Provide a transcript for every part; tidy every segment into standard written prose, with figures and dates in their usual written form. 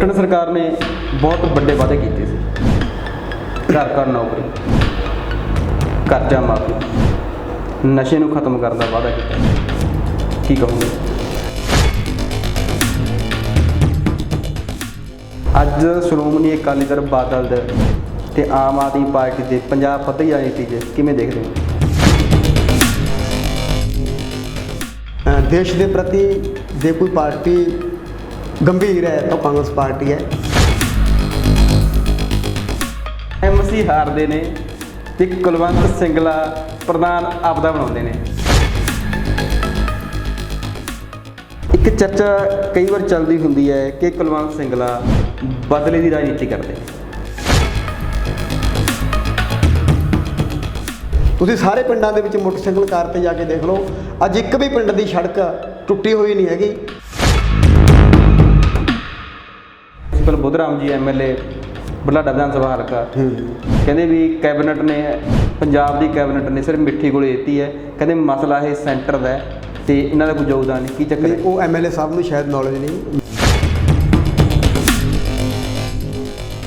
Captain ਸਰਕਾਰ ਨੇ ਬਹੁਤ ਵੱਡੇ ਵਾਅਦੇ ਕੀਤੇ ਸੀ। ਘਰ ਘਰ ਨੌਕਰੀ, ਕਰਜ਼ਾ ਮਾਫੀ, ਨਸ਼ੇ ਨੂੰ ਖਤਮ ਕਰਨ ਦਾ ਵਾਅਦਾ ਕੀਤਾ। ਕੀ ਕਹੋਗੇ? ਅੱਜ ਸ਼੍ਰੋਮਣੀ ਅਕਾਲੀ ਦਲ ਬਾਦਲ ਦੇ ਤੇ ਆਮ ਆਦਮੀ ਪਾਰਟੀ ਦੇ ਪੰਜਾਬ ਪੱਧਰੀ ਰਾਜਨੀਤੀ 'ਚ ਕਿਵੇਂ ਦੇਖਦੇ ਹੋ? देश के प्रति जो कोई पार्टी गंभीर है तो कांग्रेस पार्टी है। MC हारते ने ते कुलवंत सिंगला प्रधान आपदा बनाते हैं। एक चर्चा कई बार चलती होंगी है कि कुलवंत सिंगला बदले की राजनीति करते हैं। ਤੁਸੀਂ ਸਾਰੇ ਪਿੰਡਾਂ ਦੇ ਵਿੱਚ ਮੋਟਰਸਾਈਕਲ ਕਾਰ ਤੇ ਜਾ ਕੇ ਦੇਖ ਲਓ, ਅੱਜ ਇੱਕ ਵੀ ਪਿੰਡ ਦੀ ਸੜਕ ਟੁੱਟੀ ਹੋਈ ਨਹੀਂ ਹੈਗੀ। ਪ੍ਰਿੰਸੀਪਲ ਬੁੱਧਰਾਮ ਜੀ MLA ਬੁਢਲਾਡਾ ਵਿਧਾਨ ਸਭਾ ਹਲਕਾ ਕਹਿੰਦੇ ਵੀ ਕੈਬਨਿਟ ਨੇ, ਪੰਜਾਬ ਦੀ ਕੈਬਨਿਟ ਨੇ ਸਿਰਫ ਮਿੱਠੀ ਗੋਲੀ ਦਿੱਤੀ ਹੈ। ਕਹਿੰਦੇ ਮਸਲਾ ਇਹ ਸੈਂਟਰ ਦਾ ਹੈ ਤੇ ਇਹਨਾਂ ਦਾ ਕੋਈ ਯੋਗਦਾਨ ਨਹੀਂ। ਕੀ ਚੱਕਰ ਹੈ? ਉਹ MLA ਸਾਹਿਬ ਨੂੰ ਸ਼ਾਇਦ ਨੌਲੇਜ ਨਹੀਂ।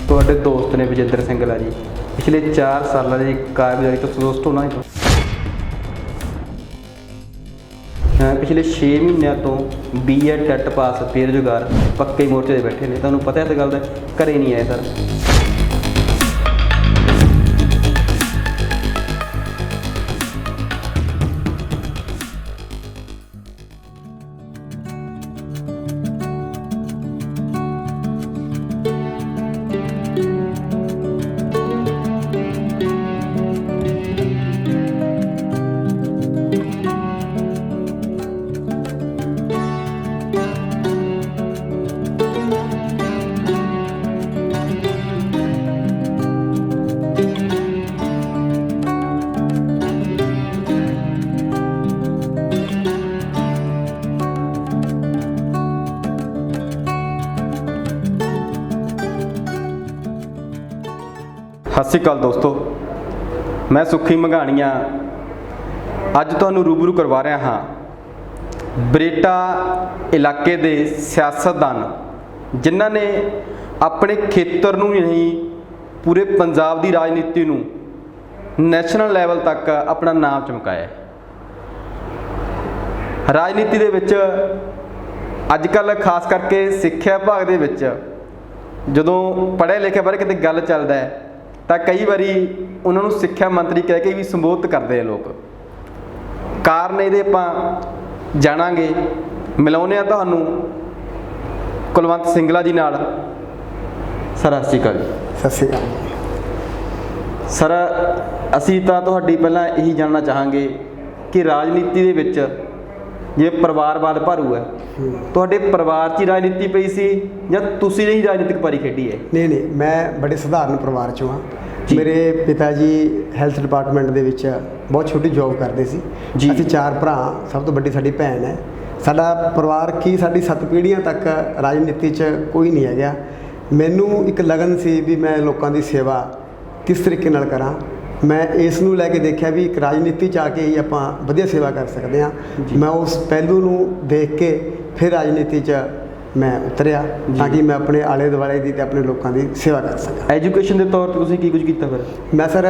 ਤੁਹਾਡੇ ਦੋਸਤ ਨੇ ਵਿਜੇਂਦਰ ਸਿੰਘਲਾ ਜੀ, ਪਿਛਲੇ 4 ਸਾਲਾਂ ਦੀ ਕਾਰਗੁਜ਼ਾਰੀ ਤੋਂ ਸੰਤੁਸ਼ਟ ਹੋਣਾ ਹੈ? ਪਿਛਲੇ 6 ਮਹੀਨਿਆਂ ਤੋਂ BEd ਟੈਟ ਪਾਸ ਬੇਰੁਜ਼ਗਾਰ ਪੱਕੇ ਮੋਰਚੇ 'ਤੇ ਬੈਠੇ ਨੇ। ਤੁਹਾਨੂੰ ਪਤਾ ਇਸ ਗੱਲ ਦਾ? ਘਰੇ ਨਹੀਂ ਆਏ ਸਰ। ਸਤਿ ਸ਼੍ਰੀ ਅਕਾਲ ਦੋਸਤੋ, ਮੈਂ ਸੁੱਖੀ ਮੰਘਾਣੀਆਂ ਅੱਜ ਤੁਹਾਨੂੰ ਰੂਬਰੂ ਕਰਵਾ ਰਿਹਾ ਹਾਂ ਬਰੇਟਾ ਇਲਾਕੇ ਦੇ ਸਿਆਸਤਦਾਨ, ਜਿਨ੍ਹਾਂ ਨੇ ਆਪਣੇ ਖੇਤਰ ਨੂੰ ਨਹੀਂ ਪੂਰੇ ਪੰਜਾਬ ਦੀ ਰਾਜਨੀਤੀ ਨੂੰ ਨੈਸ਼ਨਲ ਲੈਵਲ ਤੱਕ ਆਪਣਾ ਨਾਮ ਚਮਕਾਇਆ। ਰਾਜਨੀਤੀ ਦੇ ਵਿੱਚ ਅੱਜ ਕੱਲ੍ਹ ਖਾਸ ਕਰਕੇ ਸਿੱਖਿਆ ਵਿਭਾਗ ਦੇ ਵਿੱਚ ਜਦੋਂ ਪੜ੍ਹੇ ਲਿਖੇ ਬਾਰੇ ਕਿਤੇ ਗੱਲ ਚੱਲਦਾ ਹੈ ਤਾਂ ਕਈ ਵਾਰੀ ਉਹਨਾਂ ਨੂੰ ਸਿੱਖਿਆ ਮੰਤਰੀ ਕਹਿ ਕੇ ਵੀ ਸੰਬੋਧਿਤ ਕਰਦੇ ਆ ਲੋਕ। ਕਾਰਨ ਇਹਦੇ ਆਪਾਂ ਜਾਣਾਂਗੇ, ਮਿਲਾਉਂਦੇ ਹਾਂ ਤੁਹਾਨੂੰ ਕੁਲਵੰਤ ਸਿੰਗਲਾ ਜੀ ਨਾਲ। ਸਰ ਸਤਿ ਸ਼੍ਰੀ ਅਕਾਲ ਜੀ। ਸਤਿ ਸ਼੍ਰੀ ਅਕਾਲ ਸਰ, ਅਸੀਂ ਤਾਂ ਤੁਹਾਡੀ ਪਹਿਲਾਂ ਇਹੀ ਜਾਣਨਾ ਚਾਹਾਂਗੇ ਕਿ ਰਾਜਨੀਤੀ ਦੇ ਵਿੱਚ ਜੇ ਪਰਿਵਾਰਵਾਦ ਭਾਰੂ ਹੈ, ਤੁਹਾਡੇ ਪਰਿਵਾਰ 'ਚ ਹੀ ਰਾਜਨੀਤੀ ਪਈ ਸੀ ਜਾਂ ਤੁਸੀਂ ਨਹੀਂ ਰਾਜਨੀਤਿਕ ਪਾਰੀ ਖੇਡੀ ਹੈ? ਨਹੀਂ, ਮੈਂ ਬੜੇ ਸਧਾਰਨ ਪਰਿਵਾਰ 'ਚੋਂ ਹਾਂ। ਮੇਰੇ ਪਿਤਾ ਜੀ ਹੈਲਥ ਡਿਪਾਰਟਮੈਂਟ ਦੇ ਵਿੱਚ ਬਹੁਤ ਛੋਟੀ ਜੌਬ ਕਰਦੇ ਸੀ। ਅਸੀਂ 4 ਭਰਾ, ਸਭ ਤੋਂ ਵੱਡੀ ਸਾਡੀ ਭੈਣ ਹੈ। ਸਾਡਾ ਪਰਿਵਾਰ ਕੀ ਸਾਡੀ 7 ਪੀੜ੍ਹੀਆਂ ਤੱਕ ਰਾਜਨੀਤੀ 'ਚ ਕੋਈ ਨਹੀਂ ਹੈਗਾ। ਮੈਨੂੰ ਇੱਕ ਲਗਨ ਸੀ ਵੀ ਮੈਂ ਲੋਕਾਂ ਦੀ ਸੇਵਾ ਕਿਸ ਤਰੀਕੇ ਨਾਲ ਕਰਾਂ। ਮੈਂ ਇਸ ਨੂੰ ਲੈ ਕੇ ਦੇਖਿਆ ਵੀ ਇੱਕ ਰਾਜਨੀਤੀ 'ਚ ਆ ਕੇ ਹੀ ਆਪਾਂ ਵਧੀਆ ਸੇਵਾ ਕਰ ਸਕਦੇ ਹਾਂ। ਮੈਂ ਉਸ ਪਹਿਲੂ ਨੂੰ ਦੇਖ ਕੇ ਫਿਰ ਰਾਜਨੀਤੀ 'ਚ ਮੈਂ ਉਤਰਿਆ ਤਾਂ ਕਿ ਮੈਂ ਆਪਣੇ ਆਲੇ ਦੁਆਲੇ ਦੀ ਤੇ ਆਪਣੇ ਲੋਕਾਂ ਦੀ ਸੇਵਾ ਕਰ ਸਕਾਂ। ਐਜੂਕੇਸ਼ਨ ਦੇ ਤੌਰ 'ਤੇ ਤੁਸੀਂ ਕੀ ਕੁਝ ਕੀਤਾ ਫਿਰ? ਮੈਂ ਸਰ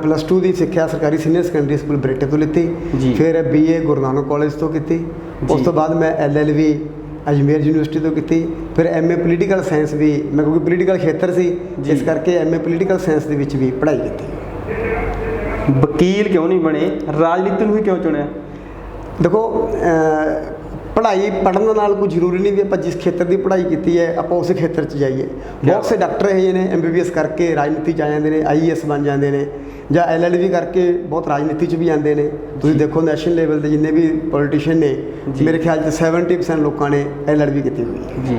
+2 ਦੀ ਸਿੱਖਿਆ ਸਰਕਾਰੀ ਸੀਨੀਅਰ ਸੈਕੰਡਰੀ ਸਕੂਲ ਬਰੇਟੇ ਤੋਂ ਲਿੱਤੀ, ਫਿਰ BA ਗੁਰੂ ਨਾਨਕ ਕਾਲਜ ਤੋਂ ਕੀਤੀ। ਉਸ ਤੋਂ ਬਾਅਦ ਮੈਂ LLB ਅਜਮੇਰ ਯੂਨੀਵਰਸਿਟੀ ਤੋਂ ਕੀਤੀ। ਫਿਰ MA ਪੋਲੀਟੀਕਲ ਸਾਇੰਸ ਵੀ, ਮੈਂ ਕਿਉਂਕਿ ਪੋਲੀਟੀਕਲ ਖੇਤਰ ਸੀ ਇਸ ਕਰਕੇ MA ਪੋਲੀਟੀਕਲ ਸਾਇੰਸ ਦੇ ਵਿੱਚ ਵੀ ਪੜ੍ਹਾਈ ਕੀਤੀ। ਵਕੀਲ ਕਿਉਂ ਨਹੀਂ ਬਣੇ? ਰਾਜਨੀਤੀ ਨੂੰ ਹੀ ਕਿਉਂ ਚੁਣਿਆ? ਦੇਖੋ, ਪੜ੍ਹਾਈ ਪੜ੍ਹਨ ਨਾਲ ਕੋਈ ਜ਼ਰੂਰੀ ਨਹੀਂ ਵੀ ਆਪਾਂ ਜਿਸ ਖੇਤਰ ਦੀ ਪੜ੍ਹਾਈ ਕੀਤੀ ਹੈ ਆਪਾਂ ਉਸ ਖੇਤਰ 'ਚ ਜਾਈਏ। ਬਹੁਤ ਸੇ ਡਾਕਟਰ ਇਹ ਨੇ MBBS ਕਰਕੇ ਰਾਜਨੀਤੀ 'ਚ ਆ ਜਾਂਦੇ ਨੇ, IAS ਬਣ ਜਾਂਦੇ ਨੇ, ਜਾਂ LLB ਕਰਕੇ ਬਹੁਤ ਰਾਜਨੀਤੀ 'ਚ ਵੀ ਆਉਂਦੇ ਨੇ। ਤੁਸੀਂ ਦੇਖੋ ਨੈਸ਼ਨਲ ਲੈਵਲ ਦੇ ਜਿੰਨੇ ਵੀ ਪੋਲੀਟੀਸ਼ੀਅਨ ਨੇ, ਮੇਰੇ ਖਿਆਲ 'ਚ 70% ਲੋਕਾਂ ਨੇ LLB ਕੀਤੀ ਹੋਈ ਹੈ। ਜੀ,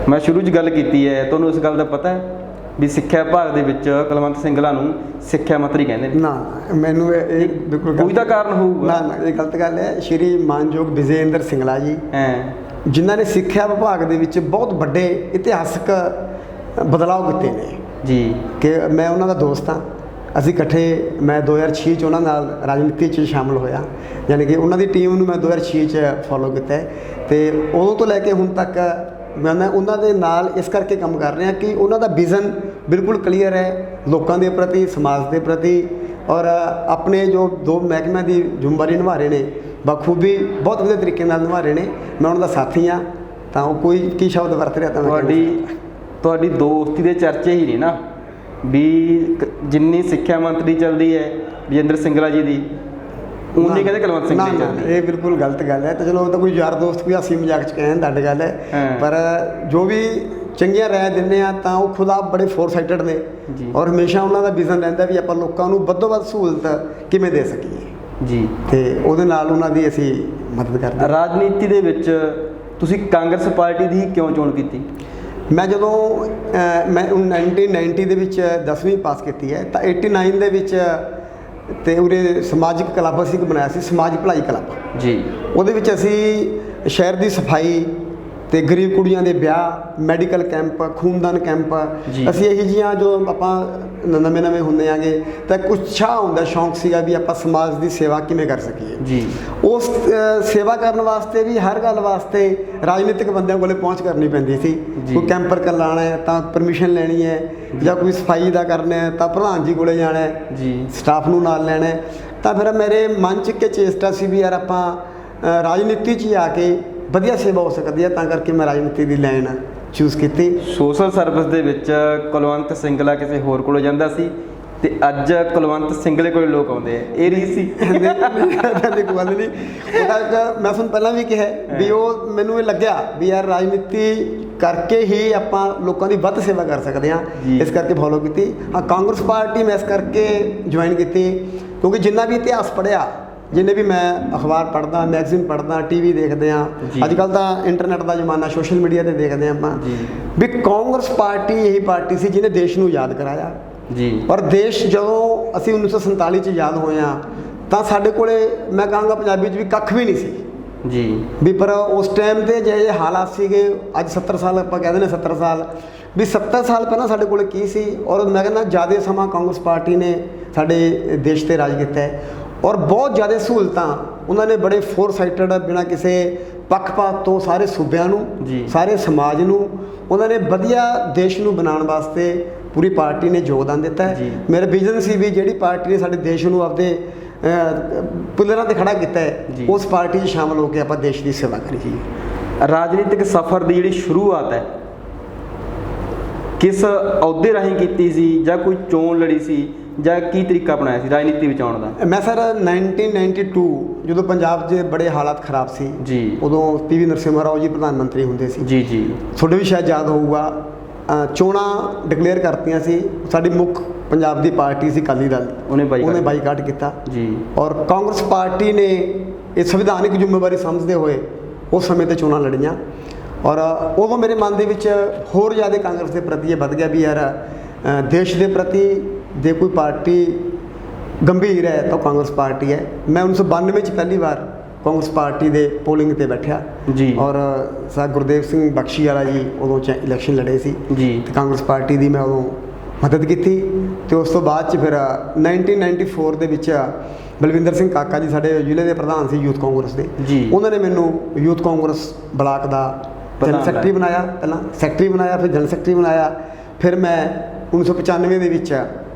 ਮੈਂ ਸ਼ੁਰੂ 'ਚ ਗੱਲ ਕੀਤੀ ਹੈ, ਤੁਹਾਨੂੰ ਇਸ ਗੱਲ ਦਾ ਪਤਾ ਹੈ ਵੀ ਸਿੱਖਿਆ ਵਿਭਾਗ ਦੇ ਵਿੱਚ ਕੁਲਵੰਤ ਸਿੰਗਲਾ ਨੂੰ ਸਿੱਖਿਆ ਮੰਤਰੀ ਕਹਿੰਦੇ ਨੇ? ਨਾ, ਮੈਨੂੰ ਇਹ ਬਿਲਕੁਲ ਕੋਈ ਤਾਂ ਕਾਰਨ ਹੋਊਗਾ। ਨਾ, ਇਹ ਗਲਤ ਗੱਲ ਹੈ। ਸ਼੍ਰੀ ਮਾਨਯੋਗ ਵਿਜੇਂਦਰ ਸਿੰਗਲਾ ਜੀ, ਜਿਨ੍ਹਾਂ ਨੇ ਸਿੱਖਿਆ ਵਿਭਾਗ ਦੇ ਵਿੱਚ ਬਹੁਤ ਵੱਡੇ ਇਤਿਹਾਸਕ ਬਦਲਾਅ ਕੀਤੇ ਨੇ ਜੀ, ਕਿ ਮੈਂ ਉਹਨਾਂ ਦਾ ਦੋਸਤ ਹਾਂ। ਅਸੀਂ ਇਕੱਠੇ, ਮੈਂ 2006 'ਚ ਉਹਨਾਂ ਨਾਲ ਰਾਜਨੀਤੀ 'ਚ ਸ਼ਾਮਲ ਹੋਇਆ, ਯਾਨੀ ਕਿ ਉਹਨਾਂ ਦੀ ਟੀਮ ਨੂੰ ਮੈਂ 2006 'ਚ ਫੋਲੋ ਕੀਤਾ ਹੈ। ਅਤੇ ਉਦੋਂ ਤੋਂ ਲੈ ਕੇ ਹੁਣ ਤੱਕ ਮੈਂ ਉਹਨਾਂ ਦੇ ਨਾਲ ਇਸ ਕਰਕੇ ਕੰਮ ਕਰ ਰਿਹਾ ਕਿ ਉਹਨਾਂ ਦਾ ਵਿਜ਼ਨ ਬਿਲਕੁਲ ਕਲੀਅਰ ਹੈ ਲੋਕਾਂ ਦੇ ਪ੍ਰਤੀ, ਸਮਾਜ ਦੇ ਪ੍ਰਤੀ, ਔਰ ਆਪਣੇ ਜੋ 2 ਮਹਿਕਮਿਆਂ ਦੀ ਜ਼ਿੰਮੇਵਾਰੀ ਨਿਭਾ ਰਹੇ ਨੇ ਬਖੂਬੀ, ਬਹੁਤ ਵਧੀਆ ਤਰੀਕੇ ਨਾਲ ਨਿਭਾ ਰਹੇ ਨੇ। ਮੈਂ ਉਹਨਾਂ ਦਾ ਸਾਥੀ ਹਾਂ, ਤਾਂ ਉਹ ਕੋਈ ਕੀ ਸ਼ਬਦ ਵਰਤ ਰਿਹਾ ਤਾਂ ਮੈਂ ਤੁਹਾਡੀ ਦੋਸਤੀ ਦੇ ਚਰਚੇ ਹੀ ਨੇ ਨਾ ਵੀ ਜਿੰਨੀ ਸਿੱਖਿਆ ਮੰਤਰੀ ਚੱਲਦੀ ਹੈ ਵਿਜੇਂਦਰ ਸਿੰਗਲਾ ਜੀ ਦੀ, ਉਨੀ ਕਹਿੰਦੇ ਕੁਲਵੰਤ ਸਿੰਘ ਦੀ ਚੱਲਦੀ। ਇਹ ਬਿਲਕੁਲ ਗਲਤ ਗੱਲ ਹੈ। ਤਾਂ ਚਲੋ ਉਹ ਤਾਂ ਕੋਈ ਯਾਰ ਦੋਸਤ ਕੋਈ ਹਾਸੀ ਮਜ਼ਾਕ 'ਚ ਕਹਿਣ ਦੀ ਗੱਲ ਹੈ, ਪਰ ਜੋ ਵੀ ਚੰਗੀਆਂ ਰਾਏ ਦਿੰਦੇ ਆ ਤਾਂ ਉਹ ਖੁਦ ਆਪ ਬੜੇ ਫੋਰਸਾਈਟਡ ਨੇ, ਔਰ ਹਮੇਸ਼ਾ ਉਹਨਾਂ ਦਾ ਵਿਜ਼ਨ ਰਹਿੰਦਾ ਵੀ ਆਪਾਂ ਲੋਕਾਂ ਨੂੰ ਵੱਧੋ ਵੱਧ ਸਹੂਲਤ ਕਿਵੇਂ ਦੇ ਸਕੀਏ ਜੀ, ਤੇ ਉਹਦੇ ਨਾਲ ਉਹਨਾਂ ਦੀ ਅਸੀਂ ਮਦਦ ਕਰਦੇ ਹਾਂ। ਰਾਜਨੀਤੀ ਦੇ ਵਿੱਚ ਤੁਸੀਂ ਕਾਂਗਰਸ ਪਾਰਟੀ ਦੀ ਕਿਉਂ ਚੋਣ ਕੀਤੀ? ਮੈਂ ਜਦੋਂ ਮੈਂ 1990 ਦੇ ਵਿੱਚ 10ਵੀਂ ਪਾਸ ਕੀਤੀ ਹੈ, ਤਾਂ 89 ਦੇ ਵਿੱਚ ਤੇ ਉਰੇ ਸਮਾਜਿਕ ਕਲੱਬ ਅਸੀਂ ਬਣਾਇਆ ਸੀ, ਸਮਾਜ ਭਲਾਈ ਕਲੱਬ ਜੀ। ਉਹਦੇ ਵਿੱਚ ਅਸੀਂ ਸ਼ਹਿਰ ਦੀ ਸਫਾਈ ਤੇ ਗਰੀਬ ਕੁੜੀਆਂ ਦੇ ਵਿਆਹ, ਮੈਡੀਕਲ ਕੈਂਪ, ਖੂਨਦਾਨ ਕੈਂਪ, ਅਸੀਂ ਇਹੀ ਜਿਹੀਆਂ ਜੋ ਆਪਾਂ ਨਵੇਂ ਹੁੰਦੇ ਆਂਗੇ ਤਾਂ ਕੁਛ ਚਾਹ ਹੁੰਦਾ, ਸ਼ੌਂਕ ਸੀਗਾ ਵੀ ਆਪਾਂ ਸਮਾਜ ਦੀ ਸੇਵਾ ਕਿਵੇਂ ਕਰ ਸਕੀਏ ਜੀ। ਉਸ ਸੇਵਾ ਕਰਨ ਵਾਸਤੇ ਵੀ ਹਰ ਗੱਲ ਵਾਸਤੇ ਰਾਜਨੀਤਿਕ ਬੰਦਿਆਂ ਕੋਲੇ ਪਹੁੰਚ ਕਰਨੀ ਪੈਂਦੀ ਸੀ। ਕੋਈ ਕੈਂਪਰ ਕਰਵਾਉਣਾ ਹੈ ਤਾਂ ਪਰਮਿਸ਼ਨ ਲੈਣੀ ਹੈ, ਜਾਂ ਕੋਈ ਸਫਾਈ ਦਾ ਕਰਨਾ ਹੈ ਤਾਂ ਪ੍ਰਧਾਨ ਜੀ ਕੋਲੇ ਜਾਣਾ ਹੈ ਜੀ, ਸਟਾਫ ਨੂੰ ਨਾਲ ਲੈਣਾ ਹੈ। ਤਾਂ ਫਿਰ ਮੇਰੇ ਮਨ 'ਚ ਇੱਕ ਚੇਸਟਾ ਸੀ ਵੀ ਯਾਰ ਆਪਾਂ ਰਾਜਨੀਤੀ 'ਚ ਹੀ ਆ ਕੇ ਵਧੀਆ ਸੇਵਾ ਹੋ ਸਕਦੀ ਹੈ, ਤਾਂ ਕਰਕੇ ਮੈਂ ਰਾਜਨੀਤੀ ਦੀ ਲਾਈਨ ਚੂਜ਼ ਕੀਤੀ। ਸੋਸ਼ਲ ਸਰਵਿਸ ਦੇ ਵਿੱਚ ਕੁਲਵੰਤ ਸਿੰਗਲਾ ਕਿਸੇ ਹੋਰ ਕੋਲ ਜਾਂਦਾ ਸੀ ਤੇ ਅੱਜ ਕੁਲਵੰਤ ਸਿੰਗਲੇ ਕੋਲ ਲੋਕ ਆਉਂਦੇ ਆ, ਇਹ ਰੀਤ ਸੀ? ਨਹੀਂ ਕੋਈ ਗੱਲ ਨਹੀਂ, ਉਹਦਾ ਮੈਂ ਤੁਹਾਨੂੰ ਪਹਿਲਾਂ ਵੀ ਕਿਹਾ ਵੀ ਉਹ ਮੈਨੂੰ ਇਹ ਲੱਗਿਆ ਵੀ ਯਾਰ ਰਾਜਨੀਤੀ ਕਰਕੇ ਹੀ ਆਪਾਂ ਲੋਕਾਂ ਦੀ ਵੱਧ ਸੇਵਾ ਕਰ ਸਕਦੇ ਹਾਂ, ਇਸ ਕਰਕੇ ਫੋਲੋ ਕੀਤੀ। ਹਾਂ, ਕਾਂਗਰਸ ਪਾਰਟੀ ਮੈਂ ਇਸ ਕਰਕੇ ਜੁਆਇਨ ਕੀਤੀ ਕਿਉਂਕਿ ਜਿੰਨਾ ਵੀ ਇਤਿਹਾਸ ਪੜ੍ਹਿਆ, ਜਿੰਨੇ ਵੀ ਮੈਂ ਅਖਬਾਰ ਪੜ੍ਹਦਾ, ਮੈਗਜ਼ੀਨ ਪੜ੍ਹਦਾ, TV ਦੇਖਦੇ ਹਾਂ, ਅੱਜ ਕੱਲ੍ਹ ਤਾਂ ਇੰਟਰਨੈਟ ਦਾ ਜ਼ਮਾਨਾ, ਸੋਸ਼ਲ ਮੀਡੀਆ 'ਤੇ ਦੇਖਦੇ ਹਾਂ ਆਪਾਂ ਵੀ ਕਾਂਗਰਸ ਪਾਰਟੀ ਇਹੀ ਪਾਰਟੀ ਸੀ ਜਿਹਨੇ ਦੇਸ਼ ਨੂੰ ਯਾਦ ਕਰਾਇਆ ਜੀ। ਔਰ ਦੇਸ਼ ਜਦੋਂ ਅਸੀਂ 1947 'ਚ ਆਜ਼ਾਦ ਹੋਏ ਹਾਂ ਤਾਂ ਸਾਡੇ ਕੋਲੇ ਮੈਂ ਕਹਾਂਗਾ ਪੰਜਾਬੀ 'ਚ ਵੀ ਕੱਖ ਵੀ ਨਹੀਂ ਸੀ ਜੀ ਵੀ, ਪਰ ਉਸ ਟਾਈਮ 'ਤੇ ਜਿਹੇ ਹਾਲਾਤ ਸੀਗੇ, ਅੱਜ 70 ਸਾਲ ਆਪਾਂ ਕਹਿੰਦੇ ਨੇ 70 ਸਾਲ ਵੀ 70 ਸਾਲ ਪਹਿਲਾਂ ਸਾਡੇ ਕੋਲੇ ਕੀ ਸੀ। ਔਰ ਮੈਂ ਕਹਿੰਦਾ ਜ਼ਿਆਦਾ ਸਮਾਂ ਕਾਂਗਰਸ ਪਾਰਟੀ ਨੇ ਸਾਡੇ ਦੇਸ਼ 'ਤੇ ਰਾਜ ਕੀਤਾ ਹੈ, ਔਰ ਬਹੁਤ ਜ਼ਿਆਦਾ ਸਹੂਲਤਾਂ ਉਹਨਾਂ ਨੇ ਬੜੇ ਫੋਰਸਾਈਟਡ, ਬਿਨਾਂ ਕਿਸੇ ਪੱਖਪਾਤ ਤੋਂ ਸਾਰੇ ਸੂਬਿਆਂ ਨੂੰ, ਸਾਰੇ ਸਮਾਜ ਨੂੰ ਉਹਨਾਂ ਨੇ ਵਧੀਆ ਦੇਸ਼ ਨੂੰ ਬਣਾਉਣ ਵਾਸਤੇ ਪੂਰੀ ਪਾਰਟੀ ਨੇ ਯੋਗਦਾਨ ਦਿੱਤਾ ਹੈ। ਮੇਰਾ ਵਿਜ਼ਨ ਸੀ ਵੀ ਜਿਹੜੀ ਪਾਰਟੀ ਨੇ ਸਾਡੇ ਦੇਸ਼ ਨੂੰ ਆਪਦੇ ਪਿੱਲਰਾਂ 'ਤੇ ਖੜਾ ਕੀਤਾ ਹੈ, ਉਸ ਪਾਰਟੀ 'ਚ ਸ਼ਾਮਲ ਹੋ ਕੇ ਆਪਾਂ ਦੇਸ਼ ਦੀ ਸੇਵਾ ਕਰੀਏ। ਰਾਜਨੀਤਿਕ ਸਫ਼ਰ ਦੀ ਜਿਹੜੀ ਸ਼ੁਰੂਆਤ ਹੈ ਕਿਸ ਅਹੁਦੇ ਰਾਹੀਂ ਕੀਤੀ ਸੀ, ਜਾਂ ਕੋਈ ਚੋਣ ਲੜੀ ਸੀ, ਜਾਂ ਕੀ ਤਰੀਕਾ ਅਪਣਾਇਆ ਸੀ ਰਾਜਨੀਤੀ ਵਿੱਚ ਆਉਣ ਦਾ? ਮੈਂ ਸਰ 1992 ਜਦੋਂ ਪੰਜਾਬ 'ਚ ਬੜੇ ਹਾਲਾਤ ਖਰਾਬ ਸੀ ਜੀ, ਉਦੋਂ PV ਨਰਸਿਮਹਾ ਰਾਓ ਜੀ ਪ੍ਰਧਾਨ ਮੰਤਰੀ ਹੁੰਦੇ ਸੀ ਜੀ ਜੀ। ਤੁਹਾਡੇ ਵੀ ਸ਼ਾਇਦ ਯਾਦ ਹੋਊਗਾ, ਚੋਣਾਂ ਡਿਕਲੇਅਰ ਕਰਤੀਆਂ ਸੀ, ਸਾਡੀ ਮੁੱਖ ਪੰਜਾਬ ਦੀ ਪਾਰਟੀ ਸੀ ਅਕਾਲੀ ਦਲ, ਉਹਨੇ ਬਾਈਕਾਟ ਕੀਤਾ ਜੀ। ਔਰ ਕਾਂਗਰਸ ਪਾਰਟੀ ਨੇ ਇਹ ਸੰਵਿਧਾਨਿਕ ਜ਼ਿੰਮੇਵਾਰੀ ਸਮਝਦੇ ਹੋਏ ਉਸ ਸਮੇਂ 'ਤੇ ਚੋਣਾਂ ਲੜੀਆਂ, ਔਰ ਉਦੋਂ ਮੇਰੇ ਮਨ ਦੇ ਵਿੱਚ ਹੋਰ ਜ਼ਿਆਦਾ ਕਾਂਗਰਸ ਦੇ ਪ੍ਰਤੀ ਇਹ ਵੱਧ ਗਿਆ ਵੀ ਯਾਰ ਦੇਸ਼ ਦੇ ਪ੍ਰਤੀ ਜੇ ਕੋਈ ਪਾਰਟੀ ਗੰਭੀਰ ਹੈ ਤਾਂ ਕਾਂਗਰਸ ਪਾਰਟੀ ਹੈ। ਮੈਂ 1992 'ਚ ਪਹਿਲੀ ਵਾਰ ਕਾਂਗਰਸ ਪਾਰਟੀ ਦੇ ਪੋਲਿੰਗ 'ਤੇ ਬੈਠਿਆ ਜੀ, ਔਰ ਸਰ ਗੁਰਦੇਵ ਸਿੰਘ ਬਖਸ਼ੀ ਵਾਲਾ ਜੀ ਉਦੋਂ ਇਲੈਕਸ਼ਨ ਲੜੇ ਸੀ ਜੀ, ਤੇ ਕਾਂਗਰਸ ਪਾਰਟੀ ਦੀ ਮੈਂ ਉਦੋਂ ਮਦਦ ਕੀਤੀ। ਤੇ ਉਸ ਤੋਂ ਬਾਅਦ 'ਚ ਫਿਰ 1994 ਦੇ ਵਿੱਚ ਬਲਵਿੰਦਰ ਸਿੰਘ ਕਾਕਾ ਜੀ ਸਾਡੇ ਜ਼ਿਲ੍ਹੇ ਦੇ ਪ੍ਰਧਾਨ ਸੀ ਯੂਥ ਕਾਂਗਰਸ ਦੇ, ਉਹਨਾਂ ਨੇ ਮੈਨੂੰ ਯੂਥ ਕਾਂਗਰਸ ਬਲਾਕ ਦਾ ਜਨਰਲ ਸੈਕਟਰੀ ਬਣਾਇਆ, ਪਹਿਲਾਂ ਸੈਕਟਰੀ ਬਣਾਇਆ, ਫਿਰ ਜਨਰਲ ਸੈਕਟਰੀ ਬਣਾਇਆ। ਫਿਰ ਮੈਂ 1995 ਦੇ ਵਿੱਚ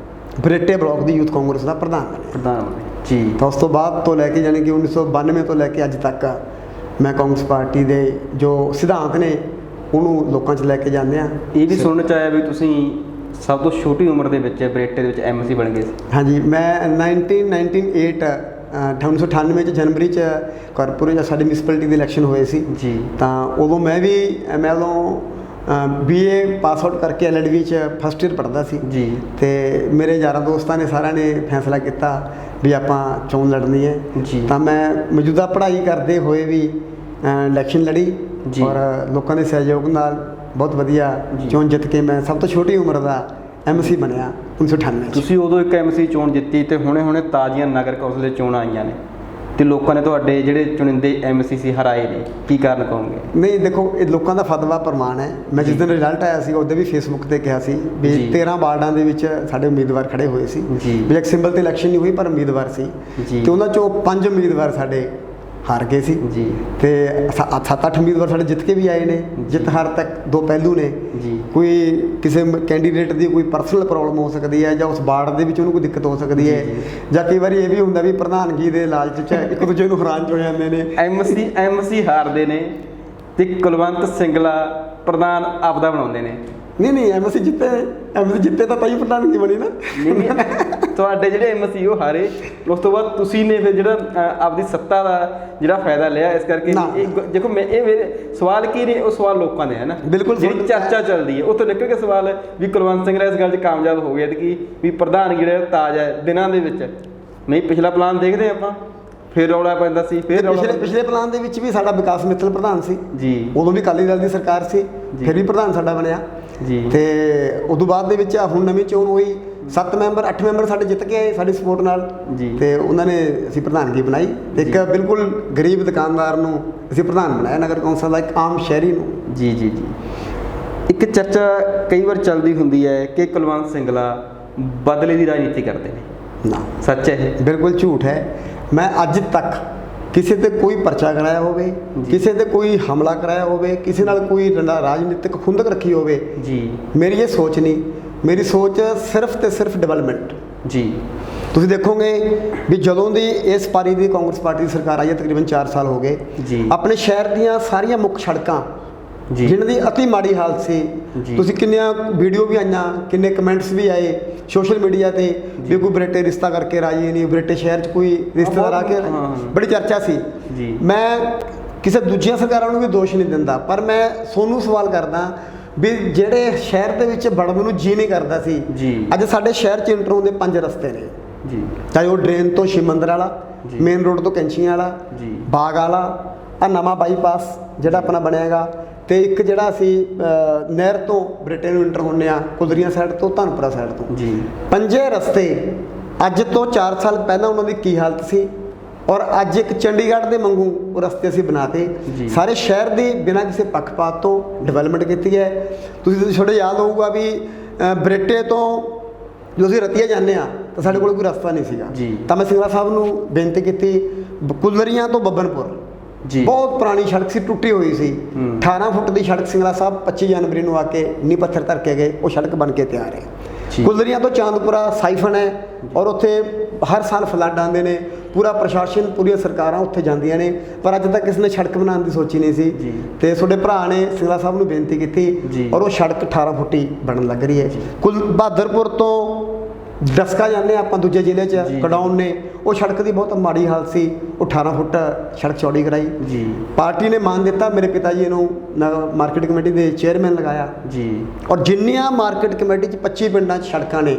ਬਰੇਟੇ ਬਲਾਕ ਦੀ ਯੂਥ ਕਾਂਗਰਸ ਦਾ ਪ੍ਰਧਾਨ ਜੀ। ਤਾਂ ਉਸ ਤੋਂ ਬਾਅਦ ਤੋਂ ਲੈ ਕੇ ਯਾਨੀ ਕਿ 1992 ਤੋਂ ਲੈ ਕੇ ਅੱਜ ਤੱਕ ਮੈਂ ਕਾਂਗਰਸ ਪਾਰਟੀ ਦੇ ਜੋ ਸਿਧਾਂਤ ਨੇ ਉਹਨੂੰ ਲੋਕਾਂ 'ਚ ਲੈ ਕੇ ਜਾਂਦੇ ਆ। ਇਹ ਵੀ ਸੁਣਨ 'ਚ ਆਇਆ ਵੀ ਤੁਸੀਂ ਸਭ ਤੋਂ ਛੋਟੀ ਉਮਰ ਦੇ ਵਿੱਚ ਬਰੇਟੇ ਦੇ ਵਿੱਚ MC ਬਣ ਗਏ ਸੀ? ਹਾਂਜੀ, ਮੈਂ 1998 'ਚ ਜਨਵਰੀ 'ਚ ਕਾਰਪੋਰੇਸ਼ਨ ਸਾਡੀ ਮਿਊਨਿਸਪੈਲਿਟੀ ਦੇ ਇਲੈਕਸ਼ਨ ਹੋਏ ਸੀ ਜੀ। ਤਾਂ ਉਦੋਂ ਮੈਂ ਉਦੋਂ BA ਪਾਸ ਆਊਟ ਕਰਕੇ LLB 'ਚ ਫਸਟ ਈਅਰ ਪੜ੍ਹਦਾ ਸੀ ਜੀ। ਤੇ ਮੇਰੇ ਯਾਰਾਂ ਦੋਸਤਾਂ ਨੇ ਸਾਰਿਆਂ ਨੇ ਫੈਸਲਾ ਕੀਤਾ ਵੀ ਆਪਾਂ ਚੋਣ ਲੜਨੀ ਹੈ ਜੀ। ਤਾਂ ਮੈਂ ਮੌਜੂਦਾ ਪੜ੍ਹਾਈ ਕਰਦੇ ਹੋਏ ਵੀ ਇਲੈਕਸ਼ਨ ਲੜੀ, ਔਰ ਲੋਕਾਂ ਦੇ ਸਹਿਯੋਗ ਨਾਲ ਬਹੁਤ ਵਧੀਆ ਚੋਣ ਜਿੱਤ ਕੇ ਮੈਂ ਸਭ ਤੋਂ ਛੋਟੀ ਉਮਰ ਦਾ MC ਬਣਿਆ 1998। ਤੁਸੀਂ ਉਦੋਂ ਇੱਕ MC ਚੋਣ ਜਿੱਤੀ ਤੇ ਹੁਣੇ ਤਾਜ਼ੀਆਂ ਨਗਰ ਕੌਂਸਲ ਦੇ ਚੋਣਾਂ ਆਈਆਂ ਨੇ ਤੇ ਲੋਕਾਂ ਨੇ ਤੁਹਾਡੇ ਜਿਹੜੇ ਚੁਣਿੰਦੇ MC ਸੀ ਹਰਾਏ ਨੇ, ਕੀ ਕਾਰਨ ਕਹੋਗੇ? ਨਹੀਂ ਦੇਖੋ, ਇਹ ਲੋਕਾਂ ਦਾ ਫਤਵਾ ਪ੍ਰਮਾਣ ਹੈ। ਮੈਂ ਜਿਸ ਦਿਨ ਰਿਜ਼ਲਟ ਆਇਆ ਸੀ ਉਹਦੇ ਵੀ ਫੇਸਬੁੱਕ ਤੇ ਕਿਹਾ ਸੀ ਵੀ 13 ਵਾਰਡਾਂ ਦੇ ਵਿੱਚ ਸਾਡੇ ਉਮੀਦਵਾਰ ਖੜੇ ਹੋਏ ਸੀ ਵੀ ਇੱਕ ਸਿੰਬਲ ਤੇ ਇਲੈਕਸ਼ਨ ਨਹੀਂ ਹੋਈ ਪਰ ਉਮੀਦਵਾਰ ਸੀ, ਤੇ ਉਹਨਾਂ ਚੋਂ 5 ਉਮੀਦਵਾਰ ਸਾਡੇ ਹਾਰ ਗਏ ਸੀ ਜੀ ਤੇ 7-8 ਉਮੀਦਵਾਰ ਸਾਡੇ ਜਿੱਤ ਕੇ ਵੀ ਆਏ ਨੇ। ਜਿੱਤ ਹਾਰ ਤੱਕ ਦੋ ਪਹਿਲੂ ਨੇ, ਜੀ ਕੋਈ ਕਿਸੇ ਕੈਂਡੀਡੇਟ ਦੀ ਕੋਈ ਪਰਸਨਲ ਪ੍ਰੋਬਲਮ ਹੋ ਸਕਦੀ ਹੈ ਜਾਂ ਉਸ ਵਾਰਡ ਦੇ ਵਿੱਚ ਉਹਨੂੰ ਕੋਈ ਦਿੱਕਤ ਹੋ ਸਕਦੀ ਹੈ, ਜਾਂ ਕਈ ਵਾਰੀ ਇਹ ਵੀ ਹੁੰਦਾ ਵੀ ਪ੍ਰਧਾਨਗੀ ਦੇ ਲਾਲਚ 'ਚ ਇੱਕ ਦੂਜੇ ਨੂੰ ਹੈਰਾਨ ਹੋ ਜਾਂਦੇ ਨੇ। ਐਮਸੀ ਹਾਰਦੇ ਨੇ ਤੇ ਕੁਲਵੰਤ ਸਿੰਗਲਾ ਪ੍ਰਧਾਨ ਆਪਦਾ ਬਣਾਉਂਦੇ ਨੇ। ਨਹੀਂ ਐਮਸੀ ਜਿੱਤੇ ਤਾਂ ਹੀ ਪ੍ਰਧਾਨਗੀ ਬਣੀ ਨਾ। ਨਹੀਂ ਤੁਹਾਡੇ ਜਿਹੜੇ ਐਮਸੀ ਉਹ ਹਾਰੇ, ਉਸ ਤੋਂ ਬਾਅਦ ਤੁਸੀਂ ਨੇ ਫਿਰ ਜਿਹੜਾ ਆਪਦੀ ਸੱਤਾ ਦਾ ਜਿਹੜਾ ਫਾਇਦਾ ਲਿਆ, ਇਸ ਕਰਕੇ ਦੇਖੋ ਮੈਂ ਇਹ ਮੇਰੇ ਸਵਾਲ ਕੀ ਨੇ, ਉਹ ਸਵਾਲ ਲੋਕਾਂ ਦੇ ਹੈ ਨਾ, ਬਿਲਕੁਲ ਜਿਹੜੀ ਚਰਚਾ ਚੱਲਦੀ ਹੈ ਉੱਥੋਂ ਨਿਕਲ ਕੇ ਸਵਾਲ ਵੀ ਕੁਲਵੰਤ ਸਿੰਗਲਾ ਇਸ ਗੱਲ 'ਚ ਕਾਮਯਾਬ ਹੋ ਗਿਆ ਕਿ ਵੀ ਪ੍ਰਧਾਨਗੀ ਜਿਹੜਾ ਤਾਜ ਹੈ ਦਿਨਾਂ ਦੇ ਵਿੱਚ। ਨਹੀਂ ਪਿਛਲਾ ਪਲਾਨ ਦੇਖਦੇ ਆਪਾਂ, ਫਿਰ ਰੌਲਾ ਪੈਂਦਾ ਸੀ, ਫਿਰ ਪਿਛਲੇ ਪਲਾਨ ਦੇ ਵਿੱਚ ਵੀ ਸਾਡਾ ਵਿਕਾਸ ਮਿੱਤਲ ਪ੍ਰਧਾਨ ਸੀ ਜੀ, ਉਦੋਂ ਵੀ ਅਕਾਲੀ ਦਲ ਦੀ ਸਰਕਾਰ ਸੀ, ਫਿਰ ਵੀ ਪ੍ਰਧਾਨ ਸਾਡਾ ਬਣਿਆ ਜੀ। ਤੇ ਉਦੋਂ ਬਾਅਦ ਦੇ ਵਿੱਚ ਹੁਣ ਨਵੀਂ ਚੋਣ ਹੋਈ, 7 ਮੈਂਬਰ 8 ਮੈਂਬਰ ਸਾਡੇ ਜਿੱਤ ਕੇ ਆਏ ਸਾਡੀ ਸਪੋਰਟ ਨਾਲ ਜੀ, ਤੇ ਉਹਨਾਂ ਨੇ ਅਸੀਂ ਪ੍ਰਧਾਨਗੀ ਬਣਾਈ। ਇੱਕ ਬਿਲਕੁਲ ਗਰੀਬ ਦੁਕਾਨਦਾਰ ਨੂੰ ਅਸੀਂ ਪ੍ਰਧਾਨ ਬਣਾਇਆ, ਨਗਰ ਕੌਂਸਲ ਦਾ ਇੱਕ ਆਮ ਸ਼ਹਿਰੀ ਨੂੰ। ਜੀ ਜੀ ਜੀ। ਇੱਕ ਚਰਚਾ ਕਈ ਵਾਰ ਚੱਲਦੀ ਹੁੰਦੀ ਹੈ ਕਿ ਕੁਲਵੰਤ ਸਿੰਗਲਾ ਬਦਲੇ ਦੀ ਰਾਜਨੀਤੀ ਕਰਦੇ ਨੇ, ਨਾ ਸੱਚ ਹੈ ਇਹ? ਬਿਲਕੁਲ ਝੂਠ ਹੈ। ਮੈਂ ਅੱਜ ਤੱਕ ਕਿਸੇ ਤੇ ਕੋਈ ਪਰਚਾ ਕਰਾਇਆ ਹੋਵੇ, ਕਿਸੇ ਤੇ ਕੋਈ ਹਮਲਾ ਕਰਾਇਆ ਹੋਵੇ, ਕਿਸੇ ਨਾਲ ਕੋਈ ਰਾਜਨੀਤਿਕ ਖੁੰਦਕ ਰੱਖੀ ਹੋਵੇ ਜੀ, ਮੇਰੀ ਇਹ ਸੋਚ ਨਹੀਂ। ਮੇਰੀ ਸੋਚ ਸਿਰਫ ਤੇ ਸਿਰਫ ਡਿਵੈਲਪਮੈਂਟ ਜੀ। ਤੁਸੀਂ ਦੇਖੋਗੇ ਵੀ ਜਦੋਂ ਦੀ ਇਸ ਪਾਰੀ ਦੀ ਕਾਂਗਰਸ ਪਾਰਟੀ ਦੀ ਸਰਕਾਰ ਆਈ ਹੈ, ਤਕਰੀਬਨ 4 ਸਾਲ ਹੋ ਗਏ ਜੀ, ਆਪਣੇ ਸ਼ਹਿਰ ਦੀਆਂ ਸਾਰੀਆਂ ਮੁੱਖ ਸੜਕਾਂ ਜੀ, ਜਿਨ੍ਹਾਂ ਦੀ ਅਤੀ ਮਾੜੀ ਹਾਲਤ ਸੀ, ਤੁਸੀਂ ਕਿੰਨੀਆਂ ਵੀਡੀਓ ਵੀ ਆਈਆਂ, ਕਿੰਨੇ ਕਮੈਂਟਸ ਵੀ ਆਏ ਸੋਸ਼ਲ ਮੀਡੀਆ ਤੇ ਵੀ ਕੋਈ ਬਰੇਟੇ ਰਿਸ਼ਤਾ ਕਰਕੇ ਰਾਜੀ ਨਹੀਂ, ਬਰੇਟੇ ਸ਼ਹਿਰ 'ਚ ਕੋਈ ਰਿਸ਼ਤੇਦਾਰ ਆ ਕੇ, ਬੜੀ ਚਰਚਾ ਸੀ ਜੀ। ਮੈਂ ਕਿਸੇ ਦੂਜੀਆਂ ਸਰਕਾਰਾਂ ਨੂੰ ਵੀ ਦੋਸ਼ ਨਹੀਂ ਦਿੰਦਾ, ਪਰ ਮੈਂ ਤੁਹਾਨੂੰ ਸਵਾਲ ਕਰਦਾ ਵੀ ਜਿਹੜੇ ਸ਼ਹਿਰ ਦੇ ਵਿੱਚ ਵੜਨ ਨੂੰ ਜੀ ਨਹੀਂ ਕਰਦਾ ਸੀ, ਅੱਜ ਸਾਡੇ ਸ਼ਹਿਰ 'ਚ ਇੰਟਰ ਹੁੰਦੇ 5 ਰਸਤੇ ਨੇ ਜੀ, ਚਾਹੇ ਉਹ ਡਰੇਨ ਤੋਂ ਸ਼ਿਵ ਮੰਦਰ ਵਾਲਾ, ਮੇਨ ਰੋਡ ਤੋਂ ਕੈਂਚੀਆਂ ਵਾਲਾ, ਬਾਗ ਵਾਲਾ, ਆ ਨਵਾਂ ਬਾਈਪਾਸ ਜਿਹੜਾ ਆਪਣਾ ਬਣਿਆਗਾ, ਤੇ ਇੱਕ ਜਿਹੜਾ ਅਸੀਂ ਨਹਿਰ ਤੋਂ ਬ੍ਰਿਟੇਨ ਨੂੰ ਇੰਟਰ ਹੁੰਦੇ ਆ ਕੁਦਰੀਆਂ ਸਾਈਡ ਤੋਂ, ਧਨਪੁਰਾ ਸਾਈਡ ਤੋਂ ਜੀ। 5 ਰਸਤੇ ਅੱਜ ਤੋਂ 4 ਸਾਲ ਪਹਿਲਾਂ ਉਹਨਾਂ ਦੀ ਕੀ ਹਾਲਤ ਸੀ, ਔਰ ਅੱਜ ਇੱਕ ਚੰਡੀਗੜ੍ਹ ਦੇ ਵਾਂਗੂ ਉਹ ਰਸਤੇ ਅਸੀਂ ਬਣਾਤੇ। ਸਾਰੇ ਸ਼ਹਿਰ ਦੀ ਬਿਨਾਂ ਕਿਸੇ ਪੱਖਪਾਤ ਤੋਂ ਡਿਵੈਲਪਮੈਂਟ ਕੀਤੀ ਹੈ। ਤੁਸੀਂ ਤੁਹਾਡੇ ਯਾਦ ਹੋਊਗਾ ਵੀ ਬਰੇਟੇ ਤੋਂ ਜੋ ਅਸੀਂ ਰਤੀਆ ਜਾਂਦੇ ਆ ਤਾਂ ਸਾਡੇ ਕੋਲ ਕੋਈ ਰਸਤਾ ਨਹੀਂ ਸੀਗਾ, ਤਾਂ ਮੈਂ ਸਿੰਗਲਾ ਸਾਹਿਬ ਨੂੰ ਬੇਨਤੀ ਕੀਤੀ, ਕੁਲਰੀਆਂ ਤੋਂ ਬੱਬਨਪੁਰ ਬਹੁਤ ਪੁਰਾਣੀ ਸੜਕ ਸੀ, ਟੁੱਟੀ ਹੋਈ ਸੀ, 18 ਫੁੱਟ ਦੀ ਸੜਕ ਸਿੰਗਲਾ ਸਾਹਿਬ 25 ਜਨਵਰੀ ਨੂੰ ਆ ਕੇ ਨੀਂਹ ਪੱਥਰ ਧਰ ਕੇ ਗਏ, ਉਹ ਸੜਕ ਬਣ ਕੇ ਤਿਆਰ ਹੈ। ਕੁਲਰੀਆਂ ਤੋਂ ਚਾਂਦਪੁਰਾ ਸਾਈਫਨ ਹੈ, ਔਰ ਉੱਥੇ ਹਰ ਸਾਲ ਫਲੱਡ ਆਉਂਦੇ ਨੇ, ਪੂਰਾ ਪ੍ਰਸ਼ਾਸਨ ਪੂਰੀਆਂ ਸਰਕਾਰਾਂ ਉੱਥੇ ਜਾਂਦੀਆਂ ਨੇ, ਪਰ ਅੱਜ ਤੱਕ ਕਿਸੇ ਨੇ ਸੜਕ ਬਣਾਉਣ ਦੀ ਸੋਚੀ ਨਹੀਂ ਸੀ। ਤੇ ਤੁਹਾਡੇ ਭਰਾ ਨੇ ਸਿੰਗਲਾ ਸਾਹਿਬ ਨੂੰ ਬੇਨਤੀ ਕੀਤੀ, ਔਰ ਉਹ ਸੜਕ 18 ਫੁੱਟੀ ਬਣਨ ਲੱਗ ਰਹੀ ਹੈ। ਬਹਾਦਰਪੁਰ ਤੋਂ ਡਸਕਾ ਜਾਂਦੇ ਆਪਾਂ ਦੂਜੇ ਜ਼ਿਲ੍ਹੇ 'ਚ, ਕਡਾਊਨ ਨੇ, ਉਹ ਸੜਕ ਦੀ ਬਹੁਤ ਮਾੜੀ ਹਾਲਤ ਸੀ, ਉਹ 18 ਫੁੱਟ ਸੜਕ ਚੌੜੀ ਕਰਾਈ ਪਾਰਟੀ ਨੇ, ਮਾਨ ਦਿੱਤਾ ਮੇਰੇ ਪਿਤਾ ਜੀ ਨੂੰ, ਮਾਰਕੀਟ ਕਮੇਟੀ ਦੇ ਚੇਅਰਮੈਨ ਲਗਾਇਆ ਜੀ। ਔਰ ਜਿੰਨੀਆਂ ਮਾਰਕੀਟ ਕਮੇਟੀ 'ਚ 25 ਪਿੰਡਾਂ 'ਚ ਸੜਕਾਂ ਨੇ,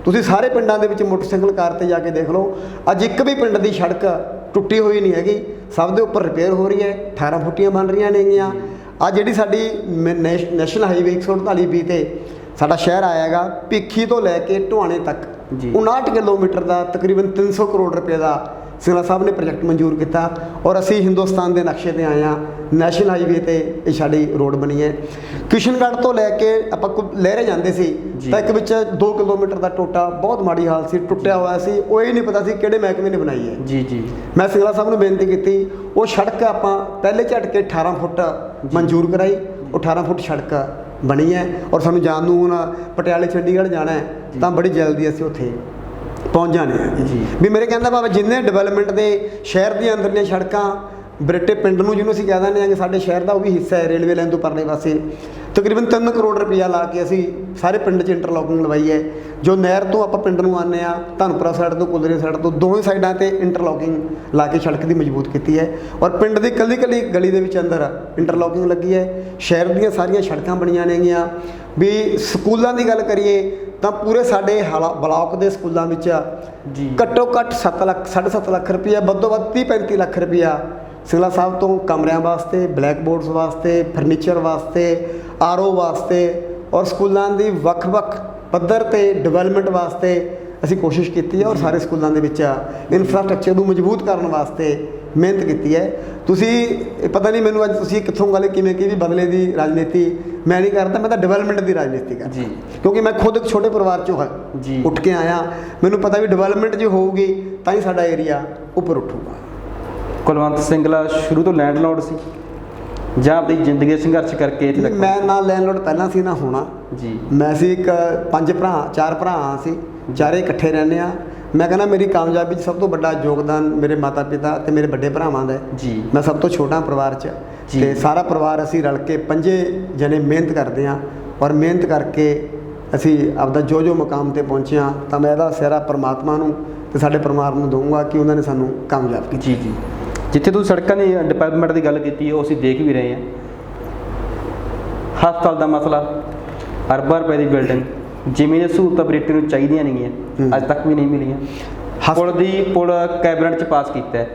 ਤੁਸੀਂ ਸਾਰੇ ਪਿੰਡਾਂ ਦੇ ਵਿੱਚ ਮੋਟਰਸਾਈਕਲ ਕਾਰ ਤੇ ਜਾ ਕੇ ਦੇਖ ਲਓ, ਅੱਜ ਇੱਕ ਵੀ ਪਿੰਡ ਦੀ ਸੜਕ ਟੁੱਟੀ ਹੋਈ ਨਹੀਂ ਹੈਗੀ, ਸਭ ਦੇ ਉੱਪਰ ਰਿਪੇਅਰ ਹੋ ਰਹੀ ਹੈ, 18 ਫੁੱਟੀਆਂ ਬਣ ਰਹੀਆਂ ਨੇਗੀਆਂ। ਆ ਜਿਹੜੀ ਸਾਡੀ ਨੈਸ਼ਨਲ ਹਾਈਵੇ 148B ਤੇ ਸਾਡਾ ਸ਼ਹਿਰ ਆਇਆ ਹੈਗਾ, ਭਿੱਖੀ ਤੋਂ ਲੈ ਕੇ ਢੁਆਣੇ ਤੱਕ 59 ਕਿਲੋਮੀਟਰ ਦਾ ਤਕਰੀਬਨ 300 ਕਰੋੜ ਰੁਪਏ ਦਾ ਸਿੰਗਲਾ ਸਾਹਿਬ ਨੇ ਪ੍ਰੋਜੈਕਟ ਮਨਜ਼ੂਰ ਕੀਤਾ, ਔਰ ਅਸੀਂ ਹਿੰਦੁਸਤਾਨ ਦੇ ਨਕਸ਼ੇ ਤੇ ਆਏ ਹਾਂ। ਨੈਸ਼ਨਲ ਹਾਈਵੇ ਤੇ ਇਹ ਸਾਡੀ ਰੋਡ ਬਣੀ ਹੈ। ਕਿਸ਼ਨਗੜ੍ਹ ਤੋਂ ਲੈ ਕੇ ਆਪਾਂ ਲਹਿਰੇ ਜਾਂਦੇ ਸੀ ਤਾਂ ਇੱਕ ਵਿੱਚ 2 ਕਿਲੋਮੀਟਰ ਦਾ ਟੋਟਾ ਬਹੁਤ ਮਾੜੀ ਹਾਲਤ ਸੀ, ਟੁੱਟਿਆ ਹੋਇਆ ਸੀ, ਉਹ ਇਹ ਨਹੀਂ ਪਤਾ ਸੀ ਕਿਹੜੇ ਮਹਿਕਮੇ ਨੇ ਬਣਾਈ ਹੈ ਜੀ। ਮੈਂ ਸਿੰਗਲਾ ਸਾਹਿਬ ਨੂੰ ਬੇਨਤੀ ਕੀਤੀ, ਉਹ ਸੜਕ ਆਪਾਂ ਪਹਿਲੇ ਝਟਕੇ 18 ਫੁੱਟ ਮਨਜ਼ੂਰ ਕਰਾਈ, ਉਹ 18 ਫੁੱਟ ਸੜਕ ਬਣੀ ਹੈ। ਔਰ ਸਾਨੂੰ ਜਾਣ ਨੂੰ ਹੁਣ ਪਟਿਆਲੇ ਚੰਡੀਗੜ੍ਹ ਜਾਣਾ ਹੈ ਤਾਂ ਬੜੀ ਜਲਦੀ ਅਸੀਂ ਉੱਥੇ ਪਹੁੰਚ ਜਾਣੇ ਆ ਵੀ। ਮੇਰੇ ਕਹਿੰਦਾ ਭਾਵੇਂ ਜਿੰਨੇ ਡਿਵੈਲਪਮੈਂਟ ਦੇ ਸ਼ਹਿਰ ਦੀਆਂ ਅੰਦਰਲੀਆਂ ਸੜਕਾਂ, ਬਰੇਟੇ ਪਿੰਡ ਨੂੰ ਜਿਹਨੂੰ ਅਸੀਂ ਕਹਿ ਦਿੰਦੇ ਹਾਂ ਕਿ ਸਾਡੇ ਸ਼ਹਿਰ ਦਾ ਉਹ ਵੀ ਹਿੱਸਾ ਹੈ, ਰੇਲਵੇ ਲਾਈਨ ਤੋਂ ਪਰਲੇ ਪਾਸੇ ਤਕਰੀਬਨ 3 ਕਰੋੜ ਰੁਪਈਆ ਲਾ ਕੇ ਅਸੀਂ ਸਾਰੇ ਪਿੰਡ 'ਚ ਇੰਟਰਲੋਕਿੰਗ ਲਵਾਈ ਹੈ। ਜੋ ਨਹਿਰ ਤੋਂ ਆਪਾਂ ਪਿੰਡ ਨੂੰ ਆਉਂਦੇ ਹਾਂ, ਧਨਪੁਰਾ ਸਾਈਡ ਤੋਂ, ਕੁਲਰੀ ਸਾਈਡ ਤੋਂ, ਦੋਵੇਂ ਸਾਈਡਾਂ 'ਤੇ ਇੰਟਰਲੋਕਿੰਗ ਲਾ ਕੇ ਸੜਕ ਦੀ ਮਜ਼ਬੂਤ ਕੀਤੀ ਹੈ। ਔਰ ਪਿੰਡ ਦੀ ਇਕੱਲੀ ਗਲੀ ਦੇ ਵਿੱਚ ਅੰਦਰ ਇੰਟਰਲੋਕਿੰਗ ਲੱਗੀ ਹੈ। ਸ਼ਹਿਰ ਦੀਆਂ ਸਾਰੀਆਂ ਸੜਕਾਂ ਬਣੀਆਂ ਨੇਗੀਆਂ। ਵੀ ਸਕੂਲਾਂ ਦੀ ਗੱਲ ਕਰੀਏ ਤਾਂ ਪੂਰੇ ਸਾਡੇ ਬਲਾਕ ਦੇ ਸਕੂਲਾਂ ਵਿੱਚ ਘੱਟੋ ਘੱਟ 7 ਲੱਖ 7.5 ਲੱਖ ਰੁਪਈਆ, ਵੱਧੋ ਵੱਧ 30-35 ਲੱਖ ਰੁਪਈਆ ਸਿੰਗਲਾ ਸਾਹਿਬ ਤੋਂ ਕਮਰਿਆਂ ਵਾਸਤੇ, ਬਲੈਕ ਬੋਰਡਸ ਵਾਸਤੇ, ਫਰਨੀਚਰ ਵਾਸਤੇ, RO ਵਾਸਤੇ, ਔਰ ਸਕੂਲਾਂ ਦੀ ਵੱਖ-ਵੱਖ ਪੱਧਰ 'ਤੇ ਡਿਵੈਲਪਮੈਂਟ ਵਾਸਤੇ ਅਸੀਂ ਕੋਸ਼ਿਸ਼ ਕੀਤੀ ਹੈ। ਔਰ ਸਾਰੇ ਸਕੂਲਾਂ ਦੇ ਵਿੱਚ ਇਨਫਰਾਸਟ੍ਰਕਚਰ ਨੂੰ ਮਜ਼ਬੂਤ ਕਰਨ ਵਾਸਤੇ ਮਿਹਨਤ ਕੀਤੀ ਹੈ। ਤੁਸੀਂ ਪਤਾ ਨਹੀਂ ਮੈਨੂੰ ਅੱਜ ਤੁਸੀਂ ਕਿੱਥੋਂ ਗੱਲ ਕਿਵੇਂ ਕੀ ਵੀ ਬਦਲੇ ਦੀ ਰਾਜਨੀਤੀ ਮੈਂ ਨਹੀਂ ਕਰਦਾ, ਮੈਂ ਤਾਂ ਡਿਵੈਲਪਮੈਂਟ ਦੀ ਰਾਜਨੀਤੀ ਕਰਦਾ ਕਿਉਂਕਿ ਮੈਂ ਖੁਦ ਇੱਕ ਛੋਟੇ ਪਰਿਵਾਰ 'ਚੋਂ ਉੱਠ ਕੇ ਆਇਆ। ਮੈਨੂੰ ਪਤਾ ਵੀ ਡਿਵੈਲਪਮੈਂਟ ਜੇ ਹੋਊਗੀ ਤਾਂ ਹੀ ਸਾਡਾ ਏਰੀਆ ਉੱਪਰ ਉੱਠੂਗਾ। ਕੁਲਵੰਤ ਸਿੰਗਲਾ ਸ਼ੁਰੂ ਤੋਂ ਲੈਂਡਲੋਰਡ ਸੀ ਜਾਂ ਆਪਣੀ ਜ਼ਿੰਦਗੀ ਦਾ ਸੰਘਰਸ਼ ਕਰਕੇ ਇੱਥੇ ਤੱਕ? ਮੈਂ ਨਾ ਲੈਂਡਲੋਰਡ ਪਹਿਲਾਂ ਸੀ ਨਾ ਹੋਣਾ ਜੀ। ਮੈਂ ਸੀ ਇੱਕ 4 ਭਰਾ ਸੀ, ਚਾਰੇ ਇਕੱਠੇ ਰਹਿੰਦੇ ਆ। ਮੈਂ ਕਹਿੰਦਾ ਮੇਰੀ ਕਾਮਯਾਬੀ 'ਚ ਸਭ ਤੋਂ ਵੱਡਾ ਯੋਗਦਾਨ ਮੇਰੇ ਮਾਤਾ ਪਿਤਾ ਤੇ ਮੇਰੇ ਵੱਡੇ ਭਰਾਵਾਂ ਦਾ ਹੈ ਜੀ। ਮੈਂ ਸਭ ਤੋਂ ਛੋਟਾ ਪਰਿਵਾਰ 'ਚ, ਤੇ ਸਾਰਾ ਪਰਿਵਾਰ ਅਸੀਂ ਰਲ ਕੇ 5 ਜਣੇ ਮਿਹਨਤ ਕਰਦੇ ਹਾਂ, ਔਰ ਮਿਹਨਤ ਕਰਕੇ ਅਸੀਂ ਆਪਦਾ ਜੋ ਮੁਕਾਮ ਤੇ ਪਹੁੰਚੇ ਹਾਂ, ਤਾਂ ਮੈਂ ਇਹਦਾ ਸਿਹਰਾ ਪਰਮਾਤਮਾ ਨੂੰ ਤੇ ਸਾਡੇ ਪਰਿਵਾਰ ਨੂੰ ਦਊਂਗਾ ਕਿ ਉਹਨਾਂ ਨੇ ਸਾਨੂੰ ਕਾਮਯਾਬ ਕੀਤਾ। ਜੀ। ਜਿੱਥੇ ਤੁਸੀਂ ਸੜਕਾਂ ਦੀ ਡਿਵੈਲਪਮੈਂਟ ਦੀ ਗੱਲ ਕੀਤੀ ਹੈ, ਉਹ ਅਸੀਂ ਦੇਖ ਵੀ ਰਹੇ ਹਾਂ। ਹਸਪਤਾਲ ਦਾ ਮਸਲਾ, ਅਰਬਾਂ ਰੁਪਏ ਦੀ ਬਿਲਡਿੰਗ, ਜਿਵੇਂ ਦੀਆਂ ਸਹੂਲਤਾਂ ਬਰੇਟੇ ਨੂੰ ਚਾਹੀਦੀਆਂ ਨੇਗੀਆਂ, ਅੱਜ ਤੱਕ ਵੀ ਨਹੀਂ ਮਿਲੀਆਂ। ਪੁਲ ਕੈਬਨਿਟ 'ਚ ਪਾਸ ਕੀਤਾ ਹੈ।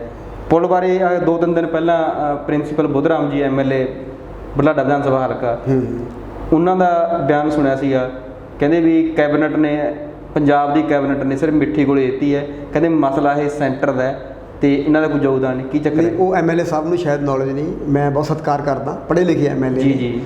ਪੁਲ ਬਾਰੇ 2-3 ਦਿਨ ਪਹਿਲਾਂ ਪ੍ਰਿੰਸੀਪਲ ਬੁੱਧਰਾਮ ਜੀ MLA ਬੁਢਲਾਡਾ ਵਿਧਾਨ ਸਭਾ ਹਲਕਾ, ਉਹਨਾਂ ਦਾ ਬਿਆਨ ਸੁਣਿਆ ਸੀਗਾ। ਕਹਿੰਦੇ ਵੀ ਕੈਬਨਿਟ ਨੇ, ਪੰਜਾਬ ਦੀ ਕੈਬਨਿਟ ਨੇ ਸਿਰਫ ਮਿੱਠੀ ਗੋਲੀ ਦਿੱਤੀ ਹੈ। ਕਹਿੰਦੇ ਮਸਲਾ ਇਹ ਸੈਂਟਰ ਦਾ ਤੇ ਇਹਨਾਂ ਦਾ ਕੋਈ ਯੋਗਦਾਨ ਨਹੀਂ। ਕੀ ਚੱਕਰ ਹੈ? ਉਹ MLA ਸਾਹਿਬ ਨੂੰ ਸ਼ਾਇਦ ਨੌਲੇਜ ਨਹੀਂ, ਮੈਂ ਬਹੁਤ ਸਤਿਕਾਰ ਕਰਦਾ, ਪੜ੍ਹੇ ਲਿਖੇ MLA ਜੀ।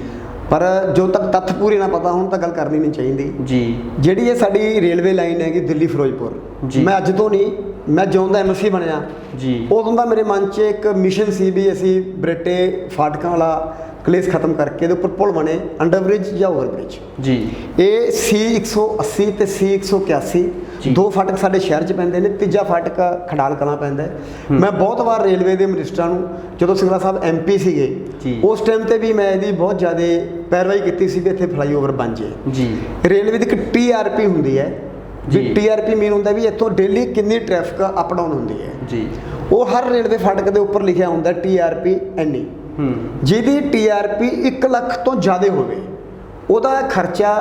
ਪਰ ਜੋ ਤੱਕ ਤੱਥ ਪੂਰੇ ਨਾ ਪਤਾ ਹੋਣ ਤਾਂ ਗੱਲ ਕਰਨੀ ਨਹੀਂ ਚਾਹੀਦੀ ਜੀ। ਜਿਹੜੀ ਇਹ ਸਾਡੀ ਰੇਲਵੇ ਲਾਈਨ ਹੈਗੀ ਦਿੱਲੀ ਫਿਰੋਜ਼ਪੁਰ, ਮੈਂ ਅੱਜ ਤੋਂ ਨਹੀਂ, ਮੈਂ ਜਿਉਂ ਦਾ MC ਬਣਿਆ ਜੀ, ਉਦੋਂ ਦਾ ਮੇਰੇ ਮਨ 'ਚ ਇੱਕ ਮਿਸ਼ਨ ਸੀ ਵੀ ਅਸੀਂ ਬਰੇਟੇ ਫਾਟਕਾਂ ਵਾਲਾ ਕਲੇਸ਼ ਖਤਮ ਕਰਕੇ ਇਹਦੇ ਉੱਪਰ ਪੁਲ ਬਣੇ, ਅੰਡਰਬ੍ਰਿਜ ਜਾਂ ਓਵਰਬ੍ਰਿਜ ਜੀ। ਇਹ C180 ਤੇ C181 ਦੋ ਫਾਟਕ ਸਾਡੇ ਸ਼ਹਿਰ 'ਚ ਪੈਂਦੇ ਨੇ, ਤੀਜਾ ਫਾਟਕ ਖਡਾਲ ਕਲਾਂ ਪੈਂਦਾ ਹੈ। ਮੈਂ ਬਹੁਤ ਵਾਰ ਰੇਲਵੇ ਦੇ ਮਿਨਿਸਟਰਾਂ ਨੂੰ, ਜਦੋਂ ਸਿੰਗਲਾ ਸਾਹਿਬ MP ਸੀਗੇ, ਉਸ ਟਾਈਮ ਤੇ ਵੀ ਮੈਂ ਇਹਦੀ ਬਹੁਤ ਜ਼ਿਆਦਾ ਪੈਰਵਾਈ ਕੀਤੀ ਸੀ ਵੀ ਇੱਥੇ ਫਲਾਈਓਵਰ ਬਣ ਜੇ ਜੀ। ਰੇਲਵੇ ਦੀ ਇੱਕ TRP ਹੁੰਦੀ ਹੈ ਜੀ। TRP ਮੀਨ ਹੁੰਦਾ ਵੀ ਇੱਥੋਂ ਡੇਲੀ ਕਿੰਨੀ ਟ੍ਰੈਫਿਕ ਅਪ ਡਾਊਨ ਹੁੰਦੀ ਹੈ ਜੀ। ਉਹ ਹਰ ਰੇਲਵੇ ਫਾਟਕ ਦੇ ਉੱਪਰ ਲਿਖਿਆ ਹੁੰਦਾ TRP ਇੰਨੀ। ਜਿਹਦੀ TRP 1 ਲੱਖ ਤੋਂ ਜ਼ਿਆਦਾ ਹੋਵੇ, ਉਹਦਾ ਖਰਚਾ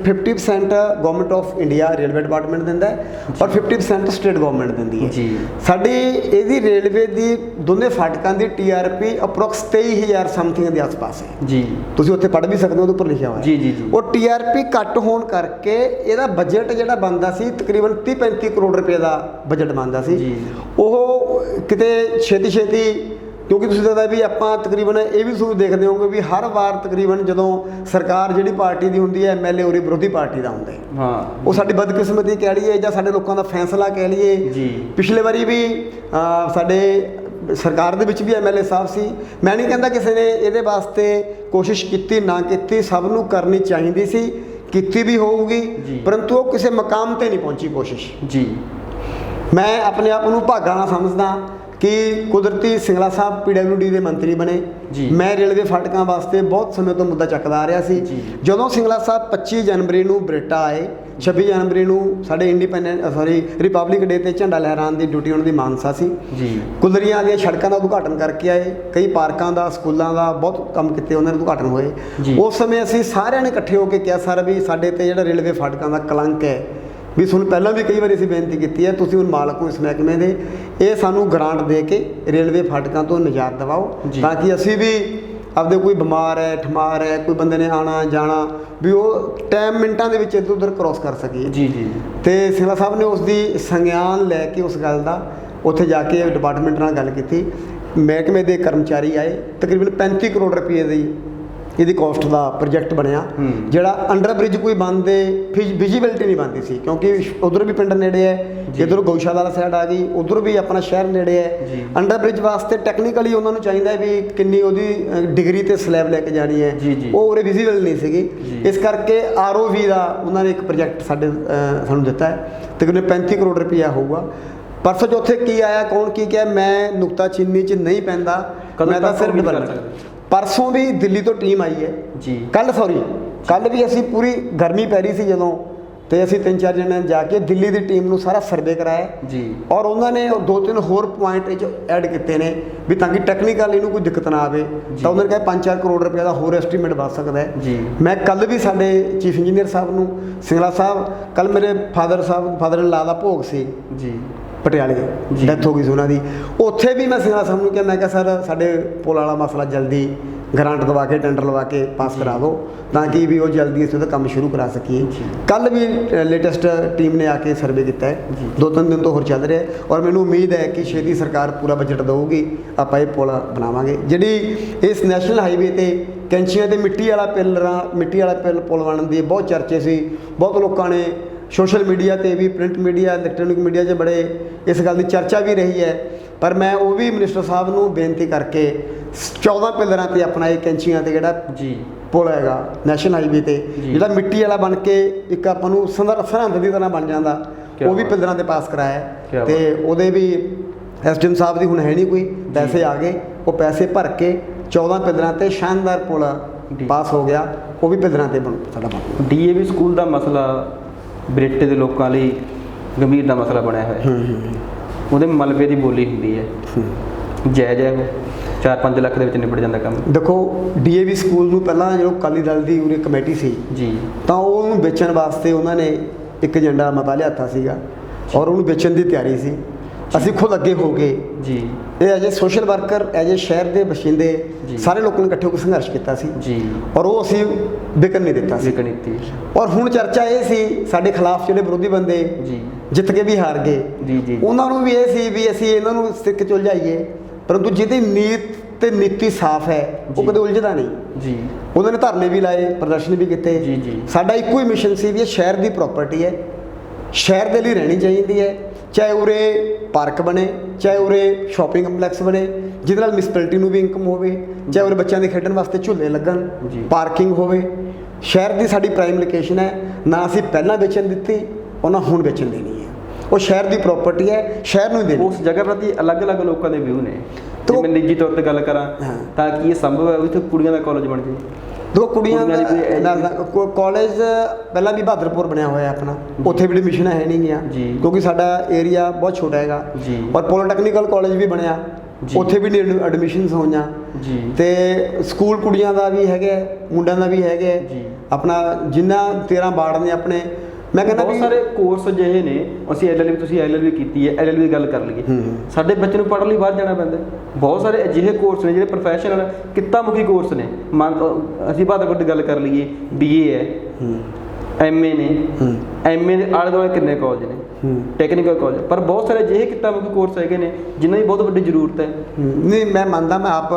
50% government of India railway department ਦਿੰਦਾ ਹੈ, ਔਰ 50% ਸਟੇਟ ਗਵਰਨਮੈਂਟ ਦਿੰਦੀ ਹੈ ਜੀ। ਸਾਡੀ ਇਹਦੀ ਰੇਲਵੇ ਦੀ ਦੋਨੇ ਫਾਟਕਾਂ ਦੀ TRP ਅਪਰੋਕਸ 23,000 ਸਮਥਿੰਗ ਦੇ ਆਸ-ਪਾਸ ਹੈ ਜੀ। ਤੁਸੀਂ ਉੱਥੇ ਪੜ੍ਹ ਵੀ ਸਕਦੇ ਹੋ, ਉਹਦੇ ਉੱਪਰ ਲਿਖਿਆ ਹੋਇਆ ਜੀ। ਉਹ TRP ਘੱਟ ਹੋਣ ਕਰਕੇ ਇਹਦਾ ਬਜਟ ਜਿਹੜਾ ਬਣਦਾ ਸੀ ਤਕਰੀਬਨ 30-35 ਕਰੋੜ ਰੁਪਏ ਦਾ ਬਜਟ ਬਣਦਾ ਸੀ। ਉਹ ਕਿਤੇ ਛੇਤੀ ਕਿਉਂਕਿ ਤੁਸੀਂ ਦੱਸਦਾ ਵੀ ਆਪਾਂ ਤਕਰੀਬਨ ਇਹ ਵੀ ਸੋਚ ਦੇਖਦੇ ਹੋਗੇ ਵੀ ਹਰ ਵਾਰ ਤਕਰੀਬਨ ਜਦੋਂ ਸਰਕਾਰ ਜਿਹੜੀ ਪਾਰਟੀ ਦੀ ਹੁੰਦੀ ਹੈ, MLA ਉਹਦੀ ਵਿਰੋਧੀ ਪਾਰਟੀ ਦਾ ਹੁੰਦਾ ਹੈ। ਉਹ ਸਾਡੀ ਬਦਕਿਸਮਤੀ ਕਹਿ ਲਈਏ ਜਾਂ ਸਾਡੇ ਲੋਕਾਂ ਦਾ ਫੈਸਲਾ ਕਹਿ ਲਈਏ। ਪਿਛਲੇ ਵਾਰੀ ਵੀ ਸਾਡੇ ਸਰਕਾਰ ਦੇ ਵਿੱਚ ਵੀ MLA ਸਾਹਿਬ ਸੀ। ਮੈਂ ਨਹੀਂ ਕਹਿੰਦਾ ਕਿਸੇ ਨੇ ਇਹਦੇ ਵਾਸਤੇ ਕੋਸ਼ਿਸ਼ ਕੀਤੀ ਨਾ ਕੀਤੀ, ਸਭ ਨੂੰ ਕਰਨੀ ਚਾਹੀਦੀ ਸੀ, ਕੀਤੀ ਵੀ ਹੋਊਗੀ, ਪਰੰਤੂ ਉਹ ਕਿਸੇ ਮਕਾਮ ਤੇ ਨਹੀਂ ਪਹੁੰਚੀ ਕੋਸ਼ਿਸ਼ ਜੀ। ਮੈਂ ਆਪਣੇ ਆਪ ਨੂੰ ਭਾਗਾ ਨਾਲ ਸਮਝਦਾ ਕਿ ਕੁਦਰਤੀ ਸਿੰਗਲਾ ਸਾਹਿਬ PWD ਦੇ ਮੰਤਰੀ ਬਣੇ। ਮੈਂ ਰੇਲਵੇ ਫਾਟਕਾਂ ਵਾਸਤੇ ਬਹੁਤ ਸਮੇਂ ਤੋਂ ਮੁੱਦਾ ਚੱਕਦਾ ਆ ਰਿਹਾ ਸੀ। ਜਦੋਂ ਸਿੰਗਲਾ ਸਾਹਿਬ 25 ਜਨਵਰੀ ਨੂੰ ਬਰੇਟਾ ਆਏ, 26 ਜਨਵਰੀ ਨੂੰ ਸਾਡੇ ਰਿਪਬਲਿਕ ਡੇ ਤੇ ਝੰਡਾ ਲਹਿਰਾਉਣ ਦੀ ਡਿਊਟੀ ਉਹਨਾਂ ਦੀ ਮਾਨਸਾ ਸੀ ਜੀ। ਕੁਲਰੀਆਂ ਦੀਆਂ ਸੜਕਾਂ ਦਾ ਉਦਘਾਟਨ ਕਰਕੇ ਆਏ, ਕਈ ਪਾਰਕਾਂ ਦਾ, ਸਕੂਲਾਂ ਦਾ ਬਹੁਤ ਕੰਮ ਕੀਤੇ, ਉਹਨਾਂ ਦੇ ਉਦਘਾਟਨ ਹੋਏ। ਉਸ ਸਮੇਂ ਅਸੀਂ ਸਾਰਿਆਂ ਨੇ ਇਕੱਠੇ ਹੋ ਕੇ ਕਿਹਾ, ਸਰ ਵੀ ਸਾਡੇ ਤੇ ਜਿਹੜਾ ਰੇਲਵੇ ਫਾਟਕਾਂ ਦਾ ਕਲੰਕ ਹੈ, ਵੀ ਤੁਹਾਨੂੰ ਪਹਿਲਾਂ ਵੀ ਕਈ ਵਾਰੀ ਅਸੀਂ ਬੇਨਤੀ ਕੀਤੀ ਹੈ, ਤੁਸੀਂ ਹੁਣ ਮਾਲਕ ਹੋ ਇਸ ਮਹਿਕਮੇ ਦੇ, ਇਹ ਸਾਨੂੰ ਗ੍ਰਾਂਟ ਦੇ ਕੇ ਰੇਲਵੇ ਫਾਟਕਾਂ ਤੋਂ ਨਿਜਾਤ ਦਿਵਾਓ, ਤਾਂ ਕਿ ਅਸੀਂ ਵੀ ਆਪਦੇ ਕੋਈ ਬਿਮਾਰ ਹੈ, ਠਮਾਰ ਹੈ, ਕੋਈ ਬੰਦੇ ਨੇ ਆਉਣਾ ਜਾਣਾ, ਵੀ ਉਹ ਟਾਈਮ ਮਿੰਟਾਂ ਦੇ ਵਿੱਚ ਇੱਧਰ ਉੱਧਰ ਕ੍ਰੋਸ ਕਰ ਸਕੀਏ ਜੀ। ਤੇ ਸਿੰਗਲਾ ਸਾਹਿਬ ਨੇ ਉਸ ਦੀ ਸੰਗਿਆਨ ਲੈ ਕੇ ਉਸ ਗੱਲ ਦਾ ਉੱਥੇ ਜਾ ਕੇ ਡਿਪਾਰਟਮੈਂਟ ਨਾਲ ਗੱਲ ਕੀਤੀ। ਮਹਿਕਮੇ ਦੇ ਕਰਮਚਾਰੀ ਆਏ, ਤਕਰੀਬਨ 35 ਕਰੋੜ ਰੁਪਏ ਦੀ ਇਹਦੀ ਕੋਸਟ ਦਾ ਪ੍ਰੋਜੈਕਟ ਬਣਿਆ, ਜਿਹੜਾ ਅੰਡਰ ਬ੍ਰਿਜ ਕੋਈ ਬਣਦੇ ਵਿਜ਼ੀਬਿਲਿਟੀ ਨਹੀਂ ਬਣਦੀ ਸੀ, ਕਿਉਂਕਿ ਉਧਰ ਵੀ ਪਿੰਡ ਨੇੜੇ ਹੈ, ਇੱਧਰ ਗਊਸ਼ਾਲਾ ਵਾਲਾ ਸਾਈਡ ਆ ਗਈ, ਉਧਰ ਵੀ ਆਪਣਾ ਸ਼ਹਿਰ ਨੇੜੇ ਹੈ। ਅੰਡਰ ਬ੍ਰਿਜ ਵਾਸਤੇ ਟੈਕਨੀਕਲੀ ਉਹਨਾਂ ਨੂੰ ਚਾਹੀਦਾ ਵੀ ਕਿੰਨੀ ਉਹਦੀ ਡਿਗਰੀ ਤੇ ਸਲੈਬ ਲੈ ਕੇ ਜਾਣੀ ਹੈ, ਉਹ ਉਰੇ ਵਿਜ਼ੀਬਲ ਨਹੀਂ ਸੀਗੀ। ਇਸ ਕਰਕੇ ROV ਦਾ ਉਹਨਾਂ ਨੇ ਇੱਕ ਪ੍ਰੋਜੈਕਟ ਸਾਨੂੰ ਦਿੱਤਾ ਹੈ, ਤਕਰੀਬਨ 35 ਕਰੋੜ ਰੁਪਇਆ ਹੋਊਗਾ। ਪਰਸੋਂ ਚੌਥੇ ਕੀ ਆਇਆ, ਕੌਣ ਕੀ ਕਿਹਾ, ਮੈਂ ਨੁਕਤਾਚੀਨੀ 'ਚ ਨਹੀਂ ਪੈਂਦਾ, ਮੈਂ ਤਾਂ ਸਿਰਫ ਡਿਵੈਲਪਮੈਂਟ। ਪਰਸੋਂ ਵੀ ਦਿੱਲੀ ਤੋਂ ਟੀਮ ਆਈ ਹੈ ਜੀ। ਕੱਲ ਵੀ ਅਸੀਂ ਪੂਰੀ ਗਰਮੀ ਪੈ ਰਹੀ ਸੀ ਜਦੋਂ, ਤੇ ਅਸੀਂ 3-4 ਜਣੇ ਜਾ ਕੇ ਦਿੱਲੀ ਦੀ ਟੀਮ ਨੂੰ ਸਾਰਾ ਸਰਵੇ ਕਰਾਇਆ ਜੀ। ਔਰ ਉਹਨਾਂ ਨੇ 2-3 ਹੋਰ ਪੁਆਇੰਟ ਇਹ 'ਚ ਐਡ ਕੀਤੇ ਨੇ ਵੀ ਤਾਂ ਕਿ ਟੈਕਨੀਕਲ ਇਹਨੂੰ ਕੋਈ ਦਿੱਕਤ ਨਾ ਆਵੇ। ਤਾਂ ਉਹਨਾਂ ਨੇ ਕਿਹਾ 5-4 ਕਰੋੜ ਰੁਪਏ ਦਾ ਹੋਰ ਐਸਟੀਮੇਟ ਵੱਧ ਸਕਦਾ ਹੈ ਜੀ। ਮੈਂ ਕੱਲ ਵੀ ਸਾਡੇ ਚੀਫ ਇੰਜੀਨੀਅਰ ਸਾਹਿਬ ਨੂੰ, ਸਿੰਗਲਾ ਸਾਹਿਬ, ਕੱਲ ਮੇਰੇ ਫਾਦਰ ਇਨ ਲਾ ਦਾ ਭੋਗ ਸੀ ਜੀ ਪਟਿਆਲੇ, ਡੈਥ ਹੋ ਗਈ ਸੀ ਉਹਨਾਂ ਦੀ। ਉੱਥੇ ਵੀ ਮੈਂ ਸਿੰਗਲਾ ਸਾਹਿਬ ਨੂੰ ਕਿਹਾ, ਮੈਂ ਕਿਹਾ ਸਰ ਸਾਡੇ ਪੁਲ ਵਾਲਾ ਮਸਲਾ ਜਲਦੀ ਗ੍ਰਾਂਟ ਦਵਾ ਕੇ ਟੈਂਡਰ ਲਵਾ ਕੇ ਪਾਸ ਕਰਾ ਦਿਓ, ਤਾਂ ਕਿ ਵੀ ਉਹ ਜਲਦੀ ਅਸੀਂ ਉਹਦਾ ਕੰਮ ਸ਼ੁਰੂ ਕਰਾ ਸਕੀਏ। ਕੱਲ ਵੀ ਲੇਟੈਸਟ ਟੀਮ ਨੇ ਆ ਕੇ ਸਰਵੇ ਕੀਤਾ ਹੈ, 2-3 ਦਿਨ ਤੋਂ ਹੋਰ ਚੱਲ ਰਿਹਾ, ਔਰ ਮੈਨੂੰ ਉਮੀਦ ਹੈ ਕਿ ਛੇਤੀ ਸਰਕਾਰ ਪੂਰਾ ਬਜਟ ਦੇਊਗੀ, ਆਪਾਂ ਇਹ ਪੁਲ ਬਣਾਵਾਂਗੇ। ਜਿਹੜੀ ਇਸ ਨੈਸ਼ਨਲ ਹਾਈਵੇ ਤੇ ਕੈਂਚੀਆਂ ਤੇ ਮਿੱਟੀ ਵਾਲਾ ਪੁਲ ਬਣਨ ਦੀ ਬਹੁਤ ਚਰਚੇ ਸੀ, ਬਹੁਤ ਲੋਕਾਂ ਨੇ ਸੋਸ਼ਲ ਮੀਡੀਆ ਤੇ ਵੀ, ਪ੍ਰਿੰਟ ਮੀਡੀਆ, ਇਲੈਕਟ੍ਰੋਨਿਕ ਮੀਡੀਆ 'ਚ ਬੜੇ ਇਸ ਗੱਲ ਦੀ ਚਰਚਾ ਵੀ ਰਹੀ ਹੈ। ਪਰ ਮੈਂ ਉਹ ਵੀ ਮਿਨਿਸਟਰ ਸਾਹਿਬ ਨੂੰ ਬੇਨਤੀ ਕਰਕੇ 14 ਪਿਲਰਾਂ ਤੇ ਆਪਣਾ ਇਹ ਕੈਂਚੀਆਂ ਤੇ ਜਿਹੜਾ ਜੀ ਪੁਲ ਹੈਗਾ ਨੈਸ਼ਨਲ ਹਾਈਵੇ ਤੇ ਜੀ। ਜਿਹੜਾ ਮਿੱਟੀ ਵਾਲਾ ਬਣ ਕੇ ਇੱਕ ਆਪਾਂ ਨੂੰ ਸਰਹੰਦ ਦੀ ਤਰ੍ਹਾਂ ਬਣ ਜਾਂਦਾ, ਕਿਆ ਉਹ ਵੀ ਬਾਤ। ਪਿਲਰਾਂ ਤੇ ਪਾਸ ਕਰਾਇਆ ਕਿਆ ਤੇ ਉਹਦੇ ਵੀ ਐਸਡੀਐਮ ਸਾਹਿਬ ਦੀ ਹੁਣ ਹੈ ਨਹੀਂ ਕੋਈ ਪੈਸੇ ਆ ਗਏ, ਉਹ ਪੈਸੇ ਭਰ ਕੇ 14 ਪਿਲਰਾਂ ਤੇ ਸ਼ਾਨਦਾਰ ਪੁਲ ਜੀ। ਪਾਸ ਹੋ ਗਿਆ, ਉਹ ਵੀ ਪਿਲਰਾਂ ਤੇ ਸਾਡਾ ਬਣ ਡੀਏਵੀ ਸਕੂਲ ਦਾ ਮਸਲਾ ਬਰੇਟੇ ਦੇ ਲੋਕਾਂ ਲਈ ਗੰਭੀਰ ਦਾ ਮਸਲਾ ਬਣਿਆ ਹੋਇਆ ਹੈ। ਉਹਦੇ ਮਲਬੇ ਦੀ ਬੋਲੀ ਹੁੰਦੀ ਹੈ, ਜਾਇਜ਼ ਹੈ ਉਹ 4-5 ਲੱਖ ਦੇ ਵਿੱਚ ਨਿਬੜ ਜਾਂਦਾ ਕੰਮ। ਦੇਖੋ ਡੀਏਵੀ ਸਕੂਲ ਨੂੰ ਪਹਿਲਾਂ ਜਦੋਂ ਅਕਾਲੀ ਦਲ ਦੀ ਉਰੇ ਕਮੇਟੀ ਸੀ ਜੀ ਤਾਂ ਉਹਨੂੰ ਵੇਚਣ ਵਾਸਤੇ ਉਹਨਾਂ ਨੇ ਇੱਕ ਏਜੰਡਾ ਮਤਾ ਲਿਆਤਾ ਸੀਗਾ ਔਰ ਉਹਨੂੰ ਵੇਚਣ ਦੀ ਤਿਆਰੀ ਸੀ। ਅਸੀਂ ਖੁਦ ਅੱਗੇ ਹੋ ਗਏ ਜੀ ਇਹ as a social worker, as a ਸ਼ਹਿਰ ਦੇ ਬਸ਼ਿੰਦੇ ਜੀ। ਸਾਰੇ ਲੋਕਾਂ ਨੇ ਇਕੱਠੇ ਹੋ ਕੇ ਸੰਘਰਸ਼ ਕੀਤਾ ਸੀ ਜੀ ਔਰ ਉਹ ਅਸੀਂ ਵਿਕਣ ਨਹੀਂ ਦਿੱਤਾ ਸੀ। ਵਿਕਣੀਤੀ ਔਰ ਹੁਣ ਚਰਚਾ ਇਹ ਸੀ ਸਾਡੇ ਖਿਲਾਫ ਜਿਹੜੇ ਵਿਰੋਧੀ ਬੰਦੇ ਜੀ ਜਿੱਤ ਕੇ ਵੀ ਹਾਰ ਗਏ, ਜੀ ਜੀ ਉਹਨਾਂ ਨੂੰ ਵੀ ਇਹ ਸੀ ਵੀ ਅਸੀਂ ਇਹਨਾਂ ਨੂੰ ਸਿੱਖ ਚ ਉਲਝਾਈਏ, ਪਰੰਤੂ ਜਿਹਦੀ ਨੀਤ ਤੇ ਨੀਤੀ ਸਾਫ਼ ਹੈ ਉਹ ਜੀ। ਕਦੇ ਉਲਝਦਾ ਨਹੀਂ। ਜੀ ਉਹਨਾਂ ਨੇ ਧਰਨੇ ਵੀ ਲਾਏ, ਪ੍ਰਦਰਸ਼ਨ ਵੀ ਕੀਤੇ। ਜੀ, ਜੀ। ਸਾਡਾ ਇੱਕੋ ਹੀ ਮਿਸ਼ਨ ਸੀ ਵੀ ਇਹ ਸ਼ਹਿਰ ਦੀ ਪ੍ਰਾਪਰਟੀ ਹੈ, ਸ਼ਹਿਰ ਦੇ ਲਈ ਰਹਿਣੀ ਚਾਹੀਦੀ ਹੈ, ਚਾਹੇ ਉਰੇ ਪਾਰਕ ਬਣੇ, ਚਾਹੇ ਉਰੇ ਸ਼ਾਪਿੰਗ ਕੰਪਲੈਕਸ ਬਣੇ ਜਿਹਦੇ ਨਾਲ ਮਿਊਨਿਸਪੈਲਿਟੀ ਨੂੰ ਵੀ ਇਨਕਮ ਹੋਵੇ, ਚਾਹੇ ਉਰੇ ਬੱਚਿਆਂ ਦੇ ਖੇਡਣ ਵਾਸਤੇ ਝੂਲੇ ਲੱਗਣ, ਜੀ। ਪਾਰਕਿੰਗ ਹੋਵੇ। ਸ਼ਹਿਰ ਦੀ ਸਾਡੀ ਪ੍ਰਾਈਮ ਲੋਕੇਸ਼ਨ ਹੈ, ਨਾ ਅਸੀਂ ਪਹਿਲਾਂ ਵੇਚਣ ਦਿੱਤੀ ਔਰ ਨਾ ਹੁਣ ਵੇਚਣ ਦੇਣੀ ਹੈ। ਉਹ ਸ਼ਹਿਰ ਦੀ ਪ੍ਰਾਪਰਟੀ ਹੈ, ਸ਼ਹਿਰ ਨੂੰ ਹੀ ਦੇਣੀ। ਉਸ ਜਗ੍ਹਾ ਪ੍ਰਤੀ ਅਲੱਗ-ਅਲੱਗ ਲੋਕਾਂ ਦੇ ਵਿਊ ਨੇ। ਤੋ- ਜੇ ਮੈਂ ਨਿੱਜੀ ਤੌਰ ਤੇ ਗੱਲ ਕਰਾਂ ਹਾਂ। ਤਾਂ ਕੀ ਇਹ ਸੰਭਵ ਹੈ ਉੱਥੇ ਕੁੜੀਆਂ ਦਾ ਕਾਲਜ ਬਣ ਜੇ? ਦੋ ਕੁੜੀਆਂ ਕੁੜੀਆਂ ਦੀ ਕੋਈ ਕਾਲਜ ਪਹਿਲਾਂ ਵੀ ਬਹਾਦਰਪੁਰ ਬਣਿਆ ਹੋਇਆ ਆਪਣਾ, ਉੱਥੇ ਵੀ ਐਡਮਿਸ਼ਨ ਹੈ ਨਹੀਂ ਗਿਆ ਜੀ। ਕਿਉਂਕਿ ਸਾਡਾ ਏਰੀਆ ਬਹੁਤ ਛੋਟਾ ਹੈਗਾ। ਜੀ। ਔਰ ਪੋਲੀਟੈਕਨੀਕਲ ਕਾਲਜ ਵੀ ਬਣਿਆ, ਜੀ। ਉੱਥੇ ਵੀ ਨਹੀਂ ਐਡਮਿਸ਼ਨਸ ਹੋਈਆਂ। ਜੀ ਤੇ ਸਕੂਲ ਕੁੜੀਆਂ ਦਾ ਵੀ ਹੈਗਾ, ਮੁੰਡਿਆਂ ਦਾ ਵੀ ਹੈਗਾ। ਜੀ। ਆਪਣਾ ਜਿੰਨਾ 13 ਵਾਰਡ ਨੇ ਆਪਣੇ, ਮੈਂ ਕਹਿੰਦਾ ਬਹੁਤ ਵੀ ਸਾਰੇ ਕੋਰਸ ਅਜਿਹੇ ਨੇ। ਅਸੀਂ ਐਲਐਲਬੀ, ਤੁਸੀਂ ਐਲਐਲਬੀ ਕੀਤੀ ਹੈ, ਐਲਐਲਬੀ ਦੀ ਗੱਲ ਕਰ ਲਈਏ, ਸਾਡੇ ਬੱਚੇ ਨੂੰ ਪੜ੍ਹਨ ਲਈ ਬਾਹਰ ਜਾਣਾ ਪੈਂਦਾ। ਬਹੁਤ ਸਾਰੇ ਅਜਿਹੇ ਕੋਰਸ ਨੇ ਜਿਹੜੇ ਪ੍ਰੋਫੈਸ਼ਨਲ ਕਿੱਤਾ-ਮੁਖੀ ਕੋਰਸ ਨੇ। ਅਸੀਂ ਬਹਾਦਰਪੁਰ ਦੀ ਗੱਲ ਕਰ ਲਈਏ, ਬੀਏ ਹੈ, ਐਮਏ ਨੇ, ਐਮਏ ਦੇ ਆਲੇ ਦੁਆਲੇ ਕਿੰਨੇ ਕਾਲਜ ਨੇ, ਟੈਕਨੀਕਲ ਕਾਲਜ, ਪਰ ਬਹੁਤ ਸਾਰੇ ਅਜਿਹੇ ਕਿੱਤਾ-ਮੁਖੀ ਕੋਰਸ ਹੈਗੇ ਨੇ ਜਿਨ੍ਹਾਂ ਦੀ ਬਹੁਤ ਵੱਡੀ ਜ਼ਰੂਰਤ ਹੈ। ਨਹੀਂ, ਮੈਂ ਮੰਨਦਾ, ਮੈਂ ਆਪ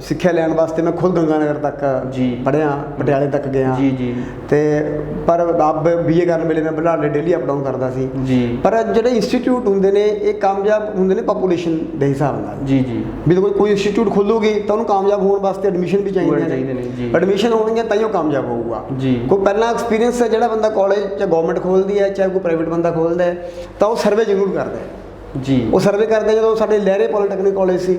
ਸਿੱਖਿਆ ਲੈਣ ਵਾਸਤੇ ਮੈਂ ਖੁਦ ਗੰਗਾਨਗਰ ਤੱਕ ਜੀ। ਪੜ੍ਹਿਆ, ਪਟਿਆਲੇ ਤੱਕ ਗਿਆ। ਜੀ ਜੀ ਤੇ ਪਰ ਆਪ ਬੀਏ ਕਰਨ ਵੇਲੇ ਮੈਂ ਬੁਢਲਾਡੇ ਡੇਲੀ ਅਪ ਡਾਊਨ ਕਰਦਾ ਸੀ। ਜੀ ਪਰ ਜਿਹੜੇ ਇੰਸਟੀਚਿਊਟ ਹੁੰਦੇ ਨੇ ਇਹ ਕਾਮਯਾਬ ਹੁੰਦੇ ਨੇ ਪਾਪੂਲੇਸ਼ਨ ਦੇ ਹਿਸਾਬ ਨਾਲ। ਜੀ ਜੀ ਵੀ ਕੋਈ ਇੰਸਟੀਚਿਊਟ ਖੋਲੂਗੀ ਤਾਂ ਉਹਨੂੰ ਕਾਮਯਾਬ ਹੋਣ ਵਾਸਤੇ ਐਡਮਿਸ਼ਨ ਵੀ ਚਾਹੀਦੇ ਚਾਹੀਦੀਆਂ ਨੇ, ਜੀ। ਨੇ। ਐਡਮਿਸ਼ਨ ਹੋਣਗੀਆਂ ਤਾਂ ਹੀ ਉਹ ਕਾਮਯਾਬ ਹੋਊਗਾ। ਜੀ। ਕੋਈ ਪਹਿਲਾਂ ਐਕਸਪੀਰੀਅੰਸ ਹੈ ਜਿਹੜਾ ਬੰਦਾ ਕਾਲਜ ਚਾਹੇ ਗਵਰਨਮੈਂਟ ਖੋਲਦੀ ਹੈ ਚਾਹੇ ਕੋਈ ਪ੍ਰਾਈਵੇਟ ਬੰਦਾ ਖੋਲਦਾ ਹੈ ਤਾਂ ਉਹ ਸਰਵੇ ਜ਼ਰੂਰ ਕਰਦਾ ਹੈ। ਜੀ ਉਹ ਸਰਵੇ ਕਰਦੇ ਜਦੋਂ ਸਾਡੇ ਲਹਿਰੇ ਪੋਲੀਟੈਕਨਿਕ ਕਾਲਜ ਸੀ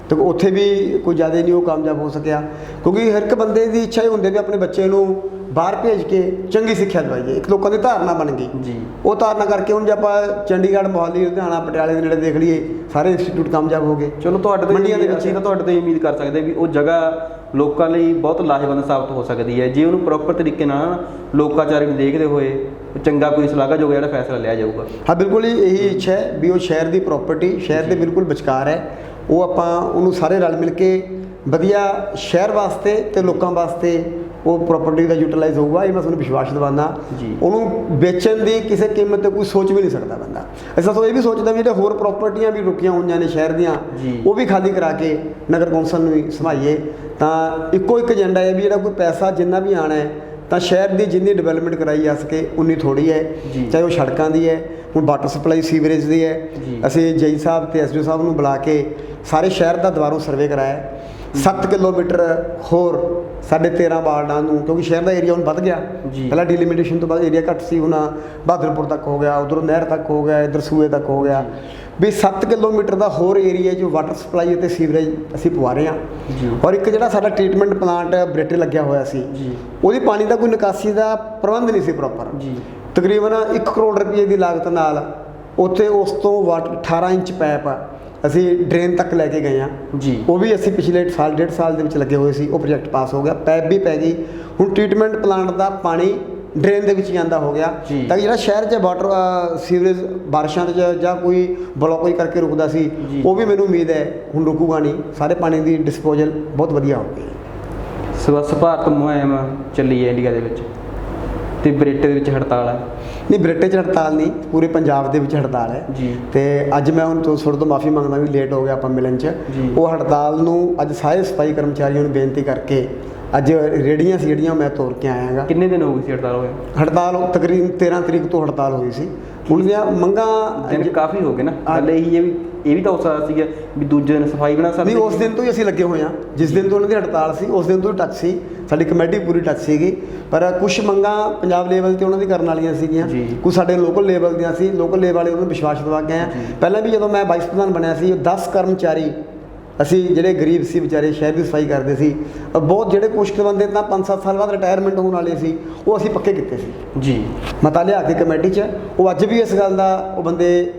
ਤੇ ਉੱਥੇ ਵੀ ਕੋਈ ਜ਼ਿਆਦਾ ਨਹੀਂ ਉਹ ਕਾਮਯਾਬ ਹੋ ਸਕਿਆ, ਕਿਉਂਕਿ ਹਰ ਇੱਕ ਬੰਦੇ ਦੀ ਇੱਛਾ ਹੀ ਹੁੰਦੀ ਵੀ ਆਪਣੇ ਬੱਚੇ ਨੂੰ ਬਾਹਰ ਭੇਜ ਕੇ ਚੰਗੀ ਸਿੱਖਿਆ ਦਵਾਈਏ। ਇੱਕ ਲੋਕਾਂ ਦੀ ਧਾਰਨਾ ਬਣ ਗਈ। ਜੀ। ਉਹ ਧਾਰਨਾ ਕਰਕੇ ਹੁਣ ਜੇ ਆਪਾਂ ਚੰਡੀਗੜ੍ਹ, ਮੋਹਾਲੀ, ਲੁਧਿਆਣਾ, ਪਟਿਆਲੇ ਦੇ ਨੇੜੇ ਦੇਖ ਲਈਏ, ਸਾਰੇ ਇੰਸਟੀਚਿਊਟ ਕਾਮਯਾਬ ਹੋ ਗਏ। ਚਲੋ ਤੁਹਾਡੇ ਤੋਂ ਮੰਡੀਆਂ ਦੇ ਵਿੱਚ ਅਸੀਂ ਤਾਂ ਤੁਹਾਡੇ ਤੋਂ ਉਮੀਦ ਕਰ ਸਕਦੇ ਵੀ ਉਹ ਜਗ੍ਹਾ ਲੋਕਾਂ ਲਈ ਬਹੁਤ ਲਾਹੇਵੰਦ ਸਾਬਤ ਹੋ ਸਕਦੀ ਹੈ ਜੇ ਉਹਨੂੰ ਪ੍ਰੋਪਰ ਤਰੀਕੇ ਨਾਲ ਲੋਕਾਚਾਰੀ ਨੂੰ ਦੇਖਦੇ ਹੋਏ ਚੰਗਾ ਕੋਈ ਸ਼ਲਾਘਾਯੋਗ ਜਿਹੜਾ ਫੈਸਲਾ ਲਿਆ ਜਾਊਗਾ। ਹਾਂ, ਬਿਲਕੁਲ ਹੀ ਇਹੀ ਇੱਛਾ ਹੈ ਵੀ ਉਹ ਸ਼ਹਿਰ ਦੀ ਪ੍ਰਾਪਰਟੀ ਸ਼ਹਿਰ ਦੇ ਬਿਲਕੁਲ ਵਿਚਕਾਰ ਹੈ। ਉਹ ਆਪਾਂ ਉਹਨੂੰ ਸਾਰੇ ਰਲ ਮਿਲ ਕੇ ਵਧੀਆ ਸ਼ਹਿਰ ਵਾਸਤੇ ਤੇ ਲੋਕਾਂ ਵਾਸਤੇ ਉਹ ਪ੍ਰਾਪਰਟੀ ਦਾ ਯੂਟਿਲਾਈਜ਼ ਹੋਊਗਾ, ਇਹ ਮੈਂ ਤੁਹਾਨੂੰ ਵਿਸ਼ਵਾਸ ਦਿਵਾਉਂਦਾ। ਜੀ। ਉਹਨੂੰ ਵੇਚਣ ਦੀ ਕਿਸੇ ਕੀਮਤ ਤੇ ਕੋਈ ਸੋਚ ਵੀ ਨਹੀਂ ਸਕਦਾ ਬੰਦਾ। ਅਸਾਂ ਤਾਂ ਇਹ ਵੀ ਸੋਚਦਾ ਵੀ ਜਿਹੜੇ ਹੋਰ ਪ੍ਰਾਪਰਟੀਆਂ ਵੀ ਰੁਕੀਆਂ ਹੋਈਆਂ ਨੇ ਸ਼ਹਿਰ ਦੀਆਂ, ਜੀ। ਉਹ ਵੀ ਖਾਲੀ ਕਰਾ ਕੇ ਨਗਰ ਕੌਂਸਲ ਨੂੰ ਵੀ ਸੰਭਾਈਏ। ਤਾਂ ਇੱਕੋ ਇੱਕ ਏਜੰਡਾ ਹੈ ਵੀ ਜਿਹੜਾ ਕੋਈ ਪੈਸਾ ਜਿੰਨਾ ਵੀ ਆਉਣਾ ਹੈ ਤਾਂ ਸ਼ਹਿਰ ਦੀ ਜਿੰਨੀ ਡਿਵੈਲਪਮੈਂਟ ਕਰਾਈ ਜਾ ਸਕੇ ਉਨੀ ਥੋੜ੍ਹੀ ਹੈ। ਜੀ। ਚਾਹੇ ਉਹ ਸੜਕਾਂ ਦੀ ਹੈ, ਹੁਣ ਵਾਟਰ ਸਪਲਾਈ, ਸੀਵਰੇਜ ਦੀ ਹੈ। ਜੀ। ਅਸੀਂ ਜੇਈ ਸਾਹਿਬ ਤੇ ਐਸਡੀਓ ਸਾਹਿਬ ਨੂੰ ਬੁਲਾ ਕੇ ਸਾਰੇ ਸ਼ਹਿਰ ਦਾ ਦੁਬਾਰਾ ਸਰਵੇ ਕਰਾਇਆ। 7 ਕਿਲੋਮੀਟਰ ਹੋਰ ਸਾਡੇ 13 ਵਾਰਡਾਂ ਨੂੰ, ਕਿਉਂਕਿ ਸ਼ਹਿਰ ਦਾ ਏਰੀਆ ਹੁਣ ਵੱਧ ਗਿਆ। ਜੀ। ਪਹਿਲਾਂ ਡੀਲਿਮਿਟੇਸ਼ਨ ਤੋਂ ਬਾਅਦ ਏਰੀਆ ਘੱਟ ਸੀ, ਹੁਣ ਬਹਾਦਰਪੁਰ ਤੱਕ ਹੋ ਗਿਆ, ਉਧਰੋਂ ਨਹਿਰ ਤੱਕ ਹੋ ਗਿਆ, ਇੱਧਰ ਸੂਏ ਤੱਕ ਹੋ ਗਿਆ। ਵੀ 7 ਕਿਲੋਮੀਟਰ ਦਾ ਹੋਰ ਏਰੀਆ ਜੋ ਵਾਟਰ ਸਪਲਾਈ ਅਤੇ ਸੀਵਰੇਜ ਅਸੀਂ ਪਵਾ ਰਹੇ ਹਾਂ। ਜੀ। ਔਰ ਇੱਕ ਜਿਹੜਾ ਸਾਡਾ ਟ੍ਰੀਟਮੈਂਟ ਪਲਾਂਟ ਬਰੇਟੇ ਲੱਗਿਆ ਹੋਇਆ ਸੀ, ਜੀ। ਉਹਦੀ ਪਾਣੀ ਦਾ ਕੋਈ ਨਿਕਾਸੀ ਦਾ ਪ੍ਰਬੰਧ ਨਹੀਂ ਸੀ ਪ੍ਰੋਪਰ। ਜੀ। ਤਕਰੀਬਨ 1 ਕਰੋੜ ਰੁਪਏ ਦੀ ਲਾਗਤ ਨਾਲ ਉੱਥੇ ਉਸ ਤੋਂ 18 ਇੰਚ ਪੈਪ ਅਸੀਂ ਡਰੇਨ ਤੱਕ ਲੈ ਕੇ ਗਏ ਹਾਂ। ਜੀ। ਉਹ ਵੀ ਅਸੀਂ ਪਿਛਲੇ ਸਾਲ, 1.5 ਸਾਲ ਦੇ ਵਿੱਚ ਲੱਗੇ ਹੋਏ ਸੀ। ਉਹ ਪ੍ਰੋਜੈਕਟ ਪਾਸ ਹੋ ਗਿਆ, ਪੈਪ ਵੀ ਪੈ ਗਈ। ਹੁਣ ਟ੍ਰੀਟਮੈਂਟ ਪਲਾਂਟ ਦਾ ਪਾਣੀ ਡਰੇਨ ਦੇ ਵਿੱਚ ਜਾਂਦਾ ਹੋ ਗਿਆ। ਜੀ। ਤਾਂ ਜਿਹੜਾ ਸ਼ਹਿਰ 'ਚ ਵਾਟਰ ਸੀਵਰੇਜ ਬਾਰਿਸ਼ਾਂ ਦੇ ਜਾਂ ਕੋਈ ਬਲੋਕੇਜ ਕਰਕੇ ਰੁਕਦਾ ਸੀ, ਜੀ। ਉਹ ਵੀ ਮੈਨੂੰ ਉਮੀਦ ਹੈ ਹੁਣ ਰੁਕੂਗਾ ਨਹੀਂ। ਸਾਰੇ ਪਾਣੀ ਦੀ ਡਿਸਪੋਜ਼ਲ ਬਹੁਤ ਵਧੀਆ ਹੋ ਗਈ। ਸਵੱਛ ਭਾਰਤ ਮੁਹਿੰਮ ਚੱਲੀ ਹੈ ਇੰਡੀਆ ਦੇ ਵਿੱਚ ਤੇ ਬਰੇਟੇ ਦੇ ਵਿੱਚ ਹੜਤਾਲ ਹੈ। ਨਹੀਂ, ਬਰੇਟੇ 'ਚ ਹੜਤਾਲ ਨਹੀਂ, ਪੂਰੇ ਪੰਜਾਬ ਦੇ ਵਿੱਚ ਹੜਤਾਲ ਹੈ। ਜੀ। ਤੇ ਅੱਜ ਮੈਂ ਹੁਣ ਤੁਹਾਡੇ ਤੋਂ ਮਾਫੀ ਮੰਗਦਾ ਵੀ ਲੇਟ ਹੋ ਗਿਆ ਆਪਾਂ ਮਿਲਣ 'ਚ। ਜੀ। ਉਹ ਹੜਤਾਲ ਨੂੰ ਅੱਜ ਸਾਰੇ ਸਫਾਈ ਕਰਮਚਾਰੀਆਂ ਨੂੰ ਬੇਨਤੀ ਕਰਕੇ ਅੱਜ ਰੇਹੜੀਆਂ ਸੀ ਜਿਹੜੀਆਂ ਮੈਂ ਤੋੜ ਕੇ ਆਇਆ ਗਾ। ਕਿੰਨੇ ਦਿਨ ਹੋ ਗਏ ਸੀ ਹੜਤਾਲ ਹੋਏ? ਹੜਤਾਲ ਤਕਰੀਬਨ 13 ਤਰੀਕ ਤੋਂ ਹੜਤਾਲ ਹੋਈ ਸੀ। ਹੁਣ ਦੀਆਂ ਮੰਗਾਂ ਦਿਨ ਕਾਫੀ ਹੋ ਗਏ ਨਾ, ਗੱਲ ਇਹੀ ਹੈ ਵੀ ਇਹ ਵੀ ਤਾਂ ਹੋ ਸਕਦਾ ਸੀਗਾ ਵੀ ਦੂਜੇ ਦਿਨ ਸਫਾਈ ਬਣਾ ਸਕਦੇ। ਨਹੀਂ, ਉਸ ਦਿਨ ਤੋਂ ਹੀ ਅਸੀਂ ਲੱਗੇ ਹੋਏ ਹਾਂ। ਜਿਸ ਦਿਨ ਤੋਂ ਉਹਨਾਂ ਦੀ ਹੜਤਾਲ ਸੀ ਉਸ ਦਿਨ ਤੋਂ ਹੀ ਟੱਚ ਸੀ, ਸਾਡੀ ਕਮੇਟੀ ਪੂਰੀ ਟੱਚ ਸੀਗੀ। ਪਰ ਕੁਝ ਮੰਗਾਂ ਪੰਜਾਬ ਲੈਵਲ ਤੇ ਉਹਨਾਂ ਦੀ ਕਰਨ ਵਾਲੀਆਂ ਸੀਗੀਆਂ, ਕੁਝ ਸਾਡੇ ਲੋਕਲ ਲੈਵਲ ਦੀਆਂ ਸੀ। ਲੋਕਲ ਲੈਵਲ ਵਾਲੇ ਉਹਨਾਂ ਨੂੰ ਵਿਸ਼ਵਾਸ ਦਿਵਾ ਕੇ ਆਏ। ਪਹਿਲਾਂ ਵੀ ਜਦੋਂ ਮੈਂ ਵਾਈਸ ਪ੍ਰਧਾਨ ਬਣਿਆ ਸੀ, 10 ਕਰਮਚਾਰੀ ਅਸੀਂ ਜਿਹੜੇ ਗਰੀਬ ਸੀ ਵਿਚਾਰੇ, ਸ਼ਹਿਰ ਦੀ ਸਫਾਈ ਕਰਦੇ ਸੀ। ਬਹੁਤ ਜਿਹੜੇ ਕੁਛ ਕੁ ਬੰਦੇ ਤਾਂ 5-7 ਸਾਲ ਬਾਅਦ ਰਿਟਾਇਰਮੈਂਟ ਹੋਣ ਵਾਲੇ ਸੀ, ਉਹ ਅਸੀਂ ਪੱਕੇ ਕੀਤੇ ਸੀ ਜੀ ਮਤਾ ਲਿਆ ਕੇ ਕਮੇਟੀ 'ਚ। ਉਹ ਅੱਜ ਵੀ ਇਸ ਗੱਲ ਦਾ ਉਹ ਬੰਦੇ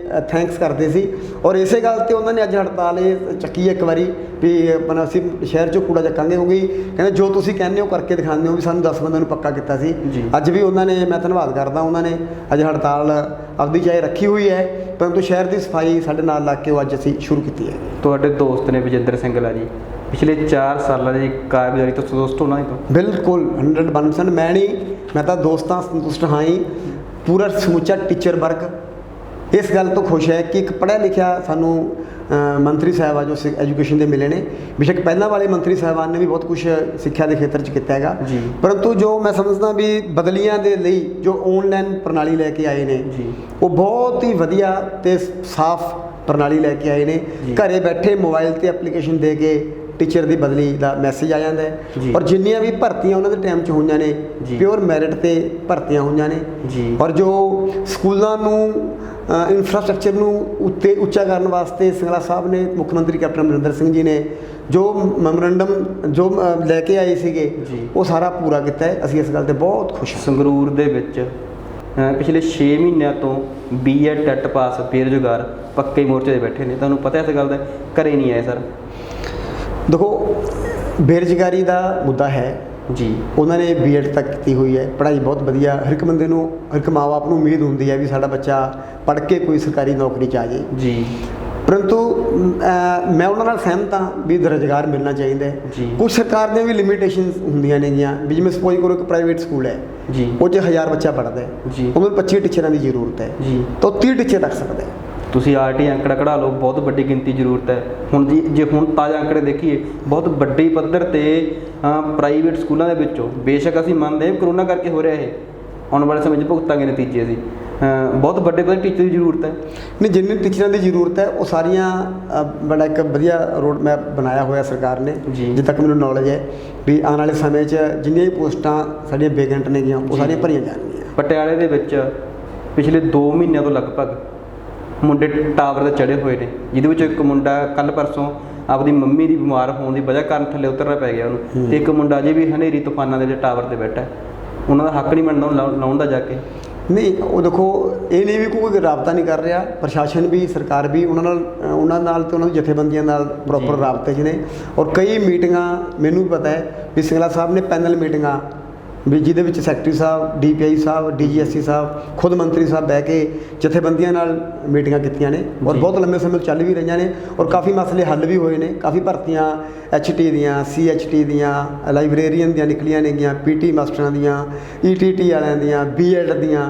ਥੈਂਕਸ ਕਰਦੇ ਸੀ। ਔਰ ਇਸੇ ਗੱਲ ਤੇ ਉਹਨਾਂ ਨੇ ਅੱਜ ਹੜਤਾਲ ਇਹ ਚੱਕੀ ਹੈ ਇੱਕ ਵਾਰੀ ਵੀ ਆਪਣਾ ਅਸੀਂ ਸ਼ਹਿਰ 'ਚੋਂ ਕੂੜਾ ਚੱਕਾਂਗੇ। ਕਿਉਂਕਿ ਕਹਿੰਦੇ ਜੋ ਤੁਸੀਂ ਕਹਿੰਦੇ ਹੋ ਕਰਕੇ ਦਿਖਾਉਂਦੇ ਹੋ ਵੀ ਸਾਨੂੰ 10 ਬੰਦਿਆਂ ਨੂੰ ਪੱਕਾ ਕੀਤਾ ਸੀ। ਅੱਜ ਵੀ ਉਹਨਾਂ ਨੇ, ਮੈਂ ਧੰਨਵਾਦ ਕਰਦਾ, ਉਹਨਾਂ ਨੇ ਅੱਜ ਹੜਤਾਲ ਆਪਦੀ ਚਾਹੇ ਰੱਖੀ ਹੋਈ ਹੈ, ਪਰੰਤੂ ਸ਼ਹਿਰ ਦੀ ਸਫਾਈ ਸਾਡੇ ਨਾਲ ਲੱਗ ਕੇ ਉਹ ਅੱਜ ਅਸੀਂ ਸ਼ੁਰੂ ਕੀਤੀ ਹੈ। ਤੁਹਾਡੇ ਦੋਸਤ ਨੇ ਬਜਿੰਦਰ ਸਿੰਘਲਾ ਜੀ, ਪਿਛਲੇ 4 ਸਾਲਾਂ ਦੀ ਕਾਰਗੁਜ਼ਾਰੀ ਤੋਂ ਸੰਤੁਸ਼ਟ ਉਹਨਾਂ ਤੋਂ? ਬਿਲਕੁਲ 100%। ਮੈਂ ਤਾਂ ਦੋਸਤਾਂ ਸੰਤੁਸ਼ਟ ਹਾਂ ਹੀ। ਪੂਰਾ ਸਮੁੱਚਾ ਟੀਚਰ ਵਰਗ ਇਸ ਗੱਲ ਤੋਂ ਖੁਸ਼ ਹੈ ਕਿ ਇੱਕ ਪੜ੍ਹਿਆ ਲਿਖਿਆ ਸਾਨੂੰ ਮੰਤਰੀ ਸਾਹਿਬ ਆ ਜੋ ਐਜੂਕੇਸ਼ਨ ਦੇ ਮਿਲੇ ਨੇ। ਬੇਸ਼ੱਕ ਪਹਿਲਾਂ ਵਾਲੇ ਮੰਤਰੀ ਸਾਹਿਬਾਨ ਨੇ ਵੀ ਬਹੁਤ ਕੁਝ ਸਿੱਖਿਆ ਦੇ ਖੇਤਰ 'ਚ ਕੀਤਾ ਹੈਗਾ, ਪਰੰਤੂ ਜੋ ਮੈਂ ਸਮਝਦਾ ਵੀ ਬਦਲੀਆਂ ਦੇ ਲਈ ਜੋ ਆਨਲਾਈਨ ਪ੍ਰਣਾਲੀ ਲੈ ਕੇ ਆਏ ਨੇ, ਉਹ ਬਹੁਤ ਹੀ ਵਧੀਆ ਤੇ ਸਾਫ਼ ਪ੍ਰਣਾਲੀ ਲੈ ਕੇ ਆਏ ਨੇ। ਘਰੇ ਬੈਠੇ ਮੋਬਾਈਲ ਤੇ ਐਪਲੀਕੇਸ਼ਨ ਦੇ ਕੇ ਟੀਚਰ ਦੀ ਬਦਲੀ ਦਾ ਮੈਸੇਜ ਆ ਜਾਂਦਾ ਹੈ। ਔਰ ਜਿੰਨੀਆਂ ਵੀ ਭਰਤੀਆਂ ਉਹਨਾਂ ਦੇ ਟਾਈਮ 'ਚ ਹੋਈਆਂ ਨੇ, ਪਿਓਰ ਮੈਰਿਟ ਤੇ ਭਰਤੀਆਂ ਹੋਈਆਂ ਨੇ। ਔਰ ਜੋ ਸਕੂਲਾਂ ਨੂੰ ਇਨਫਰਾਸਟ੍ਰਕਚਰ ਨੂੰ ਉੱਚਾ ਕਰਨ ਵਾਸਤੇ ਸਿੰਗਲਾ ਸਾਹਿਬ ਨੇ, ਮੁੱਖ ਮੰਤਰੀ ਕੈਪਟਨ ਅਮਰਿੰਦਰ ਸਿੰਘ ਜੀ ਨੇ ਜੋ ਮੈਮੋਰੰਡਮ ਜੋ ਲੈ ਕੇ ਆਏ ਸੀਗੇ, ਉਹ ਸਾਰਾ ਪੂਰਾ ਕੀਤਾ ਹੈ। ਅਸੀਂ ਇਸ ਗੱਲ ਤੇ ਬਹੁਤ ਖੁਸ਼ ਹਾਂ। ਸੰਗਰੂਰ ਦੇ ਵਿੱਚ ਪਿਛਲੇ 6 ਮਹੀਨਿਆਂ ਤੋਂ B.Ed ਟੈਟ ਪਾਸ ਬੇਰੁਜ਼ਗਾਰ ਪੱਕੇ ਮੋਰਚੇ 'ਤੇ ਬੈਠੇ ਨੇ। ਤੁਹਾਨੂੰ ਪਤਾ ਇਸ ਗੱਲ ਦਾ? ਘਰੇ ਨਹੀਂ ਆਏ ਸਰ। ਦੇਖੋ, ਬੇਰੁਜ਼ਗਾਰੀ ਦਾ ਮੁੱਦਾ ਹੈ ਜੀ। ਉਹਨਾਂ ਨੇ B.Ed ਤੱਕ ਕੀਤੀ ਹੋਈ ਹੈ, ਪੜ੍ਹਾਈ ਬਹੁਤ ਵਧੀਆ। ਹਰ ਇੱਕ ਬੰਦੇ ਨੂੰ, ਹਰ ਇੱਕ ਮਾਂ ਬਾਪ ਨੂੰ ਉਮੀਦ ਹੁੰਦੀ ਹੈ ਵੀ ਸਾਡਾ ਬੱਚਾ ਪੜ੍ਹ ਕੇ ਕੋਈ ਸਰਕਾਰੀ ਨੌਕਰੀ 'ਚ ਆ ਜਾਏ ਜੀ। ਪਰੰਤੂ ਮੈਂ ਉਹਨਾਂ ਨਾਲ ਸਹਿਮਤ ਹਾਂ ਵੀ ਰੁਜ਼ਗਾਰ ਮਿਲਣਾ ਚਾਹੀਦਾ ਹੈ। ਕੁਝ ਸਰਕਾਰ ਦੀਆਂ ਵੀ ਲਿਮਿਟੇਸ਼ਨਸ ਹੁੰਦੀਆਂ ਨੇਗੀਆਂ। ਵੀ ਜਿਵੇਂ ਸਪੋਜ਼ ਕਰੋ ਇੱਕ ਪ੍ਰਾਈਵੇਟ ਸਕੂਲ ਹੈ, ਉਹ 'ਚ 1000 ਬੱਚਾ ਪੜ੍ਹਦਾ ਹੈ, ਉਹਨੂੰ 25 ਟੀਚਰਾਂ ਦੀ ਜ਼ਰੂਰਤ ਹੈ, ਤਾਂ ਉਹ 30 ਟੀਚਰ ਰੱਖ ਸਕਦਾ ਹੈ। ਤੁਸੀਂ RT ਅੰਕੜਾ ਕਢਾ ਲਓ, ਬਹੁਤ ਵੱਡੀ ਗਿਣਤੀ ਜ਼ਰੂਰਤ ਹੈ। ਹੁਣ ਜੇ ਹੁਣ ਤਾਜ਼ਾ ਅੰਕੜੇ ਦੇਖੀਏ, ਬਹੁਤ ਵੱਡੇ ਪੱਧਰ 'ਤੇ ਪ੍ਰਾਈਵੇਟ ਸਕੂਲਾਂ ਦੇ ਵਿੱਚੋਂ, ਬੇਸ਼ੱਕ ਅਸੀਂ ਮੰਨਦੇ ਕਰੋਨਾ ਕਰਕੇ ਹੋ ਰਿਹਾ ਇਹ, ਆਉਣ ਵਾਲੇ ਸਮੇਂ 'ਚ ਭੁਗਤਾਂਗੇ ਨਤੀਜੇ ਅਸੀਂ, ਬਹੁਤ ਵੱਡੇ ਪੱਧਰ ਟੀਚਰ ਦੀ ਜ਼ਰੂਰਤ ਹੈ। ਨਹੀਂ, ਜਿੰਨੀ ਟੀਚਰਾਂ ਦੀ ਜ਼ਰੂਰਤ ਹੈ ਉਹ ਸਾਰੀਆਂ ਬੜਾ ਇੱਕ ਵਧੀਆ ਰੋਡ ਮੈਪ ਬਣਾਇਆ ਹੋਇਆ ਸਰਕਾਰ ਨੇ, ਜਿੱਥੇ ਤੱਕ ਮੈਨੂੰ ਨੌਲੇਜ ਹੈ ਵੀ ਆਉਣ ਵਾਲੇ ਸਮੇਂ 'ਚ ਜਿੰਨੀਆਂ ਵੀ ਪੋਸਟਾਂ ਸਾਡੀਆਂ ਵੈਕੈਂਟ ਨੇਗੀਆਂ ਉਹ ਸਾਰੀਆਂ ਭਰੀਆਂ ਜਾਣਗੀਆਂ। ਪਟਿਆਲੇ ਦੇ ਵਿੱਚ ਪਿਛਲੇ 2 ਮਹੀਨਿਆਂ ਤੋਂ ਲਗਭਗ ਮੁੰਡੇ ਟਾਵਰ 'ਤੇ ਚੜ੍ਹੇ ਹੋਏ ਨੇ, ਜਿਹਦੇ ਵਿੱਚ ਇੱਕ ਮੁੰਡਾ ਕੱਲ੍ਹ ਪਰਸੋਂ ਆਪਦੀ ਮੰਮੀ ਦੀ ਬਿਮਾਰ ਹੋਣ ਦੀ ਵਜ੍ਹਾ ਕਾਰਨ ਥੱਲੇ ਉਤਰਨਾ ਪੈ ਗਿਆ ਉਹਨੂੰ, ਤੇ ਇੱਕ ਮੁੰਡਾ ਅਜੇ ਵੀ ਹਨੇਰੀ ਤੂਫਾਨਾਂ ਦੇ ਟਾਵਰ 'ਤੇ ਬੈਠਾ। ਉਹਨਾਂ ਦਾ ਹੱਕ ਨਹੀਂ ਬਣਦਾ ਲਾਉਣ ਦਾ ਜਾ ਕੇ। ਨਹੀਂ, ਉਹ ਦੇਖੋ, ਇਹ ਨਹੀਂ ਵੀ ਕੋਈ ਰਾਬਤਾ ਨਹੀਂ ਕਰ ਰਿਹਾ। ਪ੍ਰਸ਼ਾਸਨ ਵੀ, ਸਰਕਾਰ ਵੀ ਉਹਨਾਂ ਨਾਲ ਤੇ ਉਹਨਾਂ ਦੀ ਜਥੇਬੰਦੀਆਂ ਨਾਲ ਪ੍ਰੋਪਰ ਰਾਬਤੇ 'ਚ ਨੇ। ਔਰ ਕਈ ਮੀਟਿੰਗਾਂ ਮੈਨੂੰ ਵੀ ਪਤਾ ਹੈ ਵੀ ਸਿੰਗਲਾ ਸਾਹਿਬ ਨੇ ਪੈਨਲ ਮੀਟਿੰਗਾਂ ਵੀ ਜਿਹਦੇ ਵਿੱਚ ਸੈਕਟਰੀ ਸਾਹਿਬ, DPI ਸਾਹਿਬ, DGSC ਸਾਹਿਬ, ਖੁਦ ਮੰਤਰੀ ਸਾਹਿਬ ਬਹਿ ਕੇ ਜਥੇਬੰਦੀਆਂ ਨਾਲ ਮੀਟਿੰਗਾਂ ਕੀਤੀਆਂ ਨੇ। ਔਰ ਬਹੁਤ ਲੰਬੇ ਸਮੇਂ ਤੋਂ ਚੱਲ ਵੀ ਰਹੀਆਂ ਨੇ। ਔਰ ਕਾਫੀ ਮਸਲੇ ਹੱਲ ਵੀ ਹੋਏ ਨੇ। ਕਾਫੀ ਭਰਤੀਆਂ HT ਦੀਆਂ, CHT ਦੀਆਂ, ਲਾਇਬ੍ਰੇਰੀਅਨ ਦੀਆਂ ਨਿਕਲੀਆਂ ਨੇਗੀਆਂ, PT ਮਾਸਟਰਾਂ ਦੀਆਂ, ETT ਵਾਲਿਆਂ ਦੀਆਂ, B.Ed ਦੀਆਂ,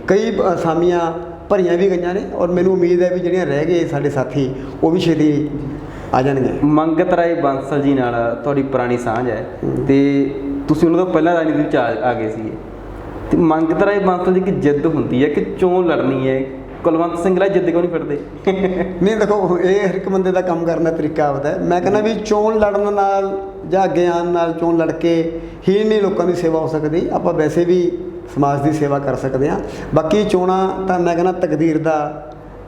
ਕਈ ਅਸਾਮੀਆਂ ਭਰੀਆਂ ਵੀ ਗਈਆਂ ਨੇ। ਔਰ ਮੈਨੂੰ ਉਮੀਦ ਹੈ ਵੀ ਜਿਹੜੀਆਂ ਰਹਿ ਗਏ ਸਾਡੇ ਸਾਥੀ, ਉਹ ਵੀ ਛੇਤੀ ਆ ਜਾਣਗੇ। ਮੰਗਤ ਰਾਏ ਬਾਂਸਲ ਜੀ ਨਾਲ ਤੁਹਾਡੀ ਪੁਰਾਣੀ ਸਾਂਝ ਹੈ ਤੇ ਤੁਸੀਂ ਉਹਨਾਂ ਤੋਂ ਪਹਿਲਾਂ ਰਾਜਨੀਤੀ ਵਿੱਚ ਆ ਗਏ ਸੀਗੇ, ਤੇ ਮੰਗਤ ਰਾਏ ਬਾਂਸਲ ਦੀ ਇੱਕ ਜਿੱਦ ਹੁੰਦੀ ਹੈ ਕਿ ਚੋਣ ਲੜਨੀ ਹੈ, ਕੁਲਵੰਤ ਸਿੰਘ ਰਾਏ ਜਿੱਦ ਕਿਉਂ ਨਹੀਂ ਫਿਰਦੇ? ਨਹੀਂ, ਦੇਖੋ, ਇਹ ਹਰ ਇੱਕ ਬੰਦੇ ਦਾ ਕੰਮ ਕਰਨ ਦਾ ਤਰੀਕਾ ਹੁੰਦਾ ਹੈ। ਮੈਂ ਕਹਿੰਦਾ ਵੀ ਚੋਣ ਲੜਨ ਨਾਲ ਜਾਂ ਅੱਗੇ ਆਉਣ ਨਾਲ, ਚੋਣ ਲੜ ਕੇ ਹੀ ਨਹੀਂ ਲੋਕਾਂ ਦੀ ਸੇਵਾ ਹੋ ਸਕਦੀ। ਆਪਾਂ ਵੈਸੇ ਵੀ ਸਮਾਜ ਦੀ ਸੇਵਾ ਕਰ ਸਕਦੇ ਹਾਂ। ਬਾਕੀ ਚੋਣਾਂ ਤਾਂ ਮੈਂ ਕਹਿੰਦਾ ਤਕਦੀਰ ਦਾ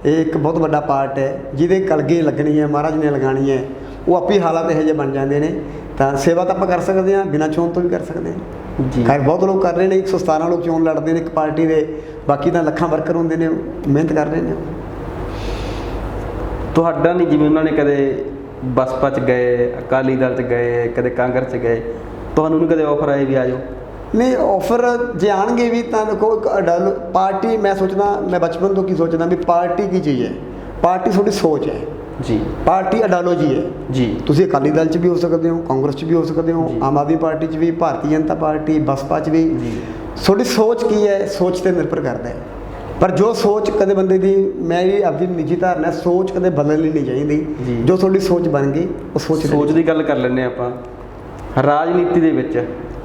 ਇਹ ਇੱਕ ਬਹੁਤ ਵੱਡਾ ਪਾਰਟ ਹੈ, ਜਿਹਦੇ ਕਲਗੇ ਲੱਗਣੀ ਹੈ, ਮਹਾਰਾਜ ਨੇ ਲਗਾਉਣੀ ਹੈ। ਉਹ ਆਪੇ ਹਾਲਾਤ ਇਹੋ ਜਿਹੇ ਬਣ ਜਾਂਦੇ ਨੇ। ਤਾਂ ਸੇਵਾ ਤਾਂ ਆਪਾਂ ਕਰ ਸਕਦੇ ਹਾਂ, ਬਿਨਾਂ ਚੋਣ ਤੋਂ ਵੀ ਕਰ ਸਕਦੇ ਹਾਂ। ਖੈਰ ਬਹੁਤ ਲੋਕ ਕਰ ਰਹੇ ਨੇ, 117 ਲੋਕ ਚੋਣ ਲੜਦੇ ਨੇ ਇੱਕ ਪਾਰਟੀ ਦੇ, ਬਾਕੀ ਤਾਂ ਲੱਖਾਂ ਵਰਕਰ ਹੁੰਦੇ ਨੇ, ਮਿਹਨਤ ਕਰ ਰਹੇ ਨੇ। ਤੁਹਾਡਾ ਨਹੀਂ, ਜਿਵੇਂ ਉਹਨਾਂ ਨੇ ਕਦੇ ਬਸਪਾ 'ਚ ਗਏ, ਅਕਾਲੀ ਦਲ 'ਚ ਗਏ, ਕਦੇ ਕਾਂਗਰਸ 'ਚ ਗਏ, ਤੁਹਾਨੂੰ ਨਹੀਂ ਕਦੇ ਆਫਰ ਆਏ ਵੀ ਆ ਜਾਓ? ਨਹੀਂ, ਆਫਰ ਜੇ ਆਉਣਗੇ ਵੀ ਤਾਂ ਦੇਖੋ, ਪਾਰਟੀ ਮੈਂ ਸੋਚਦਾ, ਮੈਂ ਬਚਪਨ ਤੋਂ ਕੀ ਸੋਚਦਾ ਵੀ ਪਾਰਟੀ ਕੀ ਚੀਜ਼ ਹੈ। ਪਾਰਟੀ ਤੁਹਾਡੀ ਸੋਚ ਹੈ ਜੀ। ਪਾਰਟੀ ਆਈਡੀਓਲੋਜੀ ਹੈ ਜੀ। ਤੁਸੀਂ ਅਕਾਲੀ ਦਲ 'ਚ ਵੀ ਹੋ ਸਕਦੇ ਹੋ, ਕਾਂਗਰਸ 'ਚ ਵੀ ਹੋ ਸਕਦੇ ਹੋ, ਆਮ ਆਦਮੀ ਪਾਰਟੀ 'ਚ ਵੀ, ਭਾਰਤੀ ਜਨਤਾ ਪਾਰਟੀ, ਬਸਪਾ 'ਚ ਵੀ। ਤੁਹਾਡੀ ਸੋਚ ਕੀ ਹੈ, ਸੋਚ 'ਤੇ ਨਿਰਭਰ ਕਰਦਾ ਹੈ। ਪਰ ਜੋ ਸੋਚ ਕਦੇ ਬੰਦੇ ਦੀ, ਮੇਰੀ ਆਪਣੀ ਨਿੱਜੀ ਧਾਰਨਾ, ਸੋਚ ਕਦੇ ਬਦਲਣੀ ਨਹੀਂ ਚਾਹੀਦੀ। ਜੋ ਤੁਹਾਡੀ ਸੋਚ ਬਣ ਗਈ ਉਹ ਸੋਚ ਦੀ ਗੱਲ ਕਰ ਲੈਂਦੇ ਆਪਾਂ। ਰਾਜਨੀਤੀ ਦੇ ਵਿੱਚ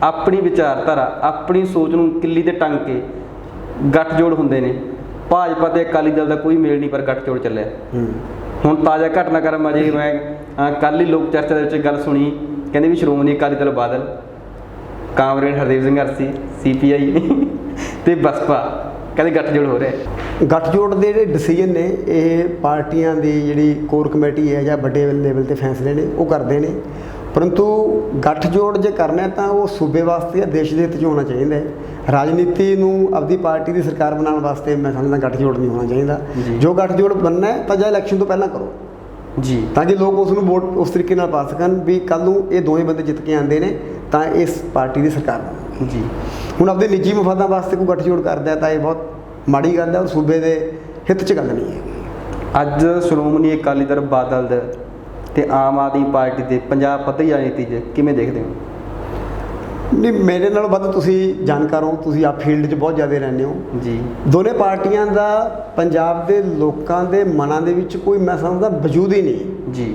ਆਪਣੀ ਵਿਚਾਰਧਾਰਾ, ਆਪਣੀ ਸੋਚ ਨੂੰ ਕਿੱਲੀ ਤੇ ਟੰਗ ਕੇ ਗੱਠਜੋੜ ਹੁੰਦੇ ਨੇ। ਭਾਜਪਾ ਤੇ ਅਕਾਲੀ ਦਲ ਦਾ ਕੋਈ ਮੇਲ ਨਹੀਂ, ਪਰ ਗੱਠਜੋੜ ਚੱਲਿਆ। ਹੁਣ ਤਾਜ਼ਾ ਘਟਨਾਕ੍ਰਮ ਅਜੇ ਮੈਂ ਕੱਲ੍ਹ ਹੀ ਲੋਕ ਚਰਚਾ ਦੇ ਵਿੱਚ ਗੱਲ ਸੁਣੀ, ਕਹਿੰਦੇ ਵੀ ਸ਼੍ਰੋਮਣੀ ਅਕਾਲੀ ਦਲ ਬਾਦਲ, ਕਾਮਰੇਡ ਹਰਦੇਵ ਸਿੰਘ ਅਰਸੀ, CPI ਤੇ ਬਸਪਾ ਕਹਿੰਦੇ ਗੱਠਜੋੜ ਹੋ ਰਿਹਾ। ਗੱਠਜੋੜ ਦੇ ਜਿਹੜੇ ਡਿਸੀਜਨ ਨੇ ਇਹ ਪਾਰਟੀਆਂ ਦੀ ਜਿਹੜੀ ਕੋਰ ਕਮੇਟੀ ਹੈ ਜਾਂ ਵੱਡੇ ਲੈਵਲ ਤੇ ਫੈਸਲੇ ਨੇ ਉਹ ਕਰਦੇ ਨੇ, ਪਰੰਤੂ ਗੱਠਜੋੜ ਜੇ ਕਰਨਾ ਤਾਂ ਉਹ ਸੂਬੇ ਵਾਸਤੇ ਜਾਂ ਦੇਸ਼ ਦੇ ਹਿੱਤ 'ਚ ਹੋਣਾ ਚਾਹੀਦਾ ਹੈ। ਰਾਜਨੀਤੀ ਨੂੰ ਆਪਦੀ ਪਾਰਟੀ ਦੀ ਸਰਕਾਰ ਬਣਾਉਣ ਵਾਸਤੇ ਮੈਂ ਸਮਝਦਾ ਗੱਠਜੋੜ ਨਹੀਂ ਹੋਣਾ ਚਾਹੀਦਾ। ਜੋ ਗੱਠਜੋੜ ਬਣਨਾ ਹੈ ਤਾਂ ਜਾਂ ਇਲੈਕਸ਼ਨ ਤੋਂ ਪਹਿਲਾਂ ਕਰੋ ਜੀ, ਤਾਂ ਕਿ ਲੋਕ ਉਸ ਨੂੰ ਵੋਟ ਉਸ ਤਰੀਕੇ ਨਾਲ ਪਾ ਸਕਣ ਵੀ ਕੱਲ੍ਹ ਨੂੰ ਇਹ ਦੋਵੇਂ ਬੰਦੇ ਜਿੱਤ ਕੇ ਆਉਂਦੇ ਨੇ ਤਾਂ ਇਸ ਪਾਰਟੀ ਦੀ ਸਰਕਾਰ ਬਣੇਗੀ ਜੀ। ਹੁਣ ਆਪਦੇ ਨਿੱਜੀ ਮਫਾਦਾਂ ਵਾਸਤੇ ਕੋਈ ਗੱਠਜੋੜ ਕਰਦਾ ਤਾਂ ਇਹ ਬਹੁਤ ਮਾੜੀ ਗੱਲ ਹੈ, ਉਹ ਸੂਬੇ ਦੇ ਹਿੱਤ 'ਚ ਗੱਲ ਨਹੀਂ ਹੈ। ਅੱਜ ਸ਼੍ਰੋਮਣੀ ਅਕਾਲੀ ਦਲ ਬਾਦਲ ਦੇ ਤੇ ਆਮ ਆਦਮੀ ਪਾਰਟੀ ਦੇ ਪੰਜਾਬ ਪੱਧਰੀ ਰਾਜਨੀਤੀ 'ਚ ਕਿਵੇਂ ਦੇਖਦੇ ਹੋ? ਨਹੀਂ, ਮੇਰੇ ਨਾਲੋਂ ਵੱਧ ਤੁਸੀਂ ਜਾਣਕਾਰ ਹੋ, ਤੁਸੀਂ ਆਪ ਫੀਲਡ 'ਚ ਬਹੁਤ ਜ਼ਿਆਦਾ ਰਹਿੰਦੇ ਹੋ ਜੀ। ਦੋਨੇ ਪਾਰਟੀਆਂ ਦਾ ਪੰਜਾਬ ਦੇ ਲੋਕਾਂ ਦੇ ਮਨਾਂ ਦੇ ਵਿੱਚ ਕੋਈ ਮੈਂ ਸਮਝਦਾ ਵਜੂਦ ਹੀ ਨਹੀਂ ਜੀ।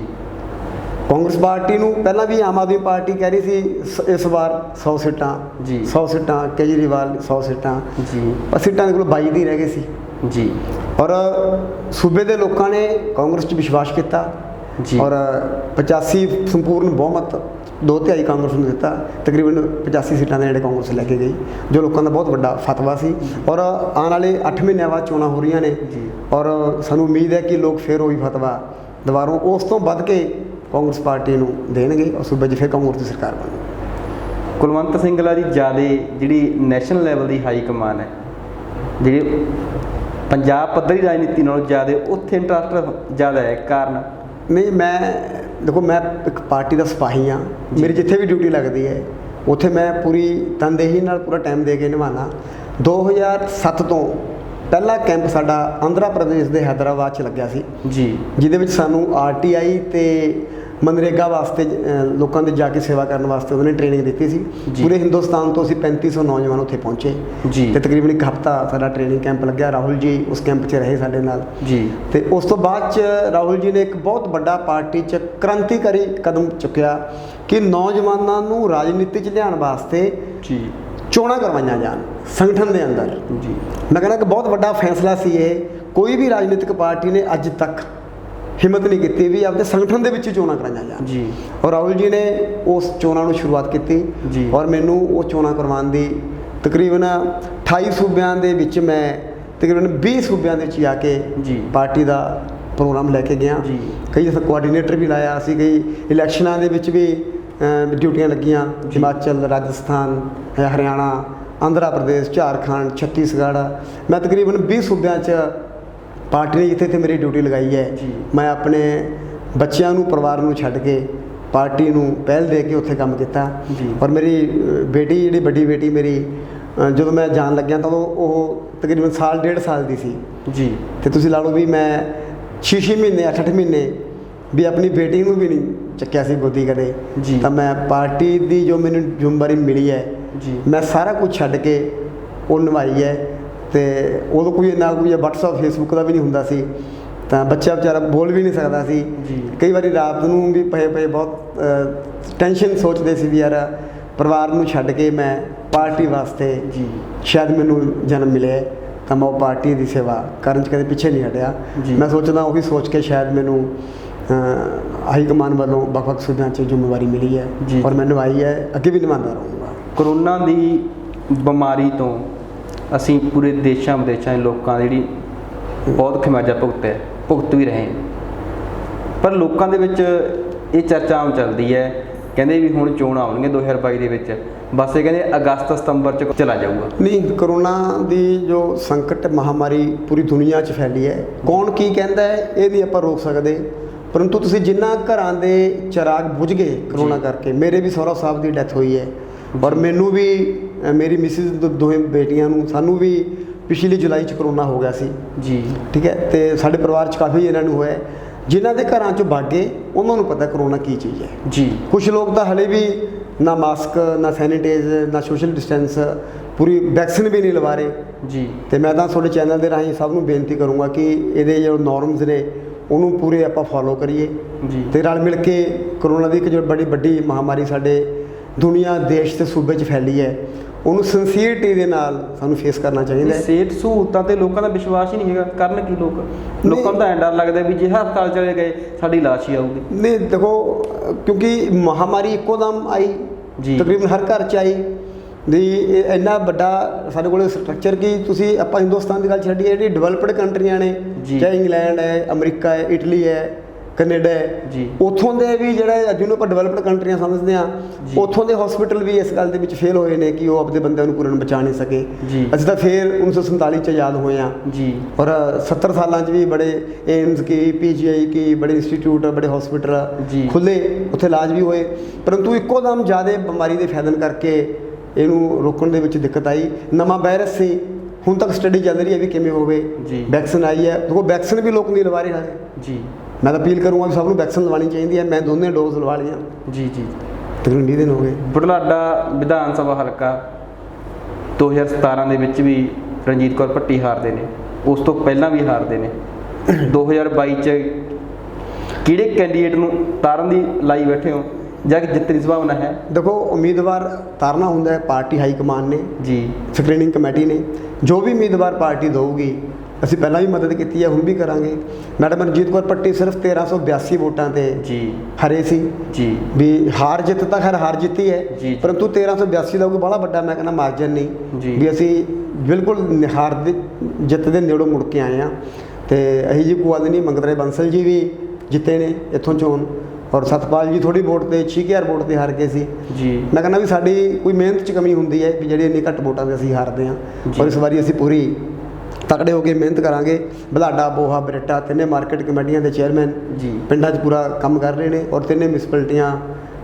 ਕਾਂਗਰਸ ਪਾਰਟੀ ਨੂੰ ਪਹਿਲਾਂ ਵੀ ਆਮ ਆਦਮੀ ਪਾਰਟੀ ਕਹਿ ਰਹੀ ਸੀ ਇਸ ਵਾਰ 100 ਸੀਟਾਂ ਜੀ, 100 ਸੀਟਾਂ, ਕੇਜਰੀਵਾਲ 100 ਸੀਟਾਂ ਜੀ, ਪਰ ਸੀਟਾਂ ਦੇ ਕੋਲ 22 ਦੀ ਰਹਿ ਗਈ ਸੀ ਜੀ। ਔਰ ਸੂਬੇ ਦੇ ਲੋਕਾਂ ਨੇ ਕਾਂਗਰਸ 'ਚ ਵਿਸ਼ਵਾਸ ਕੀਤਾ ਜੀ। ਔਰ 85 ਸੰਪੂਰਨ ਬਹੁਮਤ 2/3 ਕਾਂਗਰਸ ਨੂੰ ਦਿੱਤਾ, ਤਕਰੀਬਨ 85 ਸੀਟਾਂ ਦੇ ਜਿਹੜੇ ਕਾਂਗਰਸ ਲੈ ਕੇ ਗਈ, ਜੋ ਲੋਕਾਂ ਦਾ ਬਹੁਤ ਵੱਡਾ ਫਤਵਾ ਸੀ। ਔਰ ਆਉਣ ਵਾਲੇ 8 ਮਹੀਨਿਆਂ ਬਾਅਦ ਚੋਣਾਂ ਹੋ ਰਹੀਆਂ ਨੇ ਔਰ ਸਾਨੂੰ ਉਮੀਦ ਹੈ ਕਿ ਲੋਕ ਫਿਰ ਉਹੀ ਫਤਵਾ ਦੁਬਾਰਾ ਉਸ ਤੋਂ ਵੱਧ ਕੇ ਕਾਂਗਰਸ ਪਾਰਟੀ ਨੂੰ ਦੇਣਗੇ ਔਰ ਸੂਬੇ 'ਚ ਫਿਰ ਕਾਂਗਰਸ ਦੀ ਸਰਕਾਰ ਬਣੇਗੀ। ਕੁਲਵੰਤ ਸਿੰਘਲਾ ਦੀ ਜ਼ਿਆਦਾ ਜਿਹੜੀ ਨੈਸ਼ਨਲ ਲੈਵਲ ਦੀ ਹਾਈ ਕਮਾਨ ਹੈ, ਜਿਹੜੀ ਪੰਜਾਬ ਪੱਧਰੀ ਰਾਜਨੀਤੀ ਨਾਲੋਂ ਜ਼ਿਆਦਾ ਉੱਥੇ ਇੰਟਰਸਟ ਜ਼ਿਆਦਾ ਹੈ, ਕਾਰਨ? ਨਹੀਂ, ਦੇਖੋ ਮੈਂ ਇੱਕ ਪਾਰਟੀ ਦਾ ਸਿਪਾਹੀ ਹਾਂ, ਮੇਰੀ ਜਿੱਥੇ ਵੀ ਡਿਊਟੀ ਲੱਗਦੀ ਹੈ ਉੱਥੇ ਮੈਂ ਪੂਰੀ ਤਨਦੇਹੀ ਨਾਲ ਪੂਰਾ ਟਾਈਮ ਦੇ ਕੇ ਨਿਭਾਉਣਾ। 2007 ਤੋਂ ਪਹਿਲਾ ਕੈਂਪ ਸਾਡਾ ਆਂਧਰਾ ਪ੍ਰਦੇਸ਼ ਦੇ ਹੈਦਰਾਬਾਦ 'ਚ ਲੱਗਿਆ ਸੀ ਜੀ, ਜਿਹਦੇ ਵਿੱਚ ਸਾਨੂੰ RTI ਤੇ ਮਨਰੇਗਾ ਵਾਸਤੇ ਲੋਕਾਂ ਦੇ ਜਾ ਕੇ ਸੇਵਾ ਕਰਨ ਵਾਸਤੇ ਉਹਨਾਂ ਨੇ ਟ੍ਰੇਨਿੰਗ ਦਿੱਤੀ ਸੀ। ਪੂਰੇ ਹਿੰਦੁਸਤਾਨ ਤੋਂ ਅਸੀਂ 3500 ਨੌਜਵਾਨ ਉੱਥੇ ਪਹੁੰਚੇ ਜੀ ਤੇ ਤਕਰੀਬਨ ਇੱਕ ਹਫ਼ਤਾ ਸਾਡਾ ਟ੍ਰੇਨਿੰਗ ਕੈਂਪ ਲੱਗਿਆ। ਰਾਹੁਲ ਜੀ ਉਸ ਕੈਂਪ 'ਚ ਰਹੇ ਸਾਡੇ ਨਾਲ ਜੀ। ਤੇ ਉਸ ਤੋਂ ਬਾਅਦ 'ਚ ਰਾਹੁਲ ਜੀ ਨੇ ਇੱਕ ਬਹੁਤ ਵੱਡਾ ਪਾਰਟੀ 'ਚ ਕ੍ਰਾਂਤੀਕਾਰੀ ਕਦਮ ਚੁੱਕਿਆ ਕਿ ਨੌਜਵਾਨਾਂ ਨੂੰ ਰਾਜਨੀਤੀ 'ਚ ਲਿਆਉਣ ਵਾਸਤੇ ਜੀ ਚੋਣਾਂ ਕਰਵਾਈਆਂ ਜਾਣ ਸੰਗਠਨ ਦੇ ਅੰਦਰ ਜੀ। ਮੈਂ ਕਹਿੰਦਾ ਕਿ ਬਹੁਤ ਵੱਡਾ ਫੈਸਲਾ ਸੀ ਇਹ। ਕੋਈ ਵੀ ਰਾਜਨੀਤਿਕ ਪਾਰਟੀ ਨੇ ਅੱਜ ਤੱਕ ਹਿੰਮਤ ਨਹੀਂ ਕੀਤੀ ਵੀ ਆਪਦੇ ਸੰਗਠਨ ਦੇ ਵਿੱਚ ਚੋਣਾਂ ਕਰਾਈਆਂ ਜਾਣ ਜੀ। ਔਰ ਰਾਹੁਲ ਜੀ ਨੇ ਉਸ ਚੋਣਾਂ ਨੂੰ ਸ਼ੁਰੂਆਤ ਕੀਤੀ ਜੀ। ਔਰ ਮੈਨੂੰ ਉਹ ਚੋਣਾਂ ਕਰਵਾਉਣ ਦੀ ਤਕਰੀਬਨ 28 ਸੂਬਿਆਂ ਦੇ ਵਿੱਚ ਮੈਂ ਤਕਰੀਬਨ 20 ਸੂਬਿਆਂ ਦੇ ਵਿੱਚ ਜਾ ਕੇ ਜੀ ਪਾਰਟੀ ਦਾ ਪ੍ਰੋਗਰਾਮ ਲੈ ਕੇ ਗਿਆ ਜੀ। ਕਈ ਕੋਆਰਡੀਨੇਟਰ ਵੀ ਲਾਇਆ ਸੀ, ਕਈ ਇਲੈਕਸ਼ਨਾਂ ਦੇ ਵਿੱਚ ਵੀ ਡਿਊਟੀਆਂ ਲੱਗੀਆਂ, ਹਿਮਾਚਲ, ਰਾਜਸਥਾਨ, ਹਰਿਆਣਾ, ਆਂਧਰਾ ਪ੍ਰਦੇਸ਼, ਝਾਰਖੰਡ, ਛੱਤੀਸਗੜ੍ਹ। ਮੈਂ ਤਕਰੀਬਨ 20 ਸੂਬਿਆਂ 'ਚ ਪਾਰਟੀ ਨੇ ਜਿੱਥੇ ਮੇਰੀ ਡਿਊਟੀ ਲਗਾਈ ਹੈ ਮੈਂ ਆਪਣੇ ਬੱਚਿਆਂ ਨੂੰ, ਪਰਿਵਾਰ ਨੂੰ ਛੱਡ ਕੇ ਪਾਰਟੀ ਨੂੰ ਪਹਿਲ ਦੇ ਕੇ ਉੱਥੇ ਕੰਮ ਕੀਤਾ। ਔਰ ਮੇਰੀ ਬੇਟੀ, ਜਿਹੜੀ ਵੱਡੀ ਬੇਟੀ ਮੇਰੀ, ਜਦੋਂ ਮੈਂ ਜਾਣ ਲੱਗਿਆ ਤਾਂ ਉਹ ਤਕਰੀਬਨ ਸਾਲ 1.5 ਸਾਲ ਦੀ ਸੀ ਜੀ। ਤੇ ਤੁਸੀਂ ਲਾ ਲਓ ਵੀ ਮੈਂ 6 ਮਹੀਨੇ 8 ਮਹੀਨੇ ਵੀ ਆਪਣੀ ਬੇਟੀ ਨੂੰ ਵੀ ਨਹੀਂ ਚੱਕਿਆ ਸੀ ਗੋਦੀ ਕਦੇ। ਤਾਂ ਮੈਂ ਪਾਰਟੀ ਦੀ ਜੋ ਮੈਨੂੰ ਜ਼ਿੰਮੇਵਾਰੀ ਮਿਲੀ ਹੈ ਮੈਂ ਸਾਰਾ ਕੁਝ ਛੱਡ ਕੇ ਉਹ ਨਿਭਾਈ ਹੈ। ਤੇ ਉਦੋਂ ਕੋਈ WhatsApp Facebook ਦਾ ਵੀ ਨਹੀਂ ਹੁੰਦਾ ਸੀ, ਤਾਂ ਬੱਚਾ ਵਿਚਾਰਾ ਬੋਲ ਵੀ ਨਹੀਂ ਸਕਦਾ ਸੀ। ਕਈ ਵਾਰੀ ਰਾਤ ਨੂੰ ਵੀ ਪਏ ਬਹੁਤ ਟੈਨਸ਼ਨ ਸੋਚਦੇ ਸੀ ਵੀ ਯਾਰ ਪਰਿਵਾਰ ਨੂੰ ਛੱਡ ਕੇ ਮੈਂ ਪਾਰਟੀ ਵਾਸਤੇ ਸ਼ਾਇਦ ਮੈਨੂੰ ਜਨਮ ਮਿਲਿਆ ਤਾਂ ਮੈਂ ਉਹ ਪਾਰਟੀ ਦੀ ਸੇਵਾ ਕਰਨ 'ਚ ਕਦੇ ਪਿੱਛੇ ਨਹੀਂ ਹਟਿਆ। ਮੈਂ ਸੋਚਦਾ ਉਹੀ ਸੋਚ ਕੇ ਸ਼ਾਇਦ ਮੈਨੂੰ ਹਾਈ ਕਮਾਨ ਵੱਲੋਂ ਵੱਖ-ਵੱਖ ਸੂਬਿਆਂ 'ਚ ਜ਼ਿੰਮੇਵਾਰੀ ਮਿਲੀ ਹੈ ਔਰ ਮੈਂ ਨਿਭਾਈ ਹੈ, ਅੱਗੇ ਵੀ ਨਿਭਾਉਂਦਾ ਰਹੂੰਗਾ। ਕਰੋਨਾ ਦੀ ਬਿਮਾਰੀ ਤੋਂ ਅਸੀਂ ਪੂਰੇ ਦੇਸ਼ਾਂ ਵਿਦੇਸ਼ਾਂ ਦੇ ਲੋਕਾਂ ਦੀ ਜਿਹੜੀ ਬਹੁਤ ਖਮਿਆਜਾ ਭੁਗਤ ਵੀ ਰਹੇ, ਪਰ ਲੋਕਾਂ ਦੇ ਵਿੱਚ ਇਹ ਚਰਚਾ ਆਮ ਚੱਲਦੀ ਹੈ, ਕਹਿੰਦੇ ਵੀ ਹੁਣ ਚੋਣਾਂ ਆਉਣਗੀਆਂ 2022 ਦੇ ਵਿੱਚ, ਬਸ ਇਹ ਕਹਿੰਦੇ ਅਗਸਤ ਸਤੰਬਰ 'ਚ ਚਲਾ ਜਾਊਗਾ। ਨਹੀਂ, ਕਰੋਨਾ ਦੀ ਜੋ ਸੰਕਟ ਮਹਾਮਾਰੀ ਪੂਰੀ ਦੁਨੀਆ 'ਚ ਫੈਲੀ ਹੈ, ਕੌਣ ਕੀ ਕਹਿੰਦਾ ਹੈ ਇਹ ਨਹੀਂ ਆਪਾਂ ਰੋਕ ਸਕਦੇ, ਪਰੰਤੂ ਤੁਸੀਂ ਜਿੰਨਾ ਘਰਾਂ ਦੇ ਚਿਰਾਗ ਬੁਝ ਗਏ ਕਰੋਨਾ ਕਰਕੇ, ਮੇਰੇ ਵੀ ਸਹੁਰਾ ਸਾਹਿਬ ਦੀ ਡੈਥ ਹੋਈ ਹੈ ਔਰ ਮੈਨੂੰ ਵੀ, ਮੇਰੀ ਮਿਸਿਸ ਦੋਵੇਂ ਬੇਟੀਆਂ ਨੂੰ, ਸਾਨੂੰ ਵੀ ਪਿਛਲੀ ਜੁਲਾਈ 'ਚ ਕਰੋਨਾ ਹੋ ਗਿਆ ਸੀ ਜੀ, ਠੀਕ ਹੈ। ਤੇ ਸਾਡੇ ਪਰਿਵਾਰ 'ਚ ਕਾਫੀ ਇਹਨਾਂ ਨੂੰ ਹੋਇਆ, ਜਿਨ੍ਹਾਂ ਦੇ ਘਰਾਂ 'ਚੋਂ ਭਾਗੇ ਉਹਨਾਂ ਨੂੰ ਪਤਾ ਕਰੋਨਾ ਕੀ ਚੀਜ਼ ਹੈ ਜੀ। ਕੁਝ ਲੋਕ ਤਾਂ ਹਲੇ ਵੀ ਨਾ ਮਾਸਕ, ਨਾ ਸੈਨੀਟਾਈਜ਼, ਨਾ ਸੋਸ਼ਲ ਡਿਸਟੈਂਸ, ਪੂਰੀ ਵੈਕਸੀਨ ਵੀ ਨਹੀਂ ਲਵਾ ਰਹੇ ਜੀ। ਤੇ ਮੈਂ ਤਾਂ ਤੁਹਾਡੇ ਚੈਨਲ ਦੇ ਰਾਹੀਂ ਸਭ ਨੂੰ ਬੇਨਤੀ ਕਰੂੰਗਾ ਕਿ ਇਹਦੇ ਜੋ ਨੋਰਮਸ ਨੇ ਉਹਨੂੰ ਪੂਰੇ ਆਪਾਂ ਫੋਲੋ ਕਰੀਏ ਜੀ, ਤੇ ਰਲ ਮਿਲ ਕੇ ਕਰੋਨਾ ਦੀ ਇੱਕ ਜੋ ਬੜੀ ਵੱਡੀ ਮਹਾਮਾਰੀ ਸਾਡੇ ਦੁਨੀਆ ਦੇਸ਼ ਤੇ ਸੂਬੇ 'ਚ ਫੈਲੀ ਹੈ, ਉਹਨੂੰ ਸਿੰਸੀਅਰਟੀ ਦੇ ਨਾਲ ਸਾਨੂੰ ਫੇਸ ਕਰਨਾ ਚਾਹੀਦਾ ਹੈ। ਸਿਹਤ ਸਹੂਲਤਾਂ ਤੇ ਲੋਕਾਂ ਦਾ ਵਿਸ਼ਵਾਸ ਹੀ ਨਹੀਂ ਹੈਗਾ, ਕਰਨ ਕੀ ਲੋਕਾਂ ਨੂੰ ਤਾਂ ਐਂ ਡਰ ਲੱਗਦਾ ਵੀ ਜੇ ਹਸਪਤਾਲ ਚਲੇ ਗਏ ਸਾਡੀ ਲਾਸ਼ ਹੀ ਆਊਗੀ। ਨਹੀਂ ਦੇਖੋ, ਕਿਉਂਕਿ ਮਹਾਮਾਰੀ ਇੱਕੋ ਦਮ ਆਈ, ਜੀ। ਤਕਰੀਬਨ ਹਰ ਘਰ 'ਚ ਆਈ ਵੀ ਇਹ ਇੰਨਾ ਵੱਡਾ ਸਾਡੇ ਕੋਲ ਸਟਰਕਚਰ ਕਿ ਤੁਸੀਂ ਆਪਾਂ ਹਿੰਦੁਸਤਾਨ ਦੀ ਗੱਲ ਛੱਡੀਏ, ਜਿਹੜੀ ਡਿਵੈਲਪਡ ਕੰਟਰੀਆਂ ਨੇ, ਜੀ। ਚਾਹੇ ਇੰਗਲੈਂਡ ਹੈ, ਅਮਰੀਕਾ ਹੈ, ਇਟਲੀ ਹੈ, ਕੈਨੇਡਾ ਹੈ, ਜੀ। ਉੱਥੋਂ ਦੇ ਵੀ ਜਿਹੜਾ ਜਿਹਨੂੰ ਆਪਾਂ ਡਿਵੈਲਪਡ ਕੰਟਰੀਆਂ ਸਮਝਦੇ ਹਾਂ, ਜੀ। ਉੱਥੋਂ ਦੇ ਹਸਪੀਟਲ ਵੀ ਇਸ ਗੱਲ ਦੇ ਵਿੱਚ ਫੇਲ ਹੋਏ ਨੇ ਕਿ ਉਹ ਆਪਣੇ ਬੰਦਿਆਂ ਨੂੰ ਪੂਰਨ ਬਚਾ ਨਹੀਂ ਸਕੇ। ਜੀ। ਅਸੀਂ ਤਾਂ ਫਿਰ 1947 'ਚ ਆਜ਼ਾਦ ਹੋਏ ਹਾਂ, ਜੀ। ਔਰ 70 ਸਾਲਾਂ 'ਚ ਵੀ ਬੜੇ ਏਮਸ ਕੀ, PGI ਕੀ, ਬੜੇ ਇੰਸਟੀਚਿਊਟ, ਬੜੇ ਹਸਪੀਟਲ ਜੀ। ਖੁੱਲ੍ਹੇ, ਉੱਥੇ ਇਲਾਜ ਵੀ ਹੋਏ, ਪਰੰਤੂ ਇੱਕੋ ਦਮ ਜ਼ਿਆਦਾ ਬਿਮਾਰੀ ਦੇ ਫੈਲਣ ਕਰਕੇ ਇਹਨੂੰ ਰੋਕਣ ਦੇ ਵਿੱਚ ਦਿੱਕਤ ਆਈ। ਨਵਾਂ ਵਾਇਰਸ ਸੀ, ਹੁਣ ਤੱਕ ਸਟੱਡੀ ਚੱਲ ਰਹੀ ਹੈ ਵੀ ਕਿਵੇਂ ਹੋਵੇ। ਜੀ। ਵੈਕਸੀਨ ਆਈ ਹੈ, ਦੇਖੋ ਵੈਕਸੀਨ ਵੀ ਲੋਕ ਨਹੀਂ ਲਵਾ ਰਹੇ ਹਾਲੇ। ਜੀ। ਮੈਂ ਤਾਂ ਅਪੀਲ ਕਰੂੰਗਾ ਵੀ ਸਭ ਨੂੰ ਵੈਕਸੀਨ ਲਵਾਉਣੀ ਚਾਹੀਦੀ ਹੈ। ਮੈਂ ਦੋਨੇ ਡੋਜ਼ ਲਵਾ ਲਈਆਂ, ਜੀ। ਜੀ। ਤਕਰੀਬਨ 20 ਦਿਨ ਹੋ ਗਏ। ਬੁਢਲਾਡਾ ਵਿਧਾਨ ਸਭਾ ਹਲਕਾ 2017 ਦੇ ਵਿੱਚ ਵੀ ਰਣਜੀਤ ਕੌਰ ਭੱਟੀ ਹਾਰਦੇ ਨੇ, ਉਸ ਤੋਂ ਪਹਿਲਾਂ ਵੀ ਹਾਰਦੇ ਨੇ। 2022 ਚ ਕਿਹੜੇ ਕੈਂਡੀਡੇਟ ਨੂੰ ਤਾਰਨ ਦੀ ਲਾਈ ਬੈਠੇ ਹੋ ਜਾਂ ਕਿ ਜਿੱਤਣ ਦੀ ਸੰਭਾਵਨਾ ਹੈ? ਦੇਖੋ, ਉਮੀਦਵਾਰ ਤਾਰਨਾ ਹੁੰਦਾ ਹੈ ਪਾਰਟੀ ਹਾਈ ਕਮਾਨ ਨੇ, ਜੀ। ਸਕਰੀਨਿੰਗ ਕਮੇਟੀ ਨੇ। ਜੋ ਵੀ ਉਮੀਦਵਾਰ ਪਾਰਟੀ ਦੇਊਗੀ, ਅਸੀਂ ਪਹਿਲਾਂ ਵੀ ਮਦਦ ਕੀਤੀ ਹੈ, ਹੁਣ ਵੀ ਕਰਾਂਗੇ। ਮੈਡਮ ਰਣਜੀਤ ਕੌਰ ਭੱਟੀ ਸਿਰਫ 1382 ਵੋਟਾਂ ਤੇ ਜੀ। ਹਾਰੇ ਸੀ। ਜੀ। ਵੀ ਹਾਰ ਜਿੱਤ ਤਾਂ ਖੈਰ ਹਾਰ ਜਿੱਤੀ ਹੈ, ਜੀ। ਪਰੰਤੂ 1382 ਦਾ ਕੋਈ ਬੜਾ ਵੱਡਾ ਮੈਂ ਕਹਿੰਦਾ ਮਾਰਜਨ ਜੀ। ਨਹੀਂ ਵੀ ਅਸੀਂ ਬਿਲਕੁਲ ਹਾਰ ਦੇ ਜਿੱਤ ਦੇ ਨੇੜੋਂ ਮੁੜ ਕੇ ਆਏ ਹਾਂ। ਤੇ ਇਹੀ ਜੀ ਕੋਈ ਗੱਲ ਨਹੀਂ, ਮੰਗਤਰਾਏ ਬੰਸਲ ਜੀ ਵੀ ਜਿੱਤੇ ਨੇ ਇੱਥੋਂ ਚੋਣ, ਔਰ ਸਤਪਾਲ ਜੀ ਥੋੜੀ ਵੋਟ ਤੇ 6000 ਵੋਟ ਤੇ ਹਾਰ ਗਏ ਸੀ। ਜੀ। ਮੈਂ ਕਹਿੰਦਾ ਵੀ ਸਾਡੀ ਕੋਈ ਮਿਹਨਤ 'ਚ ਕਮੀ ਹੁੰਦੀ ਹੈ ਵੀ ਜਿਹੜੀ ਇੰਨੀ ਘੱਟ ਵੋਟਾਂ 'ਤੇ ਅਸੀਂ ਹਾਰਦੇ ਹਾਂ। ਜੀ। ਔਰ ਇਸ ਵਾਰੀ ਅਸੀਂ ਪੂਰੀ ਤਕੜੇ ਹੋ ਕੇ ਮਿਹਨਤ ਕਰਾਂਗੇ। ਬੁਢਲਾਡਾ, ਬੋਹਾ, ਬਰੇਟਾ ਤਿੰਨੇ ਮਾਰਕੀਟ ਕਮੇਟੀਆਂ ਦੇ ਚੇਅਰਮੈਨ ਜੀ। ਪਿੰਡਾਂ 'ਚ ਪੂਰਾ ਕੰਮ ਕਰ ਰਹੇ ਨੇ, ਔਰ ਤਿੰਨੇ ਮਿਊਨਿਸਪੈਲਿਟੀਆਂ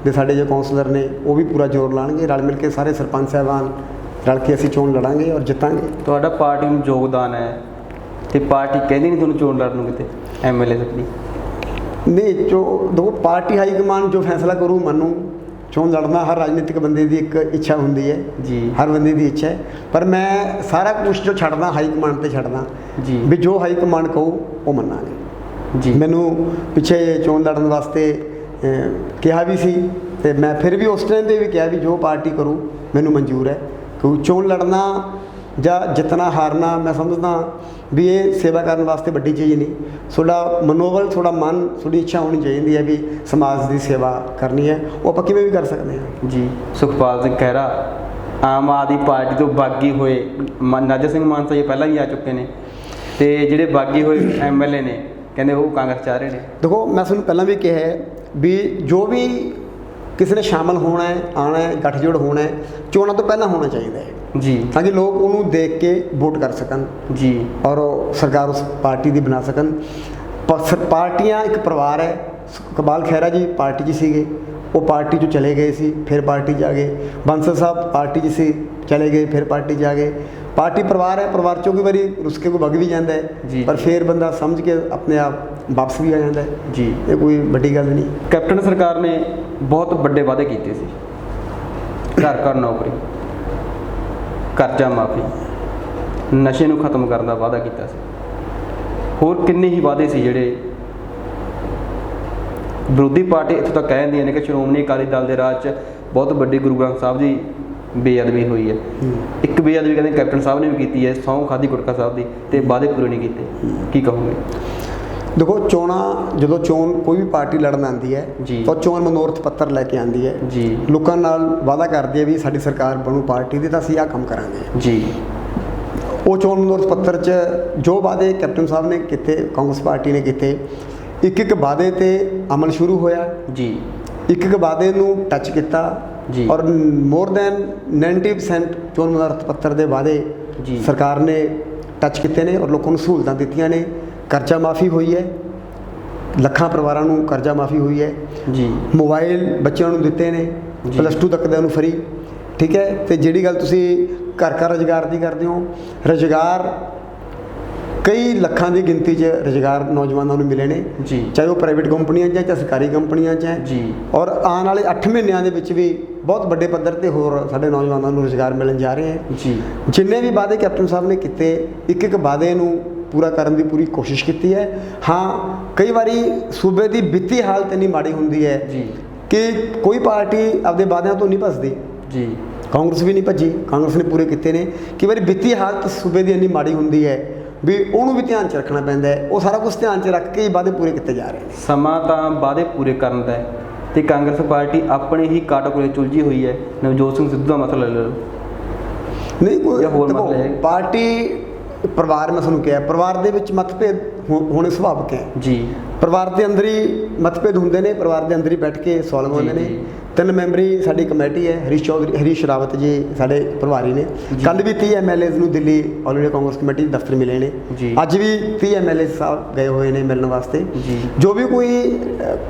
ਦੇ ਸਾਡੇ ਜੋ ਕੌਂਸਲਰ ਨੇ ਉਹ ਵੀ ਪੂਰਾ ਜ਼ੋਰ ਲਾਉਣਗੇ। ਰਲ ਮਿਲ ਕੇ ਸਾਰੇ ਸਰਪੰਚ ਸਾਹਿਬਾਨ ਰਲ ਕੇ ਅਸੀਂ ਚੋਣ ਲੜਾਂਗੇ ਔਰ ਜਿੱਤਾਂਗੇ। ਤੁਹਾਡਾ ਪਾਰਟੀ ਨੂੰ ਯੋਗਦਾਨ ਹੈ ਤੇ ਪਾਰਟੀ ਕਹਿੰਦੀ ਨਹੀਂ ਤੁਹਾਨੂੰ ਚੋਣ ਲੜਨ ਨੂੰ ਕਿਤੇ MLA ਤੱਕ ਦੀ? ਨਹੀਂ, ਜੋ ਦੇਖੋ ਪਾਰਟੀ ਹਾਈ ਕਮਾਨ ਜੋ ਫੈਸਲਾ ਕਰੂ ਮੰਨੂ। ਚੋਣ ਲੜਨਾ ਹਰ ਰਾਜਨੀਤਿਕ ਬੰਦੇ ਦੀ ਇੱਕ ਇੱਛਾ ਹੁੰਦੀ ਹੈ, ਜੀ। ਹਰ ਬੰਦੇ ਦੀ ਇੱਛਾ ਹੈ, ਪਰ ਮੈਂ ਸਾਰਾ ਕੁਝ ਜੋ ਛੱਡਦਾ ਹਾਈ ਕਮਾਂਡ ਤੇ ਛੱਡਦਾ ਜੀ। ਵੀ ਜੋ ਹਾਈ ਕਮਾਂਡ ਕਹੂ ਉਹ ਮੰਨਾਂਗੇ। ਜੀ। ਮੈਨੂੰ ਪਿੱਛੇ ਚੋਣ ਲੜਨ ਵਾਸਤੇ ਕਿਹਾ ਵੀ ਸੀ, ਤੇ ਮੈਂ ਫਿਰ ਵੀ ਉਸ ਟਾਈਮ 'ਤੇ ਵੀ ਕਿਹਾ ਵੀ ਜੋ ਪਾਰਟੀ ਕਰੂ ਮੈਨੂੰ ਮਨਜ਼ੂਰ ਹੈ। ਕਿਉਂਕਿ ਚੋਣ ਲੜਨਾ ਜਾਂ ਜਿੱਤਣਾ ਹਾਰਨਾ ਮੈਂ ਸਮਝਦਾ ਵੀ ਇਹ ਸੇਵਾ ਕਰਨ ਵਾਸਤੇ ਵੱਡੀ ਚੀਜ਼ ਨਹੀਂ। ਤੁਹਾਡਾ ਮਨੋਬਲ, ਤੁਹਾਡਾ ਮਨ, ਤੁਹਾਡੀ ਇੱਛਾ ਹੋਣੀ ਚਾਹੀਦੀ ਹੈ ਵੀ ਸਮਾਜ ਦੀ ਸੇਵਾ ਕਰਨੀ ਹੈ, ਉਹ ਆਪਾਂ ਕਿਵੇਂ ਵੀ ਕਰ ਸਕਦੇ ਹਾਂ। ਜੀ। ਸੁਖਪਾਲ ਸਿੰਘ ਖਹਿਰਾ ਆਮ ਆਦਮੀ ਪਾਰਟੀ ਤੋਂ ਬਾਗੀ ਹੋਏ, ਨਾਜਰ ਸਿੰਘ ਮਾਨਸਾ ਜੀ ਪਹਿਲਾਂ ਵੀ ਆ ਚੁੱਕੇ ਨੇ, ਤੇ ਜਿਹੜੇ ਬਾਗੀ ਹੋਏ MLA ਨੇ ਕਹਿੰਦੇ ਉਹ ਕਾਂਗਰਸ ਚਾਹ ਰਹੇ ਨੇ। ਦੇਖੋ, ਮੈਂ ਤੁਹਾਨੂੰ ਪਹਿਲਾਂ ਵੀ ਕਿਹਾ ਹੈ ਵੀ ਜੋ ਵੀ ਕਿਸੇ ਨੇ ਸ਼ਾਮਲ ਹੋਣਾ ਹੈ, ਆਉਣਾ ਹੈ, ਗੱਠਜੋੜ ਹੋਣਾ ਹੈ, ਚੋਣਾਂ ਤੋਂ ਪਹਿਲਾਂ ਹੋਣਾ ਚਾਹੀਦਾ ਹੈ, ਜੀ। ਤਾਂ ਕਿ ਲੋਕ ਉਹਨੂੰ ਦੇਖ ਕੇ ਵੋਟ ਕਰ ਸਕਣ, ਜੀ। ਔਰ ਉਹ ਸਰਕਾਰ ਉਸ ਪਾਰਟੀ ਦੀ ਬਣਾ ਸਕਣ। ਪਾਰਟੀਆਂ ਇੱਕ ਪਰਿਵਾਰ ਹੈ। ਇਕਬਾਲ ਖਹਿਰਾ ਜੀ ਪਾਰਟੀ 'ਚ ਸੀਗੇ, ਉਹ ਪਾਰਟੀ 'ਚੋਂ ਚਲੇ ਗਏ ਸੀ, ਫਿਰ ਪਾਰਟੀ 'ਚ ਆ ਗਏ। ਬਾਂਸਲ ਸਾਹਿਬ ਪਾਰਟੀ 'ਚ ਸੀ, ਚਲੇ ਗਏ, ਫਿਰ ਪਾਰਟੀ 'ਚ ਆ ਗਏ। ਪਾਰਟੀ ਪਰਿਵਾਰ ਹੈ, ਪਰਿਵਾਰ 'ਚੋਂ ਕਈ ਵਾਰੀ ਰੁੱਸ ਕੇ ਕੋਈ ਵਗ ਵੀ ਜਾਂਦਾ ਜੀ। ਹੈ, ਪਰ ਫਿਰ ਬੰਦਾ ਸਮਝ ਕੇ ਆਪਣੇ ਆਪ ਵਾਪਸ ਵੀ ਆ ਜਾਂਦਾ ਹੈ। ਜੀ। ਇਹ ਕੋਈ ਵੱਡੀ ਗੱਲ ਨਹੀਂ। ਕੈਪਟਨ ਸਰਕਾਰ ਨੇ ਬਹੁਤ ਵੱਡੇ ਵਾਅਦੇ ਕੀਤੇ ਸੀ, ਘਰ ਘਰ ਨੌਕਰੀ, ਕਰਜ਼ਾ ਮਾਫੀ, ਨਸ਼ੇ ਨੂੰ ਖਤਮ ਕਰਨ ਦਾ ਵਾਅਦਾ ਕੀਤਾ ਸੀ। ਹੋਰ ਕਿੰਨੇ ਹੀ ਵਾਅਦੇ ਸੀ ਜਿਹੜੇ ਵਿਰੋਧੀ ਪਾਰਟੀ ਇੱਥੋਂ ਤੱਕ ਕਹਿ ਦਿੰਦੀਆਂ ਨੇ ਕਿ ਸ਼੍ਰੋਮਣੀ ਅਕਾਲੀ ਦਲ ਦੇ ਰਾਜ 'ਚ ਬਹੁਤ ਵੱਡੀ ਗੁਰੂ ਗ੍ਰੰਥ ਸਾਹਿਬ ਦੀ ਬੇਅਦਬੀ ਹੋਈ ਹੈ। ਇੱਕ ਬੇਅਦਬੀ ਕਹਿੰਦੇ ਕੈਪਟਨ ਸਾਹਿਬ ਨੇ ਵੀ ਕੀਤੀ ਹੈ, ਸਹੁੰ ਖਾਧੀ ਗੁਟਕਾ ਸਾਹਿਬ ਦੀ, ਤੇ ਵਾਅਦੇ ਪੂਰੇ ਨਹੀਂ ਕੀਤੇ। ਕੀ ਕਹੋਗੇ? ਦੇਖੋ, ਚੋਣਾਂ ਜਦੋਂ ਚੋਣ ਕੋਈ ਵੀ ਪਾਰਟੀ ਲੜਨ ਆਉਂਦੀ ਹੈ ਜੀ। ਤਾਂ ਚੋਣ ਮਨੋਰਥ ਪੱਤਰ ਲੈ ਕੇ ਆਉਂਦੀ ਹੈ, ਜੀ। ਲੋਕਾਂ ਨਾਲ ਵਾਅਦਾ ਕਰਦੀ ਹੈ ਵੀ ਸਾਡੀ ਸਰਕਾਰ ਬਣੂ ਪਾਰਟੀ ਦੀ ਤਾਂ ਅਸੀਂ ਆਹ ਕੰਮ ਕਰਾਂਗੇ। ਜੀ। ਉਹ ਚੋਣ ਮਨੋਰਥ ਪੱਤਰ 'ਚ ਜੋ ਵਾਅਦੇ ਕੈਪਟਨ ਸਾਹਿਬ ਨੇ ਕੀਤੇ, ਕਾਂਗਰਸ ਪਾਰਟੀ ਨੇ ਕੀਤੇ, ਇੱਕ ਇੱਕ ਵਾਅਦੇ ਤੇ ਅਮਲ ਸ਼ੁਰੂ ਹੋਇਆ। ਜੀ। ਇੱਕ ਇੱਕ ਵਾਅਦੇ ਨੂੰ ਟੱਚ ਕੀਤਾ, ਜੀ। ਔਰ ਮੋਰ ਦੈਨ 90% ਚੋਣ ਮਨੋਰਥ ਪੱਤਰ ਦੇ ਵਾਅਦੇ ਜੀ। ਸਰਕਾਰ ਨੇ ਟੱਚ ਕੀਤੇ ਨੇ, ਔਰ ਲੋਕਾਂ ਨੂੰ ਸਹੂਲਤਾਂ ਦਿੱਤੀਆਂ ਨੇ। ਕਰਜ਼ਾ ਮਾਫੀ ਹੋਈ ਹੈ, ਲੱਖਾਂ ਪਰਿਵਾਰਾਂ ਨੂੰ ਕਰਜ਼ਾ ਮਾਫੀ ਹੋਈ ਹੈ। ਜੀ। ਮੋਬਾਈਲ ਬੱਚਿਆਂ ਨੂੰ ਦਿੱਤੇ ਨੇ, ਜੀ। +2 ਤੱਕ ਦੇ ਨੂੰ ਫਰੀ। ਠੀਕ ਹੈ। ਤੇ ਜਿਹੜੀ ਗੱਲ ਤੁਸੀਂ ਘਰ ਘਰ ਰੁਜ਼ਗਾਰ ਦੀ ਕਰਦੇ ਹੋ, ਰੁਜ਼ਗਾਰ ਕਈ ਲੱਖਾਂ ਦੀ ਗਿਣਤੀ 'ਚ ਰੁਜ਼ਗਾਰ ਨੌਜਵਾਨਾਂ ਨੂੰ ਮਿਲੇ ਨੇ, ਜੀ। ਚਾਹੇ ਉਹ ਪ੍ਰਾਈਵੇਟ ਕੰਪਨੀਆਂ 'ਚ ਹੈ, ਚਾਹੇ ਸਰਕਾਰੀ ਕੰਪਨੀਆਂ 'ਚ ਹੈ। ਜੀ। ਔਰ ਆਉਣ ਵਾਲੇ 8 ਮਹੀਨਿਆਂ ਦੇ ਵਿੱਚ ਵੀ ਬਹੁਤ ਵੱਡੇ ਪੱਧਰ ਤੇ ਹੋਰ ਸਾਡੇ ਨੌਜਵਾਨਾਂ ਨੂੰ ਰੁਜ਼ਗਾਰ ਮਿਲਣ ਜਾ ਰਹੇ ਹੈ। ਜੀ। ਜਿੰਨੇ ਵੀ ਵਾਅਦੇ ਕੈਪਟਨ ਸਾਹਿਬ ਨੇ ਕੀਤੇ, ਇੱਕ ਇੱਕ ਵਾਅਦੇ ਨੂੰ ਪੂਰਾ ਕਰਨ ਦੀ ਪੂਰੀ ਕੋਸ਼ਿਸ਼ ਕੀਤੀ ਹੈ। ਹਾਂ, ਕਈ ਵਾਰੀ ਸੂਬੇ ਦੀ ਵਿੱਤੀ ਹਾਲਤ ਇੰਨੀ ਮਾੜੀ ਹੁੰਦੀ ਹੈ ਜੀ। ਕਿ ਕੋਈ ਪਾਰਟੀ ਆਪਦੇ ਵਾਅਦਿਆਂ ਤੋਂ ਨਹੀਂ ਭੱਜਦੀ। ਜੀ। ਕਾਂਗਰਸ ਵੀ ਨਹੀਂ ਭੱਜੀ, ਕਾਂਗਰਸ ਨੇ ਪੂਰੇ ਕੀਤੇ ਨੇ। ਕਈ ਵਾਰੀ ਵਿੱਤੀ ਹਾਲਤ ਸੂਬੇ ਦੀ ਇੰਨੀ ਮਾੜੀ ਹੁੰਦੀ ਹੈ ਵੀ ਉਹਨੂੰ ਵੀ ਧਿਆਨ 'ਚ ਰੱਖਣਾ ਪੈਂਦਾ ਹੈ। ਉਹ ਸਾਰਾ ਕੁਝ ਧਿਆਨ 'ਚ ਰੱਖ ਕੇ ਹੀ ਵਾਅਦੇ ਪੂਰੇ ਕੀਤੇ ਜਾ ਰਹੇ ਨੇ। ਸਮਾਂ ਤਾਂ ਵਾਅਦੇ ਪੂਰੇ ਕਰਨ ਦਾ ਹੈ ਤੇ ਕਾਂਗਰਸ ਪਾਰਟੀ ਆਪਣੇ ਹੀ ਕਾਟੋਗਰੀ ਚੁਲਝੀ ਹੋਈ ਹੈ। ਨਵਜੋਤ ਸਿੰਘ ਸਿੱਧੂ ਦਾ ਮਸਲਾ ਲੈ ਲਓ। ਨਹੀਂ ਕੋਈ ਜਾਂ ਹੋਰ ਦੇਖੋ, ਮਸਲੇ ਹੈ? ਪਾਰਟੀ ਪਰਿਵਾਰ, ਮੈਂ ਤੁਹਾਨੂੰ ਕਿਹਾ ਪਰਿਵਾਰ ਦੇ ਵਿੱਚ ਮਤਭੇਦ ਹੋਣੇ ਸੁਭਾਵਿਕ ਹੈ। ਜੀ। ਪਰਿਵਾਰ ਦੇ ਅੰਦਰ ਹੀ ਮਤਭੇਦ ਹੁੰਦੇ ਨੇ, ਪਰਿਵਾਰ ਦੇ ਅੰਦਰ ਹੀ ਬੈਠ ਕੇ ਸੋਲਵ ਹੁੰਦੇ ਨੇ। ਜੀ। 3 ਮੈਂਬਰੀ ਸਾਡੀ ਕਮੇਟੀ ਹੈ। ਹਰੀਸ਼ ਰਾਵਤ ਜੀ ਸਾਡੇ ਪ੍ਰਭਾਰੀ ਨੇ। ਕੱਲ੍ਹ ਵੀ 30 MLAs ਨੂੰ Delhi all India Congress committee ਦਫ਼ਤਰ ਮਿਲੇ ਨੇ। ਜੀ। ਅੱਜ ਵੀ 30 MLAs ਸਾਹਿਬ ਗਏ ਹੋਏ ਨੇ ਮਿਲਣ ਵਾਸਤੇ। ਜੀ। ਜੋ ਵੀ ਕੋਈ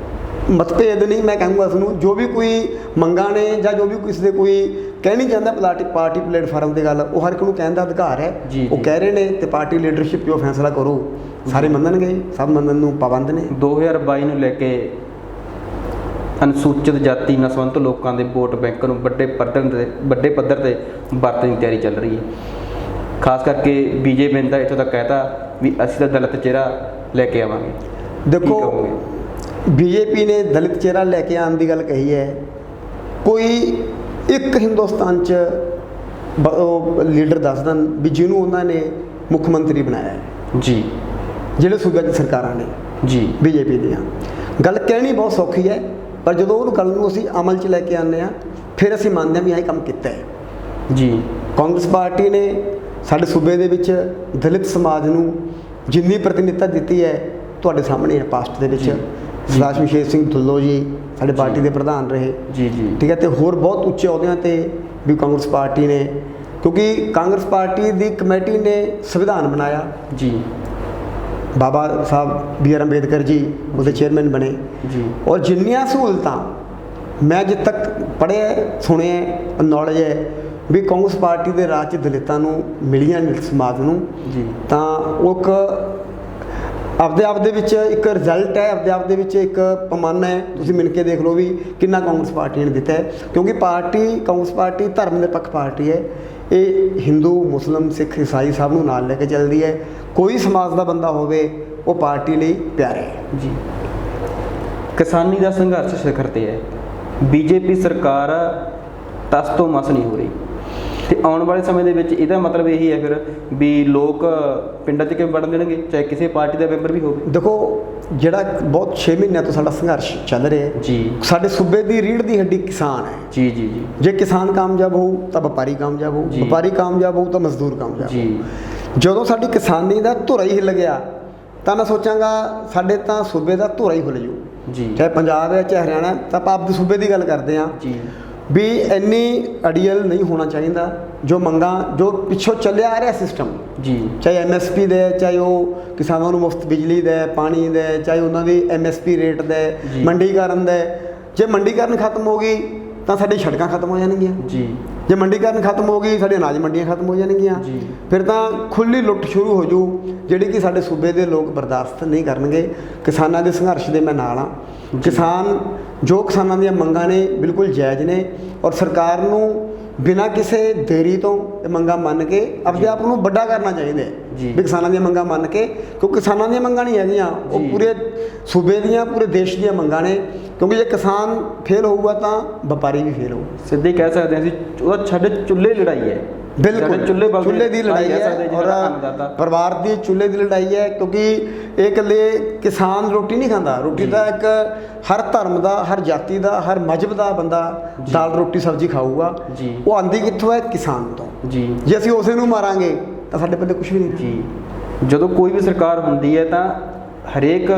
ਮਤਭੇਦ ਨਹੀਂ, ਮੈਂ ਕਹਾਂਗਾ ਉਸ ਨੂੰ, ਜੋ ਵੀ ਕੋਈ ਮੰਗਾਂ ਨੇ ਜਾਂ ਜੋ ਵੀ ਕਿਸੇ ਦੇ ਕੋਈ ਕਹਿਣੀ ਚਾਹੁੰਦਾ ਪਾਰਟੀ ਪਲੇਟਫਾਰਮ 'ਤੇ ਗੱਲ, ਉਹ ਹਰ ਇੱਕ ਨੂੰ ਕਹਿਣ ਦਾ ਅਧਿਕਾਰ ਹੈ। ਜੀ, ਉਹ ਜੀ। ਕਹਿ ਰਹੇ ਨੇ ਤੇ ਪਾਰਟੀ ਲੀਡਰਸ਼ਿਪ ਜੋ ਫੈਸਲਾ ਕਰੂ ਸਾਰੇ ਮੰਨਣਗੇ, ਸਭ ਮੰਨਣ ਨੂੰ ਪਾਬੰਦ ਨੇ। 2022 ਨੂੰ ਲੈ ਕੇ ਅਨੁਸੂਚਿਤ ਜਾਤੀ ਨਾਲ ਸੰਬੰਧਿਤ ਲੋਕਾਂ ਦੇ ਵੋਟ ਬੈਂਕ ਨੂੰ ਵੱਡੇ ਪੱਧਰ ਤੇ ਵਰਤਣ ਦੀ ਤਿਆਰੀ ਚੱਲ ਰਹੀ ਹੈ। ਖਾਸ ਕਰਕੇ ਬੀਜੇਪੀ ਨੇ ਤਾਂ ਇੱਥੋਂ ਤੱਕ ਕਹਿਤਾ ਵੀ ਅਸੀਂ ਤਾਂ ਦਲਿਤ ਚਿਹਰਾ ਲੈ ਕੇ ਆਵਾਂਗੇ। ਦੇਖੋ, ਕੀ ਕਹੋਗੇ? ਬੀਜੇਪੀ ਨੇ ਦਲਿਤ ਚਿਹਰਾ ਲੈ ਕੇ ਆਉਣ ਦੀ ਗੱਲ ਕਹੀ ਹੈ। ਕੋਈ ਇੱਕ ਹਿੰਦੁਸਤਾਨ 'ਚ ਲੀਡਰ ਦੱਸ ਦੇਣ ਵੀ ਜਿਹਨੂੰ ਉਹਨਾਂ ਨੇ ਮੁੱਖ ਮੰਤਰੀ ਬਣਾਇਆ ਹੈ। ਜੀ। ਜਿਹੜੇ ਸੂਬੇ 'ਚ ਸਰਕਾਰਾਂ ਨੇ ਜੀ। ਬੀਜੇਪੀ ਦੀਆਂ, ਗੱਲ ਕਹਿਣੀ ਬਹੁਤ ਸੌਖੀ ਹੈ, ਪਰ ਜਦੋਂ ਉਹ ਗੱਲ ਨੂੰ ਅਸੀਂ ਅਮਲ 'ਚ ਲੈ ਕੇ ਆਉਂਦੇ ਹਾਂ ਫਿਰ ਅਸੀਂ ਮੰਨਦੇ ਹਾਂ ਵੀ ਇਹ ਕੰਮ ਕੀਤਾ ਹੈ। ਜੀ। ਕਾਂਗਰਸ ਪਾਰਟੀ ਨੇ ਸਾਡੇ ਸੂਬੇ ਦੇ ਵਿੱਚ ਦਲਿਤ ਸਮਾਜ ਨੂੰ ਜਿੰਨੀ ਪ੍ਰਤੀਨਿਧਤਾ ਦਿੱਤੀ ਹੈ ਤੁਹਾਡੇ ਸਾਹਮਣੇ ਹੈ। ਪਾਸਟ ਦੇ ਵਿੱਚ ਸਰਦਾਰ ਸ਼ਮਸ਼ੇਰ ਸਿੰਘ ਢਿੱਲੋਂ ਜੀ ਸਾਡੇ ਪਾਰਟੀ ਦੇ ਪ੍ਰਧਾਨ ਰਹੇ। ਜੀ। ਜੀ। ਠੀਕ ਹੈ, ਤੇ ਹੋਰ ਬਹੁਤ ਉੱਚੇ ਅਹੁਦਿਆਂ ਤੇ ਵੀ ਕਾਂਗਰਸ ਪਾਰਟੀ ਨੇ, ਕਿਉਂਕਿ ਕਾਂਗਰਸ ਪਾਰਟੀ ਦੀ ਕਮੇਟੀ ਨੇ ਸੰਵਿਧਾਨ ਬਣਾਇਆ। ਜੀ। ਬਾਬਾ ਸਾਹਿਬ BR ਅੰਬੇਦਕਰ ਜੀ ਉਹਦੇ ਚੇਅਰਮੈਨ ਬਣੇ। ਜੀ। ਔਰ ਜਿੰਨੀਆਂ ਸਹੂਲਤਾਂ ਮੈਂ ਜਿੱਥੇ ਤੱਕ ਪੜ੍ਹਿਆ ਸੁਣਿਆ ਨੌਲੇਜ ਹੈ ਵੀ ਕਾਂਗਰਸ ਪਾਰਟੀ ਦੇ ਰਾਜ 'ਚ ਦਲਿਤਾਂ ਨੂੰ ਮਿਲੀਆਂ ਸਮਾਜ ਨੂੰ, ਜੀ। ਤਾਂ ਉਹ ਇੱਕ ਆਪਦੇ ਆਪ ਦੇ ਵਿੱਚ ਇੱਕ ਰਿਜ਼ਲਟ ਹੈ, ਆਪਦੇ ਆਪ ਦੇ ਵਿੱਚ ਇੱਕ ਪੈਮਾਨਾ ਹੈ। ਤੁਸੀਂ ਮਿਲ ਕੇ ਦੇਖ ਲਓ ਵੀ ਕਿੰਨਾ ਕਾਂਗਰਸ ਪਾਰਟੀ ਨੇ ਦਿੱਤਾ ਹੈ, ਕਿਉਂਕਿ ਕਾਂਗਰਸ ਪਾਰਟੀ ਧਰਮ ਨਿਰਪੱਖ ਪਾਰਟੀ ਹੈ। ਇਹ ਹਿੰਦੂ, ਮੁਸਲਿਮ, ਸਿੱਖ, ਈਸਾਈ ਸਭ ਨੂੰ ਨਾਲ ਲੈ ਕੇ ਚੱਲਦੀ ਹੈ। ਕੋਈ ਸਮਾਜ ਦਾ ਬੰਦਾ ਹੋਵੇ ਉਹ ਪਾਰਟੀ ਲਈ ਪਿਆਰਾ ਹੈ। ਜੀ। ਕਿਸਾਨੀ ਦਾ ਸੰਘਰਸ਼ ਸਿਖਰ ਤੇ ਹੈ। ਬੀਜੇਪੀ ਸਰਕਾਰ ਟਸ ਤੋਂ ਮਸ ਨਹੀਂ ਹੋ ਰਹੀ ਤੇ ਆਉਣ ਵਾਲੇ ਸਮੇਂ ਦੇ ਵਿੱਚ ਇਹਦਾ ਮਤਲਬ ਇਹੀ ਹੈ ਫਿਰ ਵੀ ਲੋਕ ਪਿੰਡਾਂ 'ਚ ਕਿਵੇਂ ਵੜਨ ਦੇਣਗੇ, ਚਾਹੇ ਕਿਸੇ ਪਾਰਟੀ ਦਾ ਮੈਂਬਰ ਵੀ ਹੋਵੇ। ਦੇਖੋ, ਜਿਹੜਾ ਬਹੁਤ 6 ਮਹੀਨਿਆਂ ਤੋਂ ਸਾਡਾ ਸੰਘਰਸ਼ ਚੱਲ ਰਿਹਾ ਹੈ। ਜੀ। ਸਾਡੇ ਸੂਬੇ ਦੀ ਰੀੜ੍ਹ ਦੀ ਹੱਡੀ ਕਿਸਾਨ ਹੈ। ਜੀ। ਜੀ। ਜੀ। ਜੇ ਕਿਸਾਨ ਕਾਮਯਾਬ ਹੋਊ ਤਾਂ ਵਪਾਰੀ ਕਾਮਯਾਬ ਹੋਊ, ਜੀ। ਵਪਾਰੀ ਕਾਮਯਾਬ ਹੋਊ ਤਾਂ ਮਜ਼ਦੂਰ ਕਾਮਯਾਬ ਹੋਊ। ਜੀ। ਜਦੋਂ ਸਾਡੀ ਕਿਸਾਨੀ ਦਾ ਧੁਰਾ ਹੀ ਹਿੱਲ ਗਿਆ ਤਾਂ ਮੈਂ ਸੋਚਾਂਗਾ ਸਾਡੇ ਤਾਂ ਸੂਬੇ ਦਾ ਧੁਰਾ ਹੀ ਹਿੱਲ ਜੂ। ਜੀ। ਚਾਹੇ ਪੰਜਾਬ ਹੈ ਚਾਹੇ ਹਰਿਆਣਾ ਹੈ, ਤਾਂ ਆਪਾਂ ਆਪਦੇ ਸੂਬੇ ਦੀ ਗੱਲ ਕਰਦੇ ਹਾਂ ਜੀ। ਵੀ ਇੰਨੀ ਅੜੀਅਲ ਨਹੀਂ ਹੋਣਾ ਚਾਹੀਦਾ। ਜੋ ਮੰਗਾਂ ਜੋ ਪਿੱਛੋਂ ਚੱਲਿਆ ਆ ਰਿਹਾ ਸਿਸਟਮ, ਜੀ। ਚਾਹੇ MSP ਦੇ, ਚਾਹੇ ਉਹ ਕਿਸਾਨਾਂ ਨੂੰ ਮੁਫਤ ਬਿਜਲੀ ਦੇ, ਪਾਣੀ ਦੇ, ਚਾਹੇ ਉਹਨਾਂ ਦੀ MSP ਰੇਟ ਦੇ, ਜੀ। ਮੰਡੀਕਰਨ ਦੇ, ਜੇ ਮੰਡੀਕਰਨ ਖਤਮ ਹੋ ਗਈ ਤਾਂ ਸਾਡੀ ਸੜਕਾਂ ਖਤਮ ਹੋ ਜਾਣਗੀਆਂ। ਜੀ। ਜੇ ਮੰਡੀਕਰਨ ਖਤਮ ਹੋ ਗਈ ਸਾਡੀ ਅਨਾਜ ਮੰਡੀਆਂ ਖਤਮ ਹੋ ਜਾਣਗੀਆਂ। ਜੀ। ਫਿਰ ਤਾਂ ਖੁੱਲ੍ਹੀ ਲੁੱਟ ਸ਼ੁਰੂ ਹੋ ਜੂ, ਜਿਹੜੀ ਕਿ ਸਾਡੇ ਸੂਬੇ ਦੇ ਲੋਕ ਬਰਦਾਸ਼ਤ ਨਹੀਂ ਕਰਨਗੇ। ਕਿਸਾਨਾਂ ਦੇ ਸੰਘਰਸ਼ ਦੇ ਮੈਂ ਨਾਲ ਹਾਂ। ਕਿਸਾਨਾਂ ਦੀਆਂ ਮੰਗਾਂ ਨੇ ਬਿਲਕੁਲ ਜਾਇਜ਼ ਨੇ, ਔਰ ਸਰਕਾਰ ਨੂੰ ਬਿਨਾਂ ਕਿਸੇ ਦੇਰੀ ਤੋਂ ਇਹ ਮੰਗਾਂ ਮੰਨ ਕੇ ਆਪਣੇ ਆਪ ਨੂੰ ਵੱਡਾ ਕਰਨਾ ਚਾਹੀਦਾ ਹੈ। ਜੀ। ਵੀ ਕਿਸਾਨਾਂ ਦੀਆਂ ਮੰਗਾਂ ਮੰਨ ਕੇ, ਕਿਉਂਕਿ ਕਿਸਾਨਾਂ ਦੀਆਂ ਮੰਗਾਂ ਨਹੀਂ ਹੈਗੀਆਂ, ਉਹ ਜੀ। ਪੂਰੇ ਸੂਬੇ ਦੀਆਂ, ਪੂਰੇ ਦੇਸ਼ ਦੀਆਂ ਮੰਗਾਂ ਨੇ। ਕਿਉਂਕਿ ਜੇ ਕਿਸਾਨ ਫੇਲ ਹੋਊਗਾ ਤਾਂ ਵਪਾਰੀ ਵੀ ਫੇਲ ਹੋਊ। ਸਿੱਧੇ ਕਹਿ ਸਕਦੇ ਹਾਂ ਅਸੀਂ ਉਹਦਾ ਸਾਡੇ ਚੁੱਲ੍ਹੇ ਲੜਾਈ ਹੈ। ਬਿਲਕੁਲ ਸਾਡੇ ਚੁੱਲ੍ਹੇ ਦੀ ਲੜਾਈ ਹੈ, ਔਰ ਪਰਿਵਾਰ ਦੀ ਚੁੱਲ੍ਹੇ ਦੀ ਲੜਾਈ ਹੈ। ਕਿਉਂਕਿ ਇਹ ਇਕੱਲੇ ਕਿਸਾਨ ਰੋਟੀ ਨਹੀਂ ਖਾਂਦਾ, ਰੋਟੀ ਤਾਂ ਇੱਕ ਹਰ ਧਰਮ ਦਾ, ਹਰ ਜਾਤੀ ਦਾ, ਹਰ ਮਜ਼ਹਬ ਦਾ ਬੰਦਾ ਦਾਲ ਰੋਟੀ ਸਬਜ਼ੀ ਖਾਊਗਾ। ਜੀ। ਉਹ ਆਂਦੀ ਕਿੱਥੋਂ ਹੈ? ਕਿਸਾਨ ਤੋਂ। ਜੀ। ਜੇ ਅਸੀਂ ਉਸੇ ਨੂੰ ਮਾਰਾਂਗੇ ਤਾਂ ਸਾਡੇ ਪੱਲੇ ਕੁਝ ਵੀ ਨਹੀਂ। ਜੀ। ਜਦੋਂ ਕੋਈ ਵੀ ਸਰਕਾਰ ਹੁੰਦੀ ਹੈ ਤਾਂ ਹਰੇਕ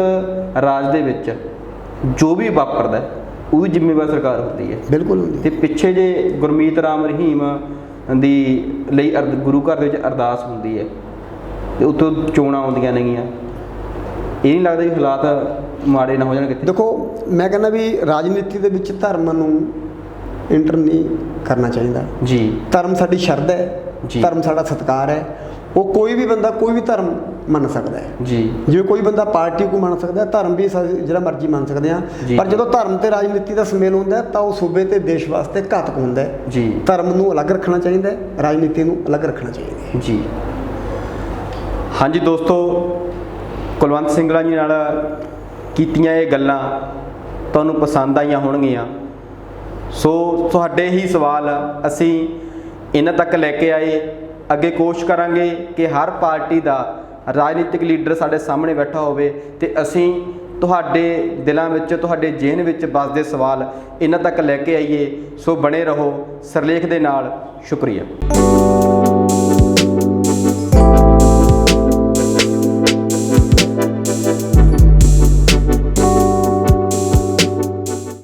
ਰਾਜ ਦੇ ਵਿੱਚ ਜੋ ਵੀ ਵਾਪਰਦਾ ਉਹਦੀ ਜ਼ਿੰਮੇਵਾਰ ਸਰਕਾਰ ਹੁੰਦੀ ਹੈ। ਬਿਲਕੁਲ ਹੁੰਦੀ ਤੇ ਪਿੱਛੇ ਜੇ ਗੁਰਮੀਤ ਰਾਮ ਰਹੀਮ ਦੀ ਲਈ ਗੁਰੂ ਘਰ ਦੇ ਵਿੱਚ ਅਰਦਾਸ ਹੁੰਦੀ ਹੈ ਤੇ ਉੱਥੋਂ ਚੋਣਾਂ ਆਉਂਦੀਆਂ ਨੇਗੀਆਂ, ਇਹ ਨਹੀਂ ਲੱਗਦਾ ਵੀ ਹਾਲਾਤ ਮਾੜੇ ਨਾ ਹੋ ਜਾਣ ਕਿਤੇ? ਦੇਖੋ, ਮੈਂ ਕਹਿੰਦਾ ਵੀ ਰਾਜਨੀਤੀ ਦੇ ਵਿੱਚ ਧਰਮ ਨੂੰ ਇੰਟਰ ਨਹੀਂ ਕਰਨਾ ਚਾਹੀਦਾ। ਜੀ। ਧਰਮ ਸਾਡੀ ਸ਼ਰਧਾ ਹੈ, ਜੀ। ਧਰਮ ਸਾਡਾ ਸਤਿਕਾਰ ਹੈ। ਉਹ ਕੋਈ ਵੀ ਬੰਦਾ ਕੋਈ ਵੀ ਧਰਮ ਮੰਨ ਸਕਦਾ ਹੈ। ਜੀ। ਜਿਵੇਂ ਕੋਈ ਬੰਦਾ ਪਾਰਟੀ ਨੂੰ ਮੰਨ ਸਕਦਾ ਹੈ, ਧਰਮ ਵੀ ਜਿਹੜਾ ਮਰਜ਼ੀ ਮੰਨ ਸਕਦੇ ਹਾਂ। ਜੀ। ਪਰ ਜਦੋਂ ਧਰਮ ਤੇ ਰਾਜਨੀਤੀ ਦਾ ਸੁਮੇਲ ਹੁੰਦਾ ਹੈ ਤਾਂ ਉਹ ਸੂਬੇ ਤੇ ਦੇਸ਼ ਵਾਸਤੇ ਘਾਤਕ ਹੁੰਦਾ ਹੈ। ਜੀ। ਧਰਮ ਨੂੰ ਅਲੱਗ ਰੱਖਣਾ ਚਾਹੀਦਾ ਹੈ, ਰਾਜਨੀਤੀ ਨੂੰ ਅਲੱਗ ਰੱਖਣਾ ਚਾਹੀਦਾ ਹੈ। ਜੀ। ਹਾਂਜੀ ਦੋਸਤੋ, ਕੁਲਵੰਤ ਸਿੰਗਲਾ ਜੀ ਨਾਲ ਕੀਤੀਆਂ ਇਹ ਗੱਲਾਂ ਤੁਹਾਨੂੰ ਪਸੰਦ ਆਈਆਂ ਹੋਣਗੀਆਂ। ਸੋ ਤੁਹਾਡੇ ਹੀ ਸਵਾਲ ਅਸੀਂ ਇਹਨਾਂ ਤੱਕ ਲੈ ਕੇ ਆਏ। ਅੱਗੇ ਕੋਸ਼ਿਸ਼ ਕਰਾਂਗੇ ਕਿ ਹਰ ਪਾਰਟੀ ਦਾ ਰਾਜਨੀਤਿਕ ਲੀਡਰ ਸਾਡੇ ਸਾਹਮਣੇ ਬੈਠਾ ਹੋਵੇ ਤੇ ਅਸੀਂ ਤੁਹਾਡੇ ਦਿਲਾਂ ਵਿੱਚ, ਤੁਹਾਡੇ ਜ਼ਿਹਨ ਵਿੱਚ ਵੱਸਦੇ ਸਵਾਲ ਇਹਨਾਂ ਤੱਕ ਲੈ ਕੇ ਆਈਏ। ਸੋ ਬਣੇ ਰਹੋ ਸਿਰਲੇਖ ਦੇ ਨਾਲ। ਸ਼ੁਕਰੀਆ।